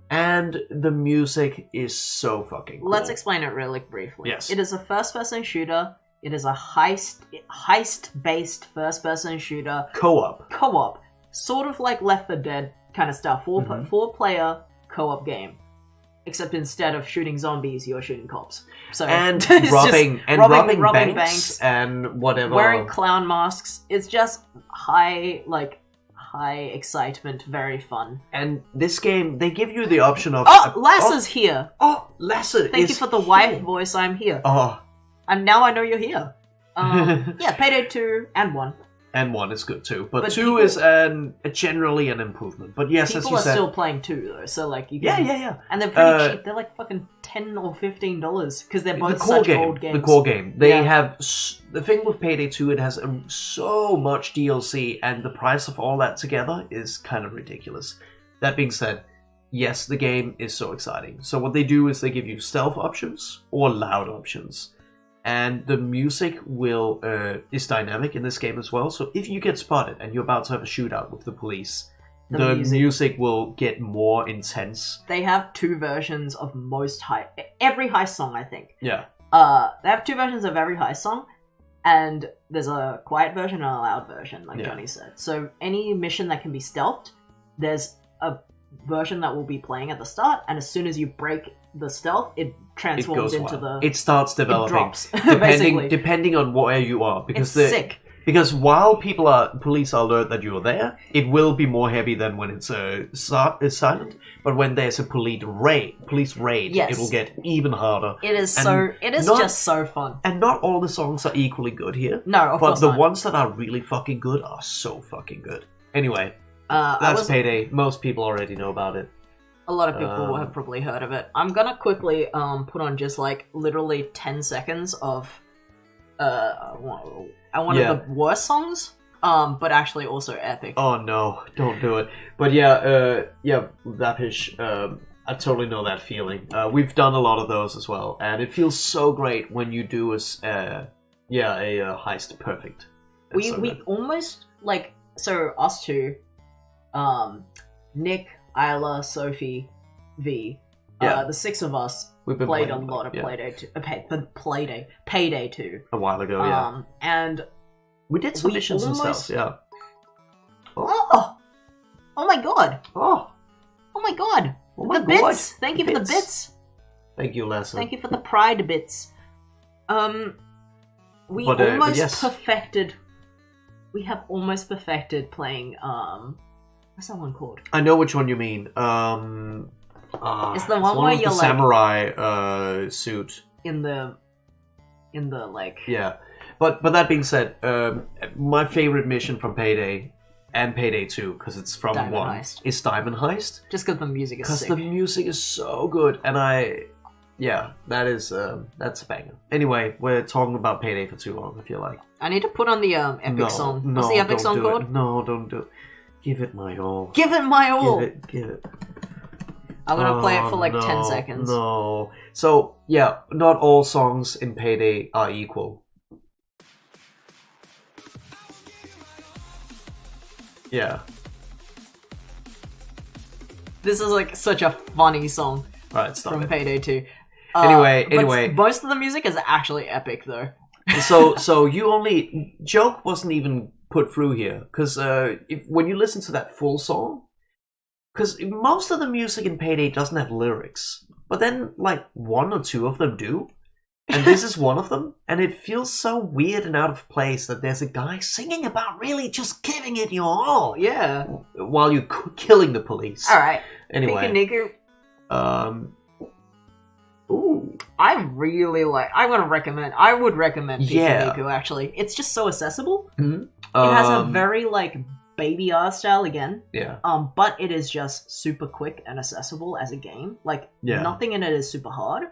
And the music is so fucking cool. Let's explain it really briefly. Yes. It is a first-person shooter. It is a heist-based first-person shooter. Co-op. Sort of like Left 4 Dead kind of stuff. Four-player co-op game. Except instead of shooting zombies, you're shooting cops. So and robbing banks and whatever. Wearing clown masks. It's just high excitement, very fun. And this game, they give you the option of... Lasse's here! Lasse Thank you for the wife voice, I'm here. And now I know you're here. Payday 2 and 1. And 1 is good too. But 2 is generally an improvement. But yes, as you said... People are still playing 2 though, so like you can... Yeah. And they're pretty cheap. They're like fucking $10 or $15 because they're both such old games. The core game. They have... The thing with Payday 2, it has so much DLC, and the price of all that together is kind of ridiculous. That being said, yes, the game is so exciting. So what they do is they give you stealth options or loud options. And the music is dynamic in this game as well. So if you get spotted and you're about to have a shootout with the police, the music will get more intense. They have 2 versions of every heist song, I think. Yeah. They have 2 versions of every heist song, and there's a quiet version and a loud version, like Johnny said. So any mission that can be stealthed, there's a version that will be playing at the start, and as soon as you break the stealth, it transforms into the... It starts developing. It drops, depending on where you are. Because it's sick. Because while police are alert that you are there, it will be more heavy than when it's silent. But when there's a police raid, it will get even harder. It is just so fun. And not all the songs are equally good here. No, of course not. But the ones that are really fucking good are so fucking good. Anyway, that's Payday. Most people already know about it. A lot of people will have probably heard of it. I'm gonna quickly put on just like literally 10 seconds of one of the worst songs, but actually also epic. Oh no, don't do it. But yeah, Vapish, I totally know that feeling. We've done a lot of those as well, and it feels so great when you do a heist perfect. We almost like, so us two, Nick, Isla, Sophie, V, the 6 of us played a lot of Payday 2 a while ago. Yeah, and we did some missions and stuff. Yeah. Oh my god! Oh my god! The bits! Thank you for the bits! Thank you, Leslie. Thank you for the pride bits. We have almost perfected playing, what's that one called? I know which one you mean. It's the one where you're like... samurai suit. In the like... Yeah. But that being said, my favorite mission from Payday and Payday 2, because it's from Diamond one, Heist. is Diamond Heist. Just because the music is sick. Because the music is so good, and that's a banger. Anyway, we're talking about Payday for too long, I feel like. I need to put on the epic song. What's the epic song called? No, don't do it. Give it my all. Give it my all! Give it. I'm gonna play it for like 10 seconds. No. So, yeah, not all songs in Payday are equal. Yeah. This is like such a funny song from Payday 2. Anyway. Most of the music is actually epic though. So joke wasn't even put through here, because when you listen to that full song, because most of the music in Payday doesn't have lyrics, but then like 1 or 2 of them do. And this is one of them, and it feels so weird and out of place that there's a guy singing about really just giving it your all. Yeah. While you're killing the police. Alright. Anyway. Ooh. I would recommend Pikuniku, actually. It's just so accessible. Mm-hmm. It has a very, like, baby art style again. Yeah. But it is just super quick and accessible as a game. Like, nothing in it is super hard.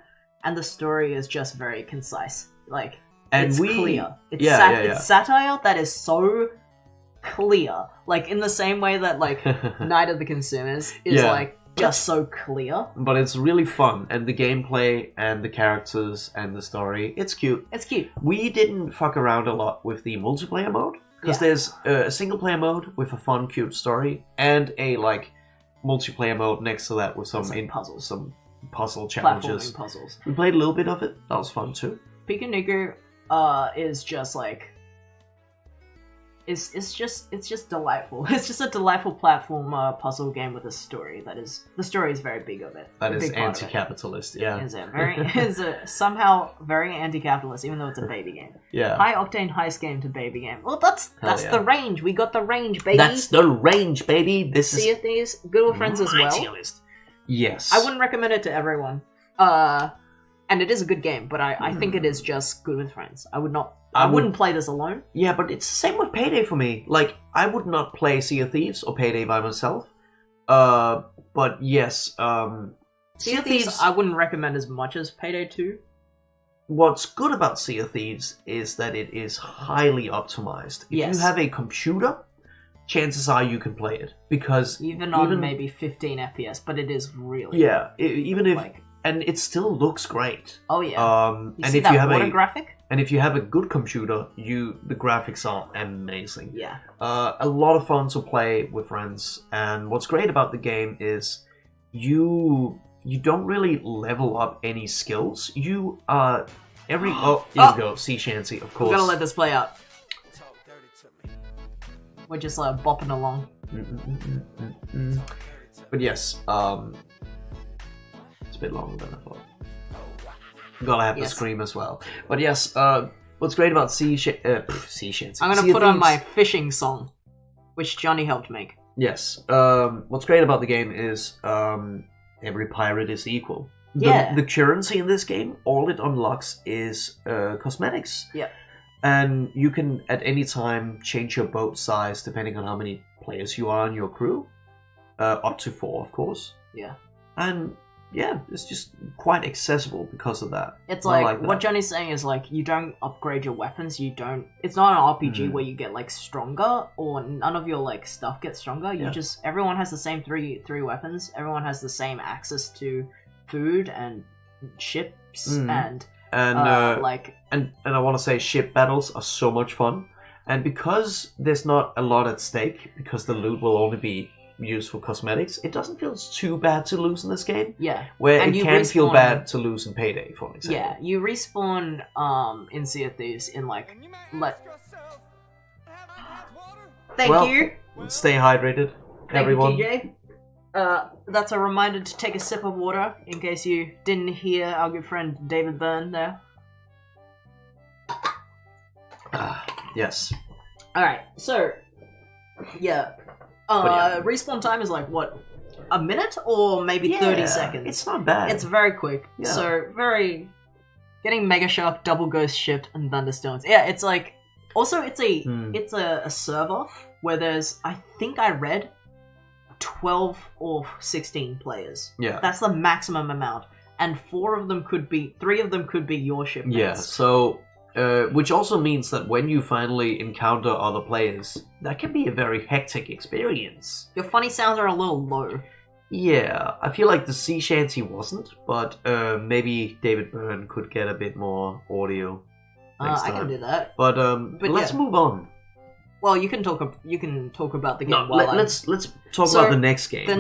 And the story is just very concise. Like, it's clear. It's satire that is so clear. Like, in the same way that, like, Night of the Consumers is, like, just so clear. But it's really fun. And the gameplay and the characters and the story, it's cute. It's cute. We didn't fuck around a lot with the multiplayer mode. Because there's a single player mode with a fun, cute story. And a, like, multiplayer mode next to that with some puzzles. Some puzzle challenges. Platforming puzzles. We played a little bit of it. That was fun too. Pikuniku is just like it's just delightful. It's just a delightful platform puzzle game with a story the story is very big of it. That is anti-capitalist, yeah. It's somehow very anti-capitalist, even though it's a baby game. Yeah. High octane heist game to baby game. Well, that's the range. We got the range, baby. That's the range, baby. Sea of Thieves, Good with Friends as well. Yes. I wouldn't recommend it to everyone. And it is a good game, but I think it is just good with friends. I wouldn't play this alone. Yeah, but it's the same with Payday for me. Like, I would not play Sea of Thieves or Payday by myself. But yes, Sea of Thieves I wouldn't recommend as much as Payday 2. What's good about Sea of Thieves is that it is highly optimized. If you have a computer, chances are you can play it. Because even on maybe 15 FPS, but it is really even if... And it still looks great. Oh yeah. And if you have graphic? And if you have a good computer, the graphics are amazing. Yeah. A lot of fun to play with friends. And what's great about the game is you don't really level up any skills. You here we go, sea shanty, of course. We're gonna let this play out. We're just bopping along. But yes, it's a bit longer than I thought. Gotta have the scream as well. But yes, what's great about sea shanty? I'm gonna put on my fishing song, which Johnny helped make. Yes. What's great about the game is every pirate is equal. The currency in this game, all it unlocks is cosmetics. Yeah. And you can at any time change your boat size depending on how many players you are on your crew. Up to 4, of course. Yeah. And yeah, it's just quite accessible because of that. It's I like that. what Johnny's saying is like you don't upgrade your weapons. You don't. It's not an RPG where you get like stronger or none of your like stuff gets stronger. You just everyone has the same three weapons. Everyone has the same access to food and ships and I want to say ship battles are so much fun. And because there's not a lot at stake, because the loot will only be used for cosmetics, it doesn't feel too bad to lose in this game. Yeah. Where and it can feel bad to lose in Payday, for example. Yeah, you respawn in Sea of Thieves in like Thank you. Stay hydrated, everyone. Thank you, DJ. That's a reminder to take a sip of water in case you didn't hear our good friend David Byrne there. Yes. Alright, so yeah. Respawn time is like what? A minute or maybe 30 seconds? It's not bad. It's very quick. Yeah. So very getting Mega Shark, Double Ghost Ship, and Thunderstones. Yeah, it's like also it's a server where there's I think I read 12 or 16 players. Yeah. That's the maximum amount. And 3 of them could be your shipmates. Yeah, so which also means that when you finally encounter other players, that can be a very hectic experience. Your funny sounds are a little low. Yeah, I feel like the sea shanty wasn't, but maybe David Byrne could get a bit more audio next time. I can do that. But let's move on. Well, you can talk about the game. No, let's talk about the next game. The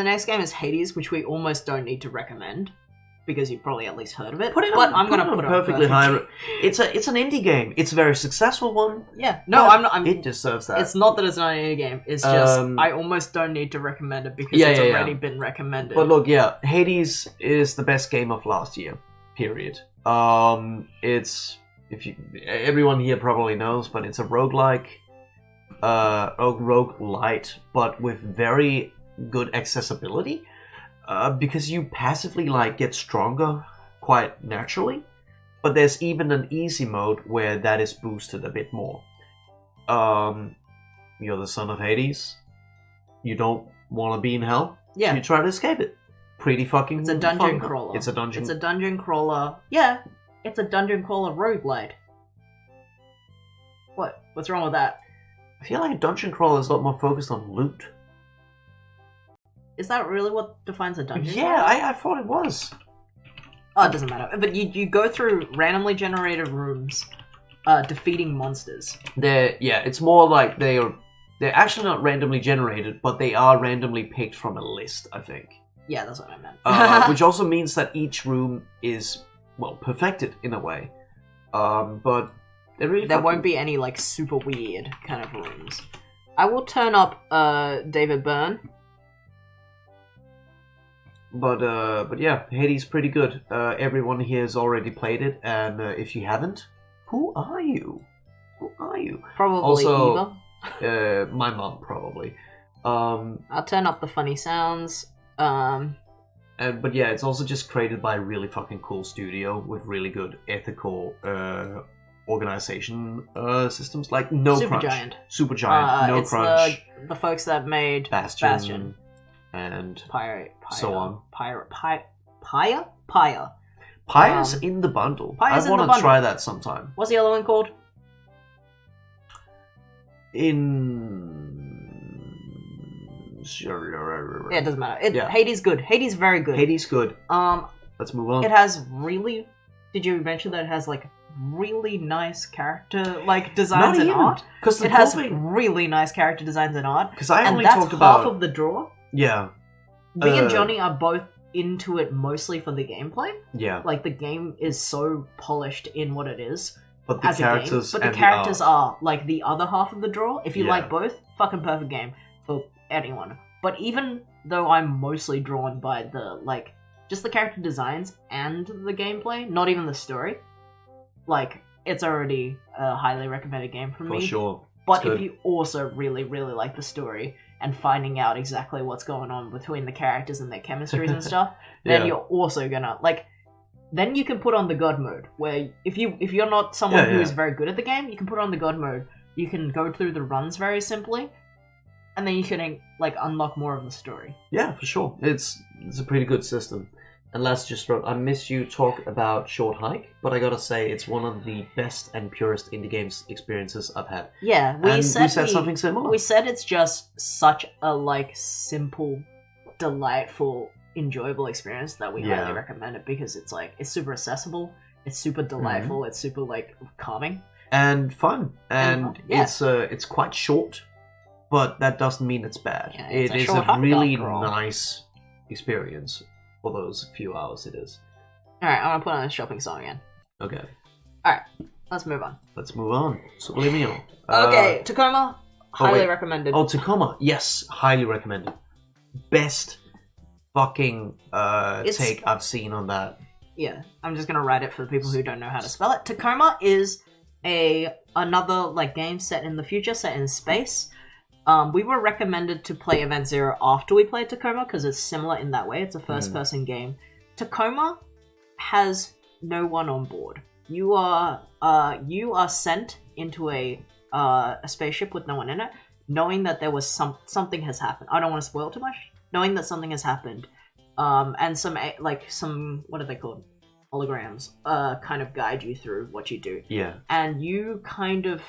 next game is Hades, which we almost don't need to recommend because you've probably at least heard of it. I'm gonna put it perfectly high. It's an indie game. It's a very successful one. Yeah, no, I'm. It deserves that. It's not that it's not an indie game. It's just I almost don't need to recommend it because it's already been recommended. But look, Hades is the best game of last year. Period. It's. Everyone here probably knows, but it's a roguelike, roguelite, but with very good accessibility, because you passively get stronger quite naturally, but there's even an easy mode where that is boosted a bit more. You're the son of Hades. You don't want to be in hell. Yeah. So you try to escape it. Pretty fucking. It's a dungeon crawler. It's a dungeon crawler. Yeah. It's a dungeon crawler roguelite. What? What's wrong with that? I feel like a dungeon crawler is a lot more focused on loot. Is that really what defines a dungeon crawler? Yeah, I thought it was. Oh, it doesn't matter. But you go through randomly generated rooms, defeating monsters. It's more like they're actually not randomly generated, but they are randomly picked from a list, I think. Yeah, that's what I meant. Which also means that each room is perfected in a way, but there won't be any super weird kind of rooms. I will turn up David Byrne, but yeah, Hades pretty good. Everyone here has already played it, and if you haven't, who are you? Probably also, Eva. My mom probably. I'll turn up the funny sounds. But yeah, it's also just created by a really fucking cool studio with really good ethical organization systems, like No Crunch. Supergiant, No Crunch. The folks that made Bastion. And so on. Pyre? Pyre's in the bundle. I want to try that sometime. What's the other one called? Yeah, it doesn't matter. Hades good. Hades very good. Hades good. Let's move on. It has really. Did you mention that it has really nice character designs and art? Because it has really nice character designs and art. Because I only talked about half of the draw. Yeah. Me and Johnny are both into it mostly for the gameplay. Yeah. The game is so polished in what it is. But the characters are the other half of the draw. If you like both, fucking perfect game for anyone. But even though I'm mostly drawn by the just the character designs and the gameplay, not even the story, it's already a highly recommended game for me. For sure. But if you also really, really like the story and finding out exactly what's going on between the characters and their chemistries and stuff, then you're also gonna then you can put on the God mode, where if you're not someone who is very good at the game, you can put on the God mode. You can go through the runs very simply, and then you can like unlock more of the story. Yeah, for sure. It's a pretty good system. And last just wrote, I miss you talk about Short Hike, but I gotta say it's one of the best and purest indie games experiences I've had. Yeah, we said something similar. We said it's just such a like simple, delightful, enjoyable experience that we highly recommend it because it's like it's super accessible, it's super delightful, it's super like calming and fun, and it's quite short, but that doesn't mean it's bad. Yeah, it is a really nice experience for those few hours it is. Alright, I'm gonna put on a shopping song again. Okay. Alright, let's move on. Subliminal. Okay, Tacoma, highly recommended. Oh, Tacoma, yes, highly recommended. Best fucking take I've seen on that. Yeah, I'm just gonna write it for the people who don't know how to spell it. Tacoma is another like game set in the future, set in space. We were recommended to play Event Zero after we played Tacoma because it's similar in that way. It's a first-person game. Tacoma has no one on board. You are sent into a spaceship with no one in it, knowing that there was something has happened. I don't want to spoil too much. Knowing that something has happened, and some what are they called? Holograms kind of guide you through what you do. Yeah. And you kind of,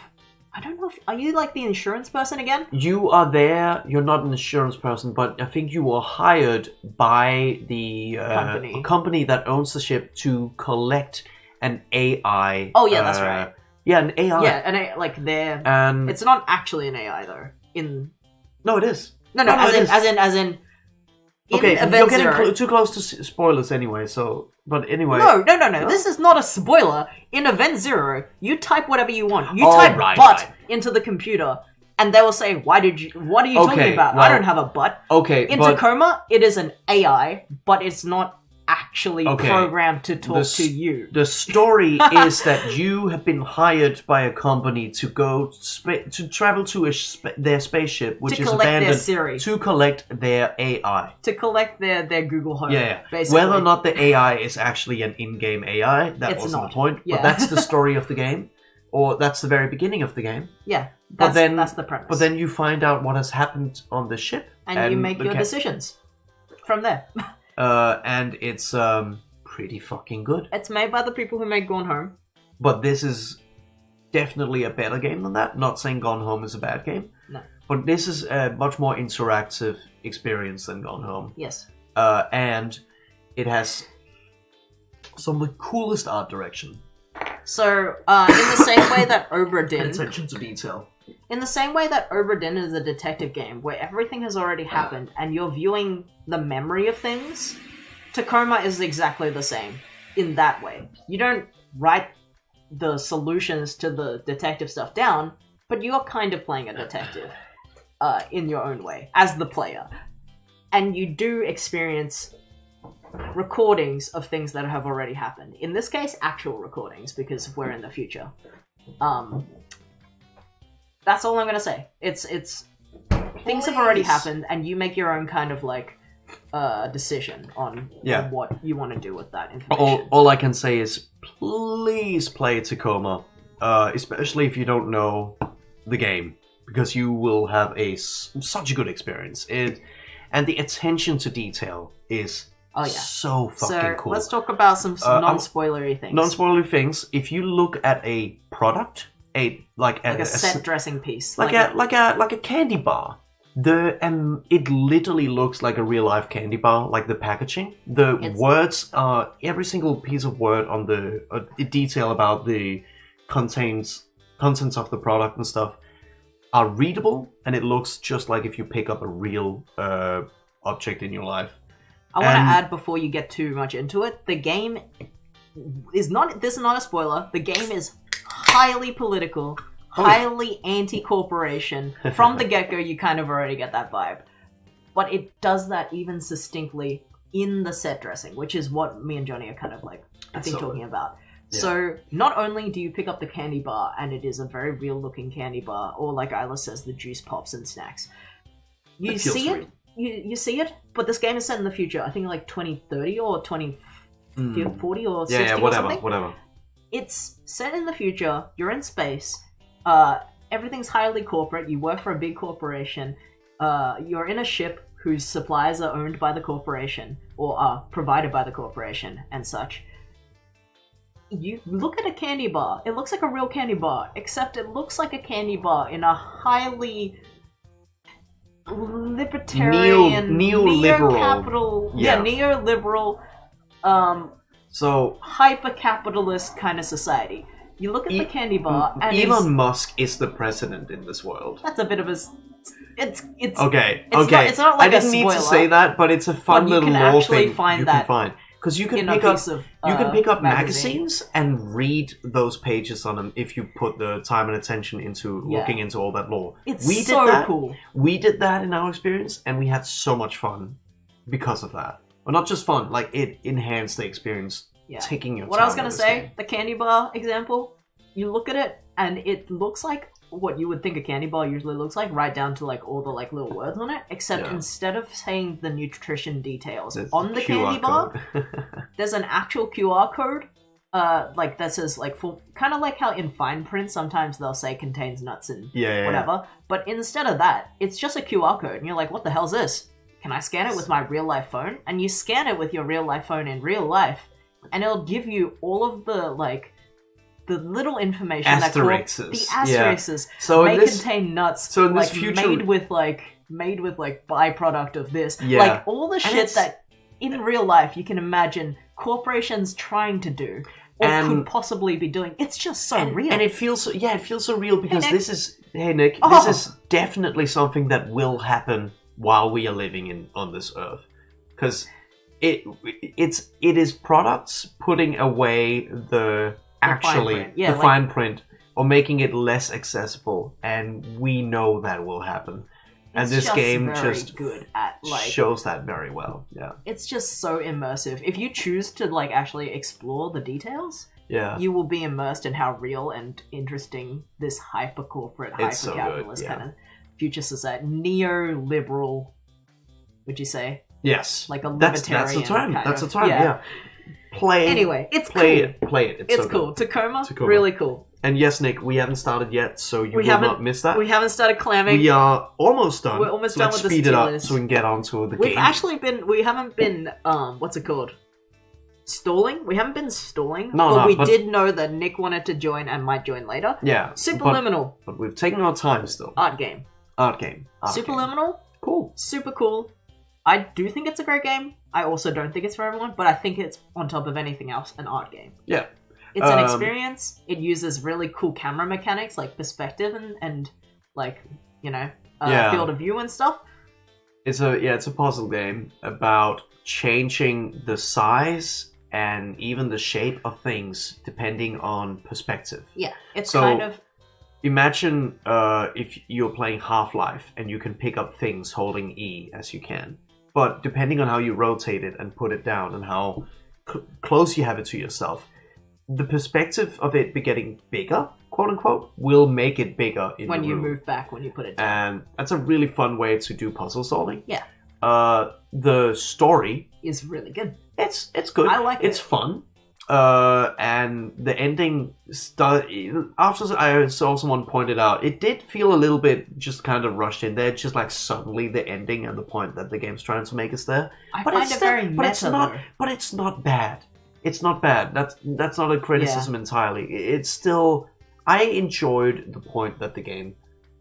I don't know, are you like the insurance person again? You are there, you're not an insurance person, but I think you were hired by the company that owns the ship to collect an AI. Oh yeah, that's right. Yeah, an AI. Yeah, it's not actually an AI though. No, it is. No, as in. Okay, you're getting too close to spoilers anyway, so... But anyway... No. This is not a spoiler. In Event Zero, you type whatever you want. You type butt into the computer, and they will say, what are you talking about? Well, I don't have a butt. Okay, in Tacoma, it is an AI, but it's not actually programmed to talk to you. The story is that you have been hired by a company to go to travel to their spaceship, which is abandoned, to collect their AI, to collect their Google Home. Yeah. Basically. Whether or not the AI is actually an in-game AI, that wasn't the point. Yeah. But that's the story of the game, or that's the very beginning of the game. Yeah, that's the premise. But then you find out what has happened on the ship, and you make your decisions from there. And it's pretty fucking good. It's made by the people who made Gone Home. But this is definitely a better game than that. Not saying Gone Home is a bad game. No. But this is a much more interactive experience than Gone Home. Yes. And it has some of the coolest art direction. So, in the same way that Obra Dinn... Attention to detail. In the same way that Obra Dinn is a detective game, where everything has already happened, and you're viewing the memory of things, Tacoma is exactly the same in that way. You don't write the solutions to the detective stuff down, but you're kind of playing a detective in your own way, as the player. And you do experience recordings of things that have already happened. In this case, actual recordings, because we're in the future. That's all I'm gonna say. It's things have already happened, and you make your own kind of like decision on what you want to do with that information. All I can say is please play Tacoma, especially if you don't know the game, because you will have such a good experience. And the attention to detail is so fucking cool. Let's talk about some non-spoilery things. Non-spoilery things. If you look at a product, like a set dressing piece, like a candy bar. It literally looks like a real life candy bar, like the packaging. Words are every single piece of word on the detail about the contents of the product and stuff are readable, and it looks just like if you pick up a real object in your life. I want to add before you get too much into it, the game is not. This is not a spoiler. The game is highly political, highly anti-corporation. From the get-go, you kind of already get that vibe. But it does that even succinctly in the set dressing, which is what me and Johnny are kind of like, I think, talking about. Yeah. So, not only do you pick up the candy bar, and it is a very real-looking candy bar, or like Isla says, the juice pops and snacks. You see it, you see it, but this game is set in the future. I think like 2030 or 2040 or 60 or something. whatever. It's set in the future, you're in space, everything's highly corporate, you work for a big corporation, you're in a ship whose supplies are owned by the corporation or are provided by the corporation and such. You look at a candy bar. It looks like a real candy bar, except it looks like a candy bar in a highly libertarian, neoliberal, neo-capital, neoliberal, so hyper-capitalist kind of society. You look at the candy bar, and Elon Musk is the president in this world. That's a bit of a. It's okay. It's not like I didn't need to say that, but it's a fun little lore thing you can find. Because you can pick up magazines and read those pages on them if you put the time and attention into looking into all that lore. It's so cool. We did that in our experience, and we had so much fun because of that. Well, not just fun, like it enhanced the experience. Taking your time. What I was gonna say, the candy bar example. You look at it, and it looks like what you would think a candy bar usually looks like, right down to like all the like little words on it, except instead of saying the nutrition details on the candy bar, there's an actual QR code, like that says like for kind of like how in fine print sometimes they'll say contains nuts and whatever, but instead of that, it's just a QR code, and you're like, what the hell's this? Can I scan it with my real life phone? And you scan it with your real life phone in real life, and it'll give you all of the like. The little information asterisks. So may contain nuts. So in this like, future, made with byproduct of this. Like all the shit that in real life you can imagine corporations trying to do or could possibly be doing. It's just so real, and it feels so real because this is Nick. This is definitely something that will happen while we are living on this earth, because it is products putting away the fine print or making it less accessible, and we know that will happen. And this game just good at, like, shows that very well. Yeah, it's just so immersive. If you choose to like actually explore the details, you will be immersed in how real and interesting this hyper corporate, hyper capitalist kind of future society, neoliberal. Would you say? Yes, like a libertarian. That's the term. That's the term. Yeah. Anyway, it's cool. Play it. It's so cool. Tacoma, really cool. And yes, Nick, we haven't started yet, so you will not miss that. We haven't started clamming. We are almost done. We're almost done with the speed it up so we can get on to the game. We haven't been, what's it called? Stalling? We haven't been stalling. But we did know that Nick wanted to join and might join later. Yeah. Superliminal. But we've taken our time still. Art game. Superliminal. Cool. Super cool. I do think it's a great game. I also don't think it's for everyone, but I think it's, on top of anything else, an art game. Yeah. It's an experience. It uses really cool camera mechanics, like perspective and like, field of view and stuff. It's a puzzle game about changing the size and even the shape of things depending on perspective. Yeah, it's kind of... Imagine if you're playing Half-Life and you can pick up things holding E as you can. But depending on how you rotate it and put it down and how close you have it to yourself, the perspective of it be getting bigger, quote unquote, will make it bigger in when the room. You move back, when you put it down. And that's a really fun way to do puzzle solving. Yeah. The story is really good. It's good. I like it. It's fun. And the ending, after I saw someone pointed out, it did feel a little bit just kind of rushed in there, just like suddenly the ending and the point that the game's trying to make us there. I find it very meta, but it's not bad. It's not bad. That's not a criticism entirely. It's still, I enjoyed the point that the game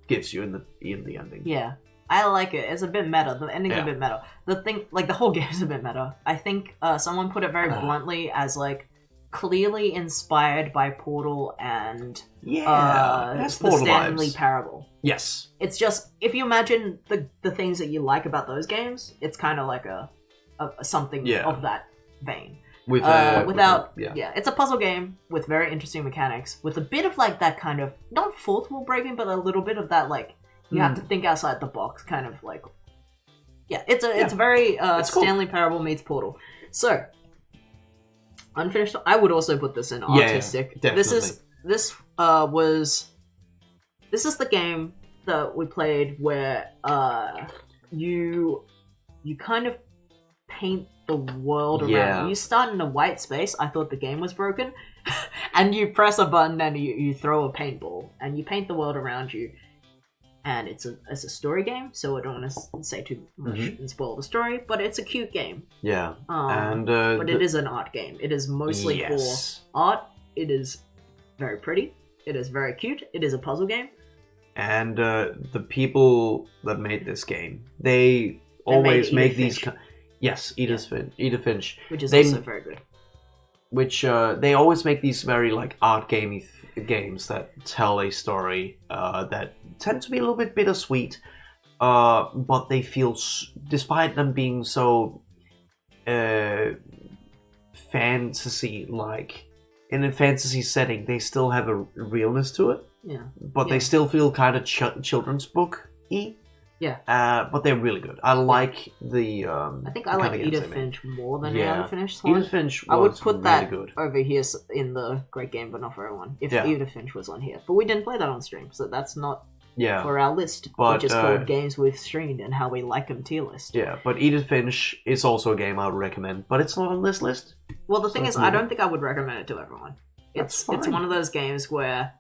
gives you in the ending. Yeah. I like it. It's a bit meta. The ending's a bit meta. The thing, like, the whole game's a bit meta. I think someone put it very bluntly as, like, clearly inspired by Portal and the Stanley Parable. Yes. It's just, if you imagine the things that you like about those games, it's kind of like a something of that vein. It's a puzzle game with very interesting mechanics, with a bit of, like, that kind of, not fourth wall breaking, but a little bit of that, like, you have to think outside the box, kind of like... Yeah, it's very it's Stanley Parable meets Portal. So, unfinished... I would also put this in artistic. Yeah, definitely. This is the game that we played where you kind of paint the world around. Yeah. You start in a white space. I thought the game was broken. And you press a button and you throw a paintball. And you paint the world around you. and it's a story game, so I don't want to say too much and spoil the story, but it's a cute game. Yeah, but it is an art game. It is mostly for art. It is very pretty. It is very cute. It is a puzzle game. And the people that made this game, they always make these... Yes, Edith Finch. Which is also very good. Which, they always make these very, like, art games that tell a story that tend to be a little bit bittersweet, but they feel, despite them being so fantasy-like, in a fantasy setting, they still have a realness to it. Yeah. But they still feel kind of children's book-y. Yeah. But they're really good. I like the... I think I like Edith Finch more than the other Finch. Edith Finch was I would put really that good. over here in the Great Game, but not for everyone. If Edith Finch was on here. But we didn't play that on stream, so that's not for our list, which is called Games We've Streamed and How We Like Them tier list. Yeah, but Edith Finch is also a game I would recommend, but it's not on this list. Well, the thing is, I don't think I would recommend it to everyone. It's one of those games where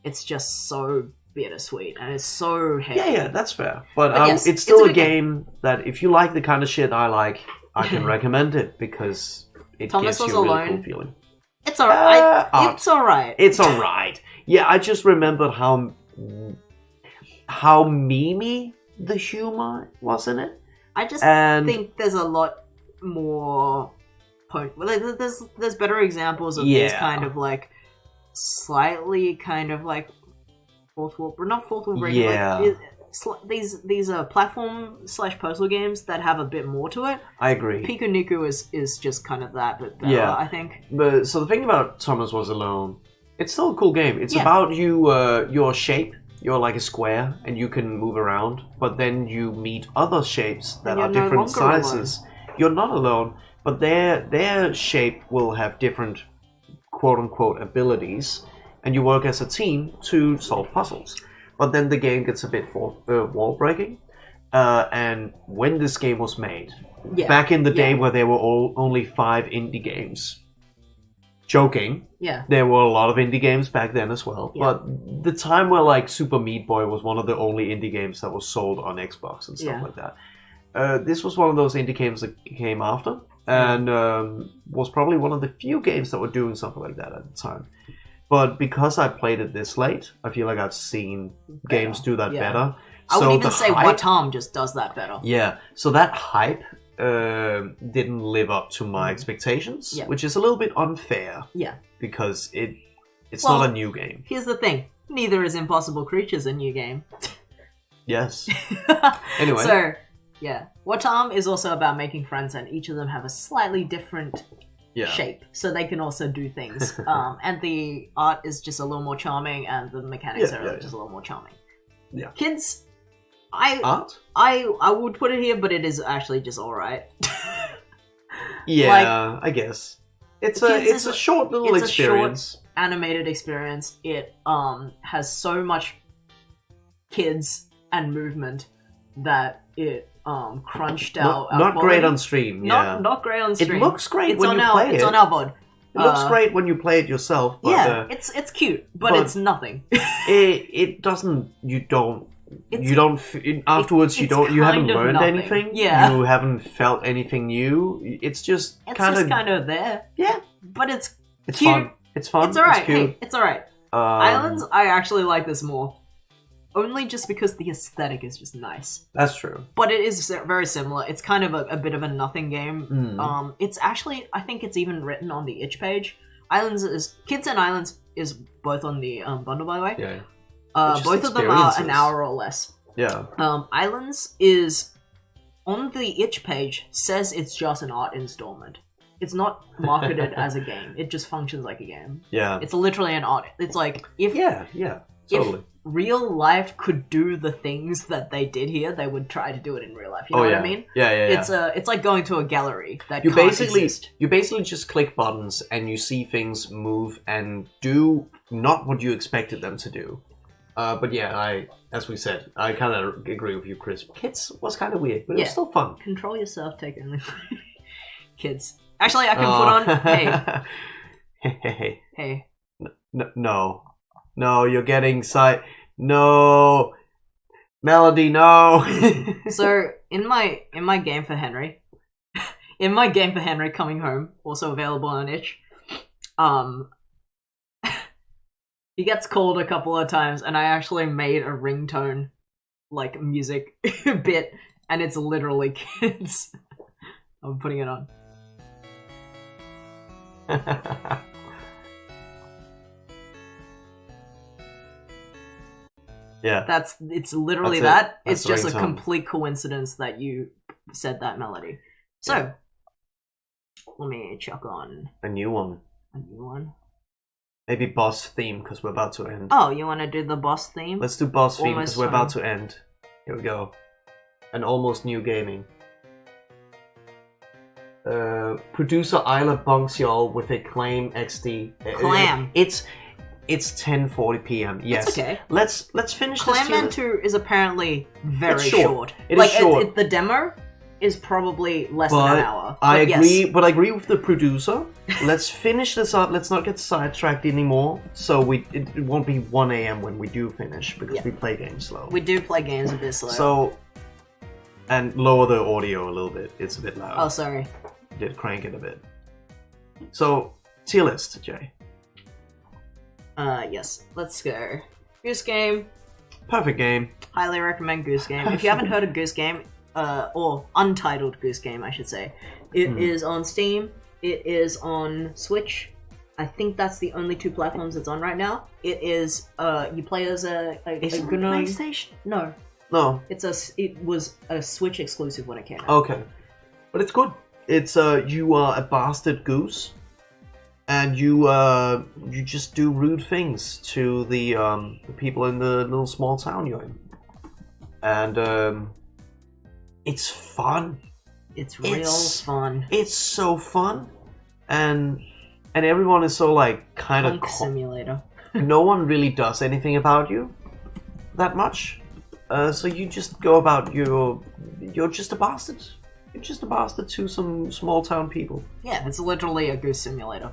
it's just so bittersweet and it's so heavy. Yeah, that's fair. But yes, it's still a game that if you like the kind of shit I like, I can recommend it because it Thomas gives was you a really alone. cool feeling. It's alright. It's alright. It's alright. Yeah, I just remembered how memey the humor was in it. I just think there's a lot more there's better examples of these kind of like slightly kind of like fourth wall breaking. Like, these are platform / puzzle games that have a bit more to it. I agree. Piku Niku is just kind of that, but better, I think. But so the thing about Thomas Was Alone, it's still a cool game. It's about your shape. You're like a square, and you can move around. But then you meet other shapes that are different sizes. Alone. You're not alone, but their shape will have different quote unquote abilities, and you work as a team to solve puzzles. But then the game gets a bit wall breaking. And when this game was made, back in the day where there were only 5 indie games. Joking. Yeah. There were a lot of indie games back then as well. Yeah. But the time where like Super Meat Boy was one of the only indie games that was sold on Xbox and stuff like that. This was one of those indie games that came after. And was probably one of the few games that were doing something like that at the time. But because I played it this late, I feel like I've seen games do that better. I would even say Watam just does that better. Yeah, so that hype didn't live up to my expectations, which is a little bit unfair. Yeah. Because it's not a new game. Here's the thing. Neither is Impossible Creatures a new game. Yes. Anyway. So, yeah. Watam is also about making friends, and each of them have a slightly different shape, so they can also do things. And the art is just a little more charming, and the mechanics are just a little more charming. Yeah. Kids, art? I would put it here, but it is actually just alright. Yeah, I guess. It's a short little experience. A short animated experience. It has so much kids and movement that it crunched out. Not great on stream. Not great on stream. It looks great when you play it. It's on our VOD. It looks great when you play it yourself. But, yeah, it's cute, but it's nothing. it doesn't. Afterwards, you haven't learned anything. Yeah. You haven't felt anything new. It's just kind of there. Yeah, but it's cute. Fun. It's fun. It's alright. It's cute. Hey, it's alright. Islands, I actually like this more. Only just because the aesthetic is just nice. That's true. But it is very similar. It's kind of a bit of a nothing game. It's actually, I think it's even written on the itch page. Kids and Islands is both on the bundle, by the way. Yeah. Both of them are an hour or less. Yeah. Islands is, on the itch page, says it's just an art installment. It's not marketed as a game. It just functions like a game. Yeah. It's literally an art. It's like, if... Yeah, totally. If real life could do the things that they did here, they would try to do it in real life. You know what I mean? Yeah. It's like going to a gallery that you can't basically exist. You basically just click buttons and you see things move and do not what you expected them to do. But yeah, as we said, I kind of agree with you, Chris. Kids was kind of weird, but it was still fun. Control yourself, take it. Kids. Actually, I can put on. Hey. No, you're getting No. Melody, no. So in my game for Henry, coming home, also available on itch, he gets called a couple of times, and I actually made a ringtone, like, music bit, and it's literally kids. I'm putting it on. Yeah. It's literally That's that. That's It's just a ringtone. complete coincidence that you said that melody. So, let me chuck on A new one. a new one. Maybe boss theme, because we're about to end. Oh, you want to do the boss theme? Let's do boss theme, because Almost we're about time. to end. Here we go. An almost new gaming. Producer Isla bunks y'all with a Claim XD. Clam. It's 10:40 p.m. Yes. It's okay. Let's finish this. Clam 2 is apparently very It's short. It is like, short. the demo is probably less than an hour. I But agree. yes. But I agree with the producer. Let's finish this up. Let's not get sidetracked anymore. So it won't be 1 a.m. when we do finish, because we play games slow. We do play games a bit slow. So, and lower the audio a little bit. It's a bit loud. Oh, sorry. Did crank it a bit. So, tier list, Jay. Yes. Let's go. Goose Game. Perfect game. Highly recommend Goose Game. If you haven't heard of Goose Game, or Untitled Goose Game, I should say, it is on Steam. It is on Switch. I think that's the only 2 platforms it's on right now. It is, you play as Is it on gnome. PlayStation? No. No. It was a Switch exclusive when it came out. Okay. But it's good. It's, you are a bastard goose. And you just do rude things to the people in the little small town you're in. And, it's fun. It's real fun. It's so fun. And everyone is so, like, kind of... Punk simulator. No one really does anything about you that much. So you just go about you're just a bastard. You're just a bastard to some small town people. Yeah, it's literally a goose simulator.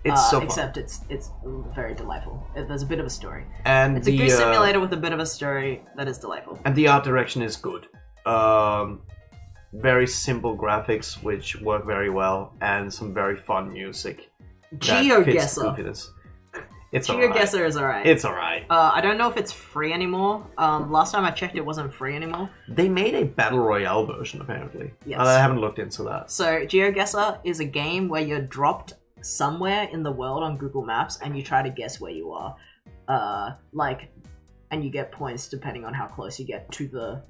It's so fun. Except it's very delightful. There's a bit of a story. And It's a goose simulator with a bit of a story that is delightful. And the art direction is good. Very simple graphics, which work very well, and some very fun music. GeoGuessr. It's alright. GeoGuessr is alright. It's alright. I don't know if it's free anymore. Last time I checked, it wasn't free anymore. They made a battle royale version, apparently. Yes. I haven't looked into that. So GeoGuessr is a game where you're dropped somewhere in the world on Google Maps, and you try to guess where you are. And you get points depending on how close you get to the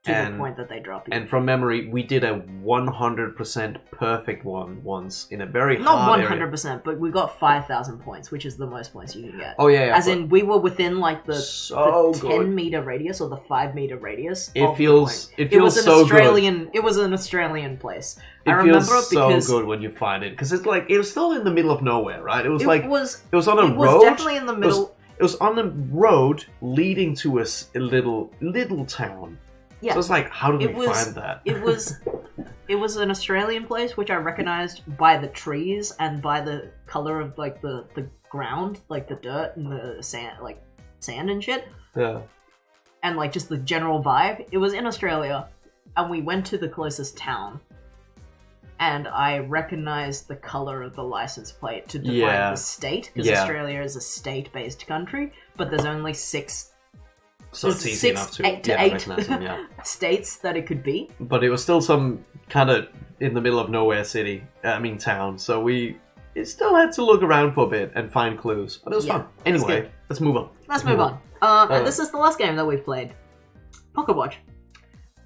point that they drop you. And from memory, we did a 100% perfect one once in a very Not hard 100%, area. but we got 5,000 points, which is the most points you can get. Oh yeah, As in, we were within like the so 10-meter radius or the 5-meter radius. It feels so good. It was an Australian place. It I remember feels it because so good when you find it, because it's like it was still in the middle of nowhere, right? It was it was on a it was road. definitely in the middle. It was on a road leading to a little town. Yeah. So it's like, how did we find that? It was an Australian place, which I recognized by the trees and by the color of like the ground, like the dirt and the sand and shit. Yeah. And like just the general vibe. It was in Australia, and we went to the closest town. And I recognized the color of the license plate to define the state, because Australia is a state-based country, but there's only 6 So it's easy enough to recognize them, yeah. states that it could be. But it was still some kind of in the middle of nowhere town. So we still had to look around for a bit and find clues. But it was fun. Anyway, let's move on. Let's move on. And this is the last game that we've played. Pocket Watch.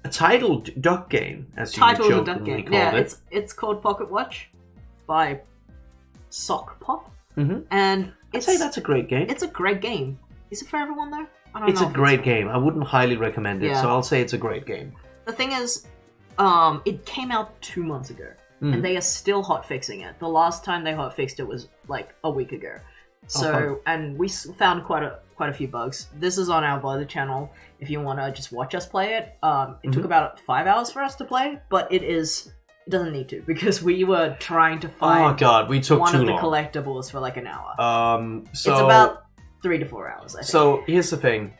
A titled duck game, as you jokingly called it. It's called Pocket Watch by Sock Pop. Mm-hmm. And I'd say that's a great game. It's a great game. Is it for everyone though? I don't know. It's a great game. I wouldn't highly recommend it, so I'll say it's a great game. The thing is, it came out 2 months ago, and they are still hotfixing it. The last time they hotfixed it was like a week ago. So, and we found quite a few bugs. This is on our VOD channel if you want to just watch us play it. It took about 5 hours for us to play, but it doesn't need to, because we were trying to find we took one too of the long. collectibles for like an hour. So it's about 3 to 4 hours, I think. So here's the thing.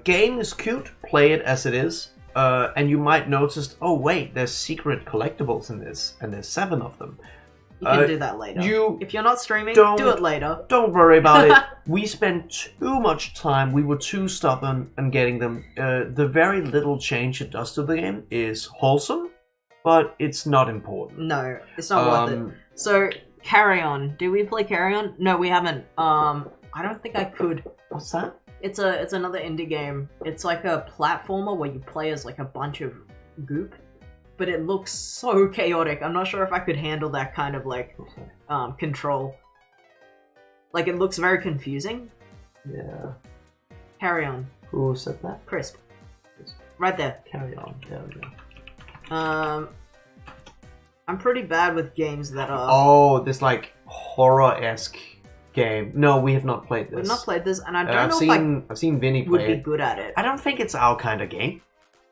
game is cute, play it as it is, and you might notice, oh wait, there's secret collectibles in this, and there's 7 of them. You can do that later. If you're not streaming, do it later. Don't worry about it. We spent too much time. We were too stubborn in getting them. The very little change it does to the game is wholesome, but it's not important. No, it's not worth it. So, Carry On. Do we play Carry On? No, we haven't. I don't think I could. What's that? It's another indie game. It's like a platformer where you play as like a bunch of goop. But it looks so chaotic. I'm not sure if I could handle that kind of like control. Like it looks very confusing. Yeah. Carry On. Who said that? Crisp. Right there. Carry On. There we go. I'm pretty bad with games that are. Oh, this like horror-esque game. No, we have not played this. We've not played this, and I don't know if I've seen Vinny play would be it. good at it. I don't think it's our kind of game.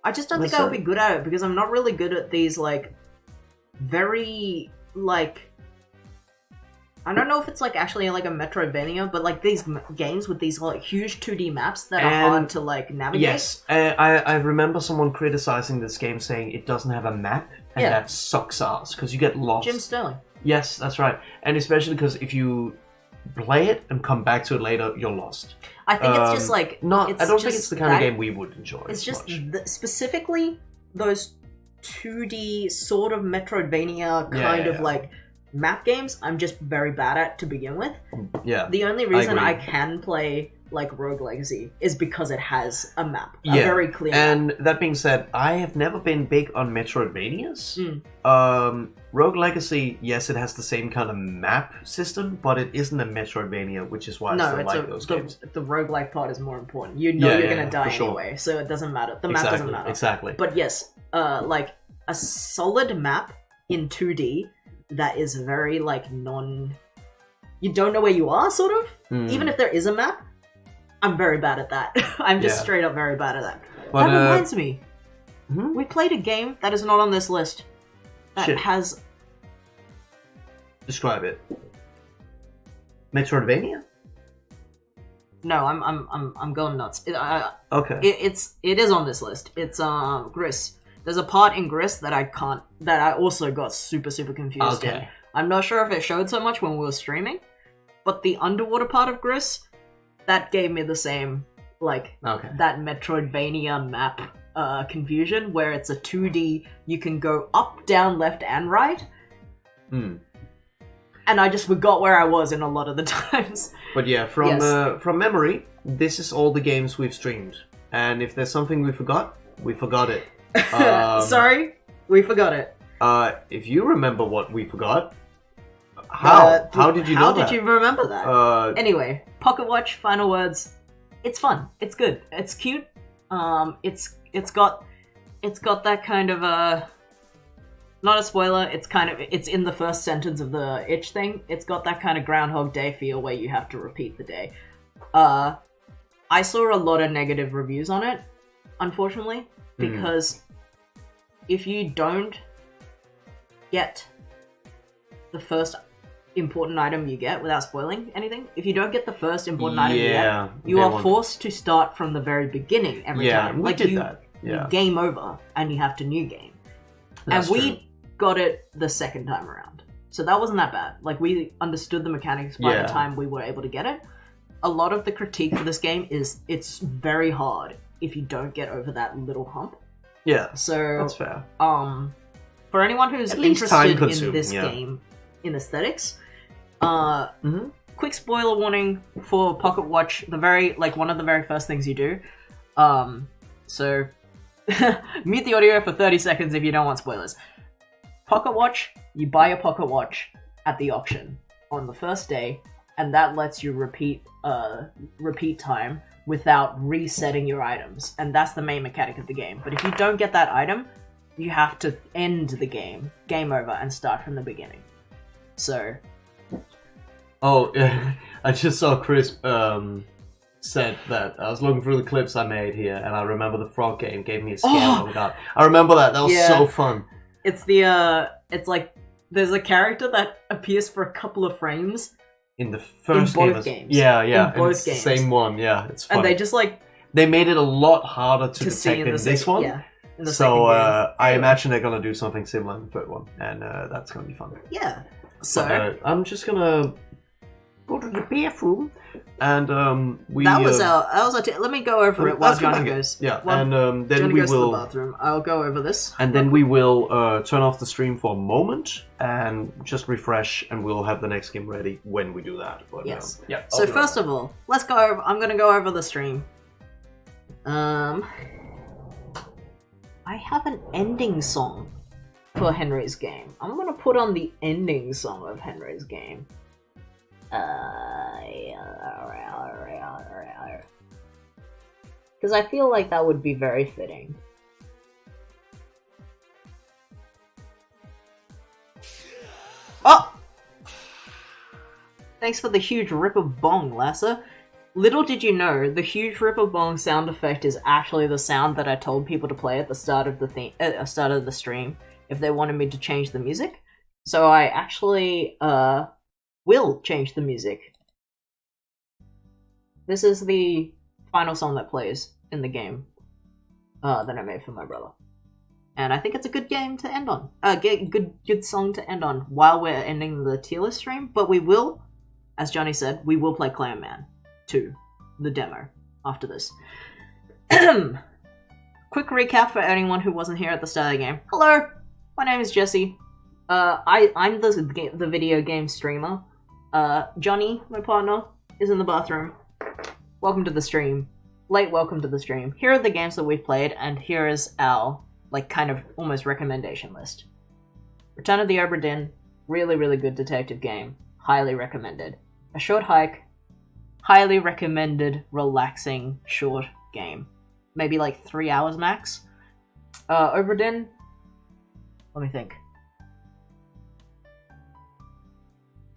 I just don't think I would be good at it because I'm not really good at these like very like I don't know if it's like actually like a Metroidvania, but like these games with these like huge 2D maps that are hard to like navigate. Yes, I remember someone criticizing this game saying it doesn't have a map, and that sucks ass because you get lost. Jim Sterling. Yes, that's right, and especially because if you play it and come back to it later, you're lost. I think it's just like I don't think it's the kind of game we would enjoy. It's just specifically those 2D sort of Metroidvania kind of like map games. I'm just very bad at to begin with. Yeah. The only reason I can play like Rogue Legacy is because it has a map, a very clear map. And that being said, I have never been big on Metroidvanias. Rogue Legacy, yes, it has the same kind of map system, but it isn't a Metroidvania, which is why I still like those games. The roguelike part is more important. You know you're gonna die anyway, so it doesn't matter. The map doesn't matter. Exactly. But yes, like a solid map in 2D that is very like you don't know where you are, sort of. Even if there is a map, I'm very bad at that. I'm just straight up very bad at that. But, that reminds me, we played a game that is not on this list that has. Describe it. Metroidvania? No, I'm going nuts. Okay. It is on this list. It's Gris. There's a part in Gris that I also got super confused in. I'm not sure if it showed so much when we were streaming, but the underwater part of Gris, that gave me the same that Metroidvania map confusion where it's a 2D, you can go up, down, left, and right. And I just forgot where I was in a lot of the times. But yeah, from memory, this is all the games we've streamed. And if there's something we forgot it. Sorry, we forgot it. If you remember what we forgot, how did you know that? How did you remember that? Anyway, Pocket Watch, final words. It's fun. It's good. It's cute. It's got that kind of not a spoiler. It's in the first sentence of the itch thing. It's got that kind of Groundhog Day feel where you have to repeat the day. I saw a lot of negative reviews on it, unfortunately, because if you don't get the first important item you get, without spoiling anything, if you don't get the first important item you get, you are forced to start from the very beginning every time. We did that. You game over and you have to new game. That's and we got it the second time around. So that wasn't that bad. Like, we understood the mechanics by the time we were able to get it. A lot of the critique for this game is it's very hard if you don't get over that little hump. Yeah, so that's fair. For anyone who's interested in this game, in aesthetics, quick spoiler warning for Pocket Watch. One of the very first things you do. So mute the audio for 30 seconds if you don't want spoilers. Pocket Watch, you buy a Pocket Watch at the auction on the first day, and that lets you repeat time without resetting your items, and that's the main mechanic of the game. But if you don't get that item, you have to end the game over, and start from the beginning. So... Oh, I just saw Chris said that I was looking through the clips I made here, and I remember the frog game gave me a scare. Oh my god, I remember that. That was so fun. It's it's like there's a character that appears for a couple of frames in the first in both games. Yeah, in both games. Same one. Yeah, it's funny. And they just they made it a lot harder to see detect in this one. Yeah. In the So second game. I imagine they're gonna do something similar in the third one, and that's gonna be fun. Yeah. So But, I'm just gonna go to the bathroom, and we. that was our let me go over it while let's go Johnny back. goes. Yeah, While and then Johnny we goes to will. the bathroom. I'll go over this. And then we will turn off the stream for a moment and just refresh, and we'll have the next game ready when we do that. But, Yes. yeah. So first of all, let's go over. I'm gonna go over the stream. I have an ending song for Henry's game. I'm gonna put on the ending song of Henry's game. Because I feel like that would be very fitting. Oh! Thanks for the huge rip of bong, Lasser. Little did you know, the huge rip of bong sound effect is actually the sound that I told people to play at the start of the stream if they wanted me to change the music. So I actually will change the music. This is the final song that plays in the game that I made for my brother. And I think it's a good game to end on. Good song to end on while we're ending the tier list stream. But we will, as Johnny said, we will play Clan Man 2, the demo, after this. Quick recap for anyone who wasn't here at the start of the game. Hello, my name is Jesse. I'm the video game streamer. Johnny, my partner, is in the bathroom. Welcome to the stream. Late welcome to the stream. Here are the games that we've played, and here is our, kind of almost recommendation list. Return of the Obra Dinn, really, really good detective game. Highly recommended. A Short Hike, highly recommended, relaxing, short game. Maybe 3 hours max. Obra Dinn, let me think.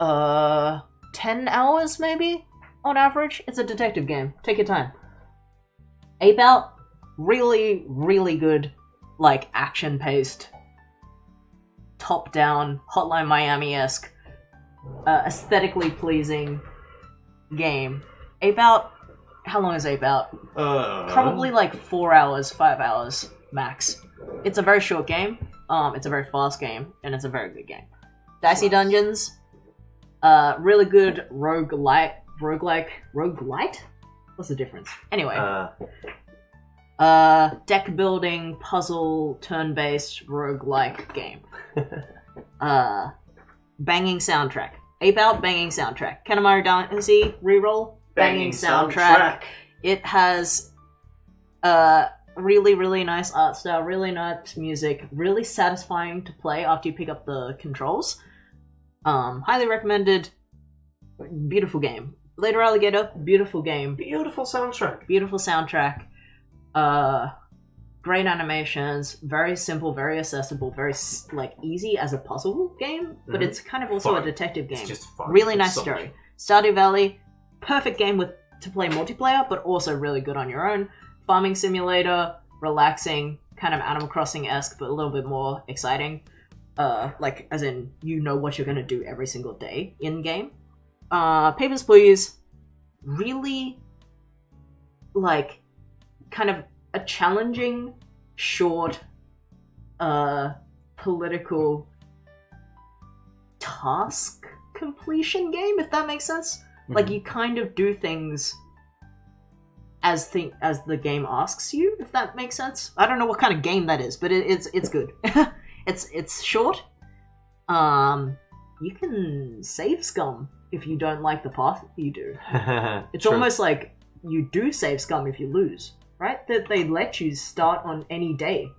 10 hours maybe? On average? It's a detective game. Take your time. Ape Out, really, really good, action-paced, top-down, Hotline Miami-esque, aesthetically pleasing game. Ape Out, how long is Ape Out? Probably 4 hours, 5 hours max. It's a very short game, it's a very fast game, and it's a very good game. Dicey Dungeons, really good roguelite? What's the difference? Anyway. Deck building, puzzle, turn-based, roguelike game. Banging soundtrack. Ape Out, banging soundtrack. Katamari Damacy, reroll, banging soundtrack. It has really, really nice art style, really nice music, really satisfying to play after you pick up the controls. Highly recommended. Beautiful game. Later Alligator, beautiful game. Beautiful soundtrack. Beautiful soundtrack. Great animations, very simple, very accessible, very easy as a puzzle game, but it's kind of also a detective game. It's just fun. Really nice story. Stardew Valley, perfect game to play multiplayer, but also really good on your own. Farming simulator, relaxing, kind of Animal Crossing-esque, but a little bit more exciting. As in, you know what you're gonna do every single day in game. Papers, Please, really, kind of a challenging, short, political task completion game, if that makes sense. Mm-hmm. You kind of do things as the game asks you, if that makes sense. I don't know what kind of game that is, but it's good. It's short. You can save scum if you don't like the path you do. It's True. almost like you do save scum if you lose, right? That they let you start on any day.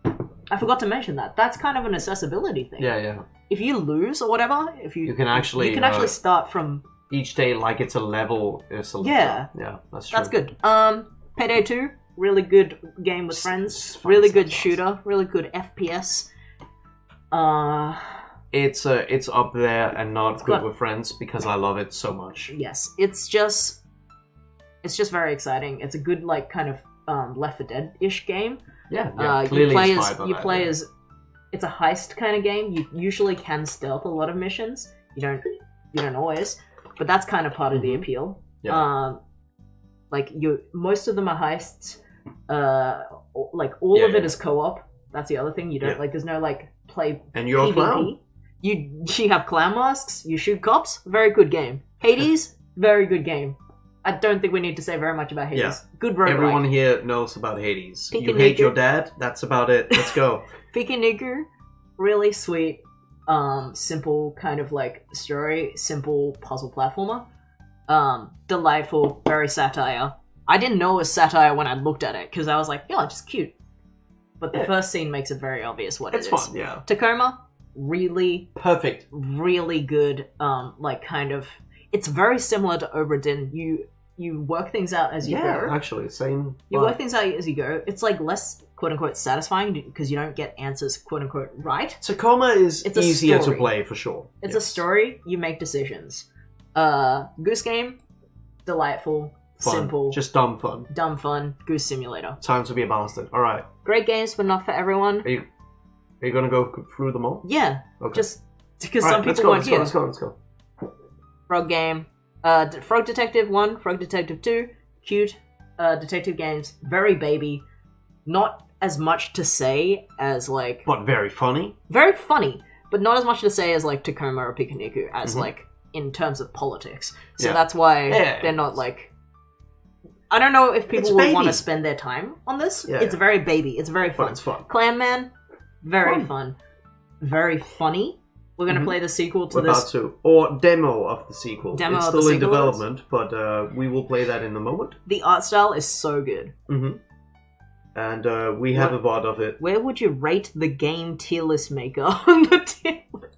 I forgot to mention that. That's kind of an accessibility thing. Yeah. If you lose or whatever, you can actually start from each day like it's a level. Yeah, that's true. That's good. Payday 2, really good game with friends. Really good shooter. Really good FPS. It's up there and not good with friends because I love it so much. Yes, it's just very exciting. It's a good kind of Left 4 Dead-ish game. Yeah. You play as it's a heist kind of game. You usually can stealth a lot of missions. You don't always, but that's kind of part of the appeal. Yeah. Like most of them are heists. Like all of it is co-op. That's the other thing. You don't like. There's no like play. And you're PvP. a clown. You have clown masks. You shoot cops. Very good game. Hades. Very good game. I don't think we need to say very much about Hades. Yeah. Good roguelike. Everyone here knows about Hades. You Pikuniku. hate your dad? That's about it. Let's go. Pikuniku, really sweet, simple kind of like story, simple puzzle platformer. Delightful, very satire. I didn't know it was satire when I looked at it, because I was like, yeah, just cute. But the first scene makes it very obvious what It's it is. fun, yeah. Tacoma, really Perfect. really good, like kind of... It's very similar to Obra Dinn. You work things out as you go. Yeah, actually, same. You work things out as you go. It's like less quote-unquote satisfying because you don't get answers quote-unquote right. Tacoma is It's a easier to story. play for sure. It's a story, you make decisions. Goose Game, delightful, Fun. simple, Just dumb fun. dumb fun, Goose Simulator. Time to be a bastard. Alright. Great games, but not for everyone. Are you gonna go through them all? Yeah, Okay. just because All some right, people weren't here. Let's go. Frog Game, Frog Detective 1, Frog Detective 2, cute, detective games, very baby, not as much to say as like... But very funny. Very funny, but not as much to say as like Tacoma or Pikuniku as Mhm. like in terms of politics. So Yeah. that's why Yeah. they're not like... I don't know if people It's would want baby. to spend their time on this. Yeah. It's very baby, it's very But fun. it's fun. Clan Man, very Fun. fun. Very funny. We're going to Mhm. play the sequel to We're this. about to. Or demo of the sequel. Demo it's of the still in sequel is- development, but we will play that in a moment. The art style is so good. Mm-hmm. And we have a VOD of it. Where would you rate the game tier list maker on the tier list?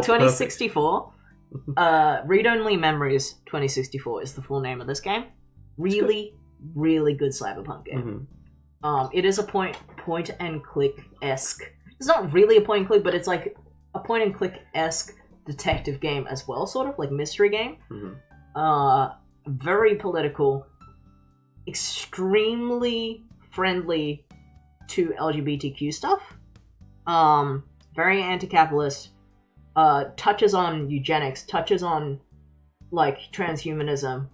2064. Read Only Memories 2064 is the full name of this game. Really, really good cyberpunk game. Mm-hmm. It is a point and click-esque. It's not really a point and click, but it's like a point and click-esque detective game as well, sort of like mystery game. Mm-hmm. Very political, extremely friendly to LGBTQ stuff. Very anti-capitalist. Touches on eugenics, touches on like transhumanism,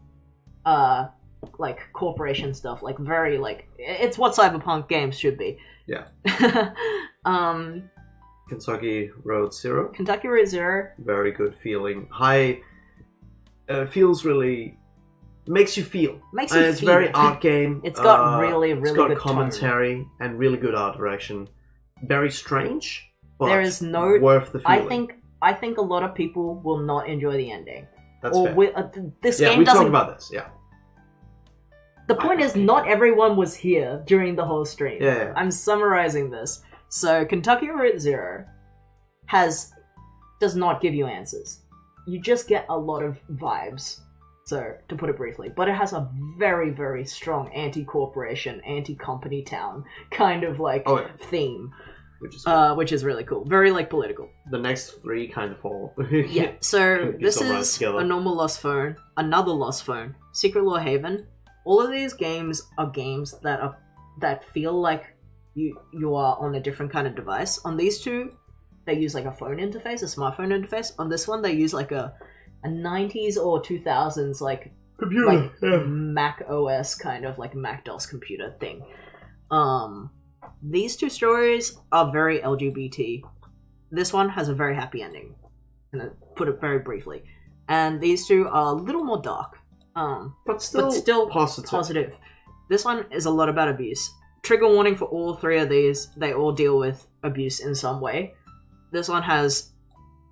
like corporation stuff, like very like it's what cyberpunk games should be. Yeah. Kentucky Road Zero. Zero. Very good feeling. High. Feels really. Makes you feel. Makes you It's feel. very art game. It's got really It's got good commentary and really good art direction. Very strange, but There is no- worth the feeling. I think a lot of people will not enjoy the ending. That's Or fair. this Yeah, game we doesn't. talked about this. Yeah. The point is, not everyone was here during the whole stream. Yeah. I'm summarizing this. So, Kentucky Route Zero does not give you answers. You just get a lot of vibes. So, to put it briefly, but it has a very, very strong anti-corporation, anti-company town kind of like Oh, yeah. theme, Which is really cool. Very like political. the next three kind of fall. Yeah. So Piece this all right is together. a normal Lost Phone, another Lost Phone, Secret Law Haven. All of these games are games that feel like you are on a different kind of device. On these two, they use like a phone interface, a smartphone interface. On this one, they use like a 90s or 2000s like Computer. Mac OS kind of like Mac DOS computer thing. These two stories are very LGBT. This one has a very happy ending. I'm gonna put it very briefly. And these two are a little more dark. But still positive. This one is a lot about abuse. Trigger warning for all three of these. They all deal with abuse in some way. This one has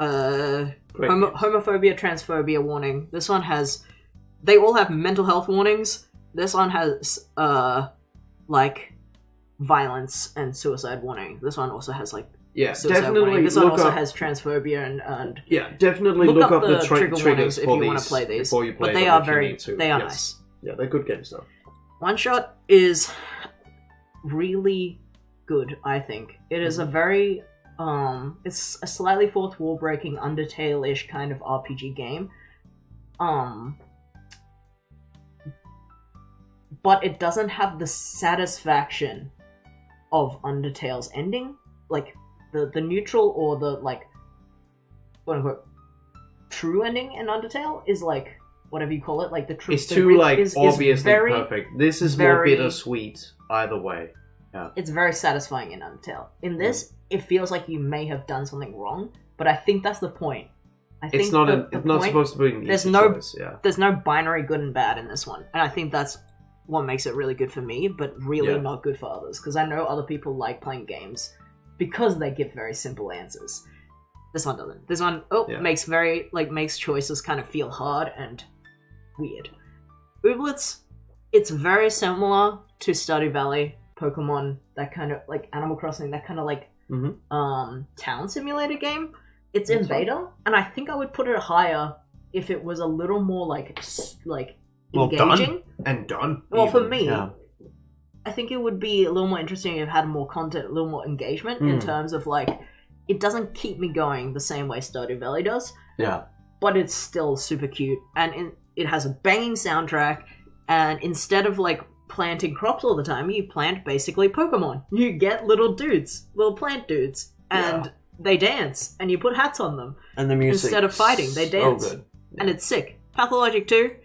homophobia, transphobia warning. This one has... They all have mental health warnings. This one has, like, violence and suicide warning. This one also has, like, Yeah, suicide warning. definitely This one look also up. has transphobia and Yeah, definitely look up the trigger triggers warnings if for you want these to play these. before you play But they them are if you very... need to. They are Yes. nice. Yeah, they're good games though. One Shot is really good, I think. It is a very it's a slightly fourth wall breaking Undertale-ish kind of RPG game. But it doesn't have the satisfaction of Undertale's ending. Like the neutral or the like quote unquote true ending in Undertale is like whatever you call it, like the truth. It's too obviously very, perfect. This is more bittersweet either way. Yeah. It's very satisfying in Undertale. In this, it feels like you may have done something wrong, but I think that's the point. It's not supposed to be an easy choice. Yeah. There's no binary good and bad in this one, and I think that's what makes it really good for me, but really not good for others. Because I know other people like playing games because they give very simple answers. This one doesn't. This one makes choices kind of feel hard and weird. Ooblets, it's very similar to Stardew Valley, Pokemon, that kind of like Animal Crossing, that kind of like town simulator game. It's in beta, and I think I would put it higher if it was a little more like engaging. Done. Well, for me, I think it would be a little more interesting if it had more content, a little more engagement in terms of like, it doesn't keep me going the same way Stardew Valley does. Yeah. But it's still super cute, and it has a banging soundtrack, and instead of like planting crops all the time, you plant basically Pokemon. You get little dudes, little plant dudes, and they dance, and you put hats on them. And the music, instead of fighting, they dance. Good. Yeah. And it's sick. Pathologic 2,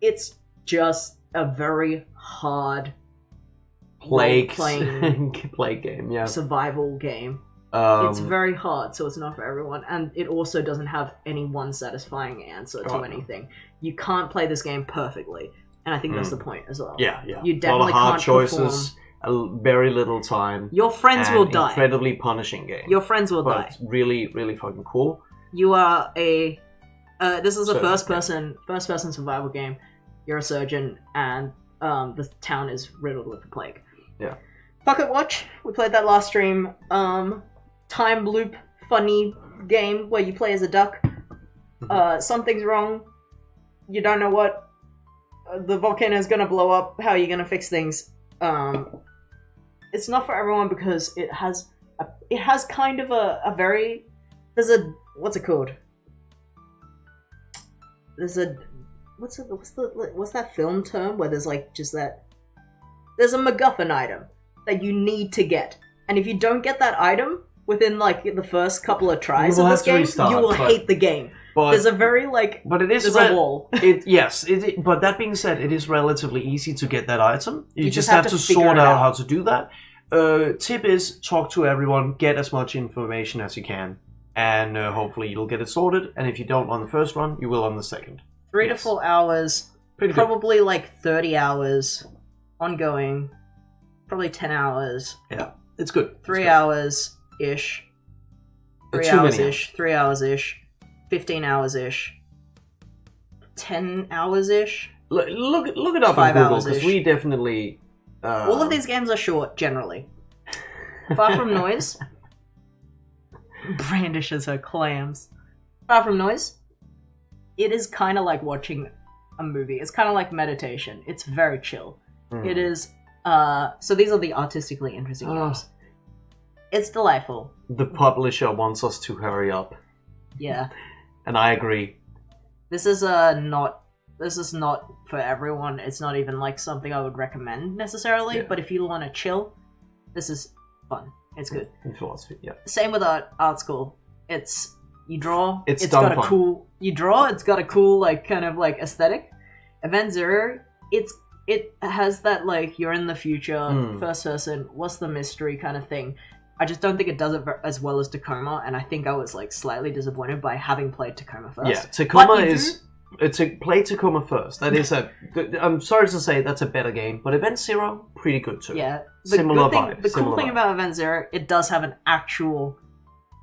it's just a very hard plague game, survival game. It's very hard, so it's not for everyone, and it also doesn't have any one satisfying answer to anything. You can't play this game perfectly, and I think that's the point as well. Yeah. You definitely a lot of hard can't choices, very little time. Your friends will die. Incredibly punishing game. Your friends will die. It's really, really fucking cool. You are a... this is a first-person survival game. You're a surgeon, and the town is riddled with the plague. Yeah. Pocket Watch, we played that last stream. Time loop, funny game where you play as a duck. Something's wrong. You don't know what. The volcano's gonna blow up. How are you gonna fix things? It's not for everyone because it has kind of a very... what's it called? What's that film term where there's like just that... There's a MacGuffin item that you need to get. And if you don't get that item within like the first couple of tries of this game, you will hate the game. There's a very like... But it is a wall. But that being said, it is relatively easy to get that item. You just have to sort out how to do that. Tip is talk to everyone, get as much information as you can, and hopefully you'll get it sorted. And if you don't on the first run, you will on the second. 3 to 4 hours, probably good. Like 30 hours ongoing, probably 10 hours. Yeah, it's good. 3 hours-ish. 3 hours-ish. 3 hours-ish. 15 hours-ish. 10 hours-ish. Look it up on Google, because we definitely... all of these games are short, generally. Far From Noise. Brandishes her clams. Far From Noise. It is kind of like watching a movie. It's kind of like meditation. It's very chill. It is... so these are the artistically interesting games. It's delightful. The publisher wants us to hurry up. Yeah. And I agree. This is not for everyone. It's not even like something I would recommend necessarily, but if you want to chill, this is fun. It's good. In philosophy, yeah. Same with art school. It's you draw. It's got a cool. You draw. It's got a cool like kind of like aesthetic. Event Zero. It has that like you're in the future, first person. What's the mystery kind of thing. I just don't think it does it as well as Tacoma, and I think I was like slightly disappointed by having played Tacoma first. Yeah, Tacoma is... play Tacoma first. That is I'm sorry to say that's a better game, but Event Zero, pretty good too. Yeah. Similar vibe. The cool thing about Event Zero, it does have an actual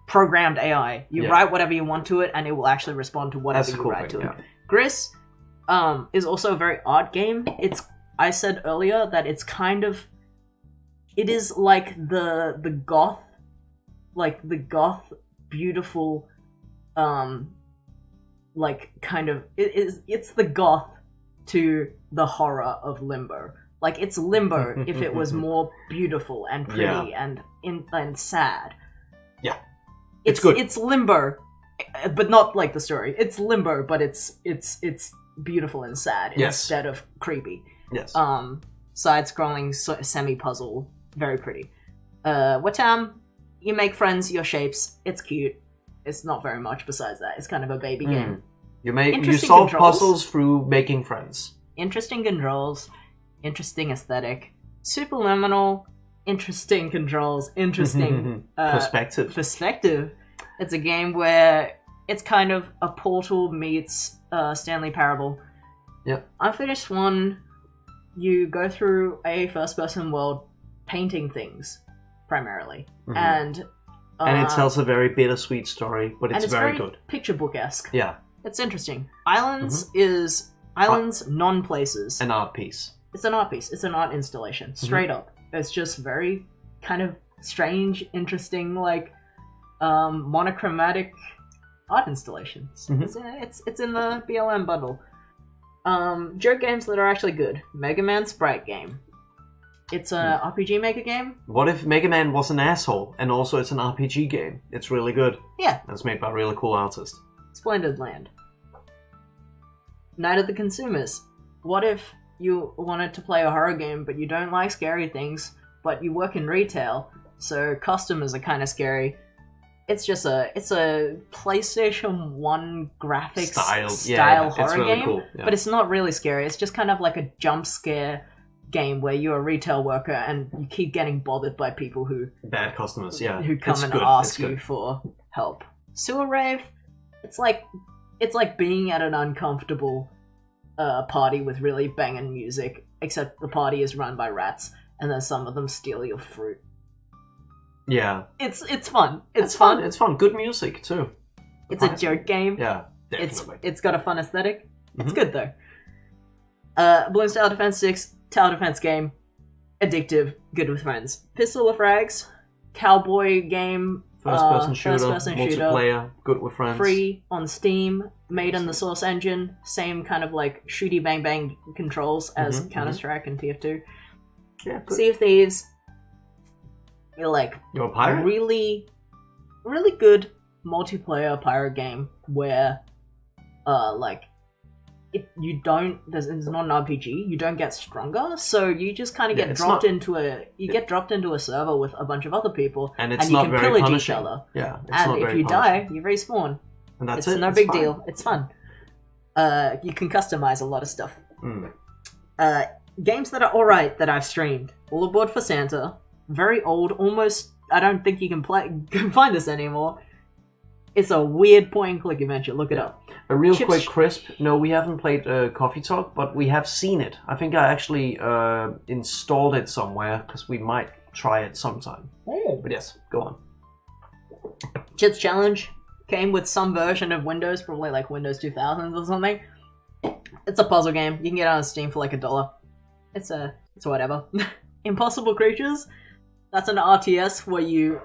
programmed AI. You write whatever you want to it, and it will actually respond to whatever you write to it. Gris is also a very odd game. I said earlier that it's kind of... It is like the goth, beautiful, like kind of it's the goth to the horror of Limbo. Like it's Limbo if it was more beautiful and pretty and sad. Yeah, it's good. It's Limbo, but not like the story. It's Limbo, but it's beautiful and sad instead of creepy. Yes. Side-scrolling semi-puzzle. Very pretty. Watam, you make friends, your shapes. It's cute. It's not very much besides that. It's kind of a baby game. You Interesting solve controls. puzzles through making friends. Interesting controls, interesting aesthetic, superliminal, interesting controls, interesting perspective. It's a game where it's kind of a Portal meets Stanley Parable. Yep. Unfinished one, you go through a first-person world painting things, primarily. And it tells a very bittersweet story, but it's very good. Picture book-esque. Yeah. It's interesting. Islands, non-places. An art piece. It's an art piece. It's an art installation. Straight up. It's just very kind of strange, interesting, like, monochromatic art installations. It's in the BLM bundle. Joke games that are actually good. Mega Man Sprite game. It's a RPG Maker game. What if Mega Man was an asshole and also it's an RPG game? It's really good. Yeah. And it's made by a really cool artist. Splendid Land. Night of the Consumers. What if you wanted to play a horror game but you don't like scary things, but you work in retail, so customers are kind of scary. It's a PlayStation 1 graphics style horror really game, cool. Yeah. but it's not really scary. It's just kind of like a jump scare game where you're a retail worker and you keep getting bothered by people who bad customers, yeah, who come and ask you for help. Sewer Rave, it's like being at an uncomfortable party with really banging music, except the party is run by rats, and then some of them steal your fruit. Yeah. It's fun. It's fun. It's fun. Good music too. It's a joke game. Yeah, definitely. It's got a fun aesthetic. It's good though. Bloons Tower Defense 6, tower defense game. Addictive, good with friends. Pistol of Frags, cowboy game. First-person shooter, multiplayer, good with friends. Free on Steam, made in the Source engine. Same kind of like shooty bang bang controls as Counter-Strike and TF2. Yeah, good. Sea of Thieves. You're a pirate? Really, really good multiplayer pirate game where, it's not an RPG. You don't get stronger, so you just kind of get dropped into a server with a bunch of other people, and you can pillage punishing. each other. Yeah, and if you die, you respawn. And that's it's no big deal. It's fun. You can customize a lot of stuff. Games that are alright that I've streamed. All Aboard for Santa. Very old, almost. I don't think you can find this anymore. It's a weird point-and-click adventure. Look it up. A real quick crisp. No, we haven't played Coffee Talk, but we have seen it. I think I actually installed it somewhere because we might try it sometime. Oh. But yes, go on. Chips Challenge came with some version of Windows, probably like Windows 2000 or something. It's a puzzle game. You can get it on Steam for like $1. It's whatever. Impossible Creatures. That's an RTS where you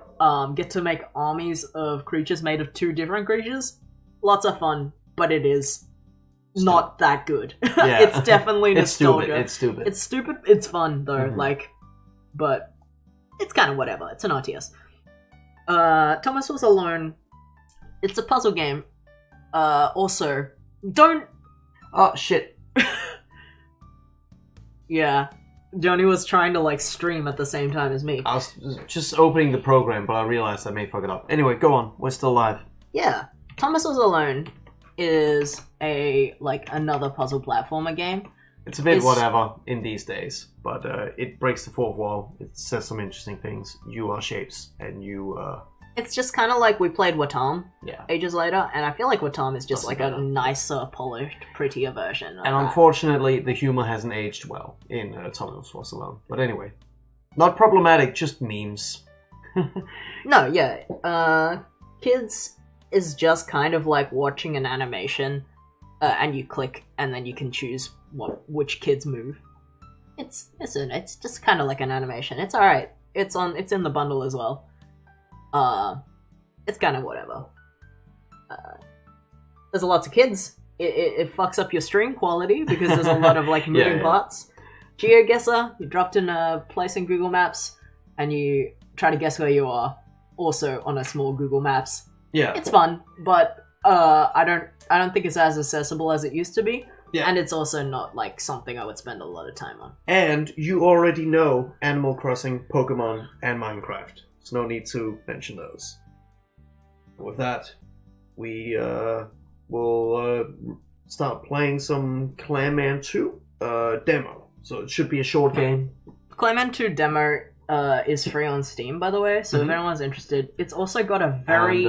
get to make armies of creatures made of 2 different creatures. Lots of fun, but it is not that good. Yeah. It's definitely nostalgia. It's stupid. It's stupid. It's fun though, but it's kind of whatever. It's an RTS. Thomas Was Alone. It's a puzzle game. Also, don't. Oh shit. Yeah. Johnny was trying to stream at the same time as me. I was just opening the program, but I realized I may fuck it up. Anyway, go on. We're still live. Yeah. Thomas Was Alone is another puzzle platformer game. It's a bit whatever in these days, but it breaks the fourth wall. It says some interesting things. You are shapes, and you... It's just kind of like we played Watam yeah. ages later, and I feel like Watam is just a nicer, polished, prettier version of And unfortunately, the humor hasn't aged well in Thomas Was Alone. But anyway, not problematic, just memes. No, yeah. Kids is just kind of like watching an animation, and you click, and then you can choose which kids move. It's just kind of like an animation. It's alright. It's in the bundle as well. It's kind of whatever. There's lots of kids. It fucks up your stream quality because there's a lot of moving parts. GeoGuessr, you're dropped in a place in Google Maps, and you try to guess where you are. Also on a small Google Maps. Yeah, it's fun, but I don't think it's as accessible as it used to be. Yeah, and it's also not something I would spend a lot of time on. And you already know Animal Crossing, Pokemon, and Minecraft. There's no need to mention those. With that, we we'll start playing some Clayman 2 demo. So it should be a short game. Clayman 2 demo is free on Steam, by the way, so if anyone's interested, it's also got a very...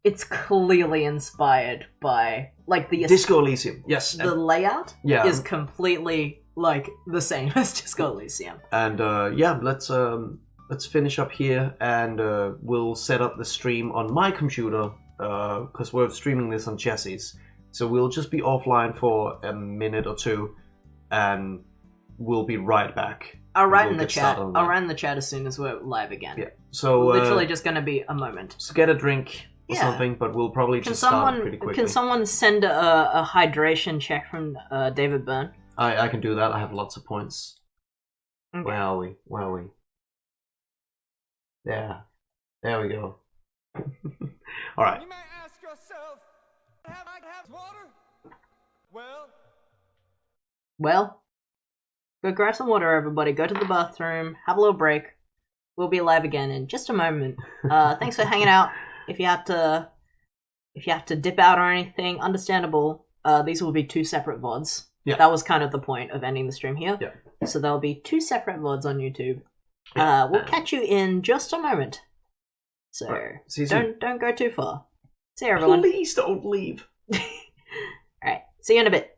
it's clearly inspired by, like, the... Disco Elysium, yes. The layout is completely, like, the same as Disco Elysium. And, yeah, let's finish up here, and we'll set up the stream on my computer, because we're streaming this on Jesse's. So we'll just be offline for a minute or two, and we'll be right back. I'll write in the chat. I'll write in the chat as soon as we're live again. Yeah. So literally just going to be a moment. So get a drink or something, but we'll probably just start pretty quickly. Can someone send a hydration check from David Byrne? I can do that. I have lots of points. Okay. Where are we? There we go. All right. You may ask yourself, have I have water? Well, go grab some water, everybody. Go to the bathroom. Have a little break. We'll be live again in just a moment. Thanks for hanging out. If you have to dip out or anything, understandable. These will be 2 separate VODs. Yeah. That was kind of the point of ending the stream here. Yeah. So there'll be 2 separate VODs on YouTube. Yeah. We'll catch you in just a moment. So don't go too far. See you, everyone. Please don't leave. Alright, see you in a bit.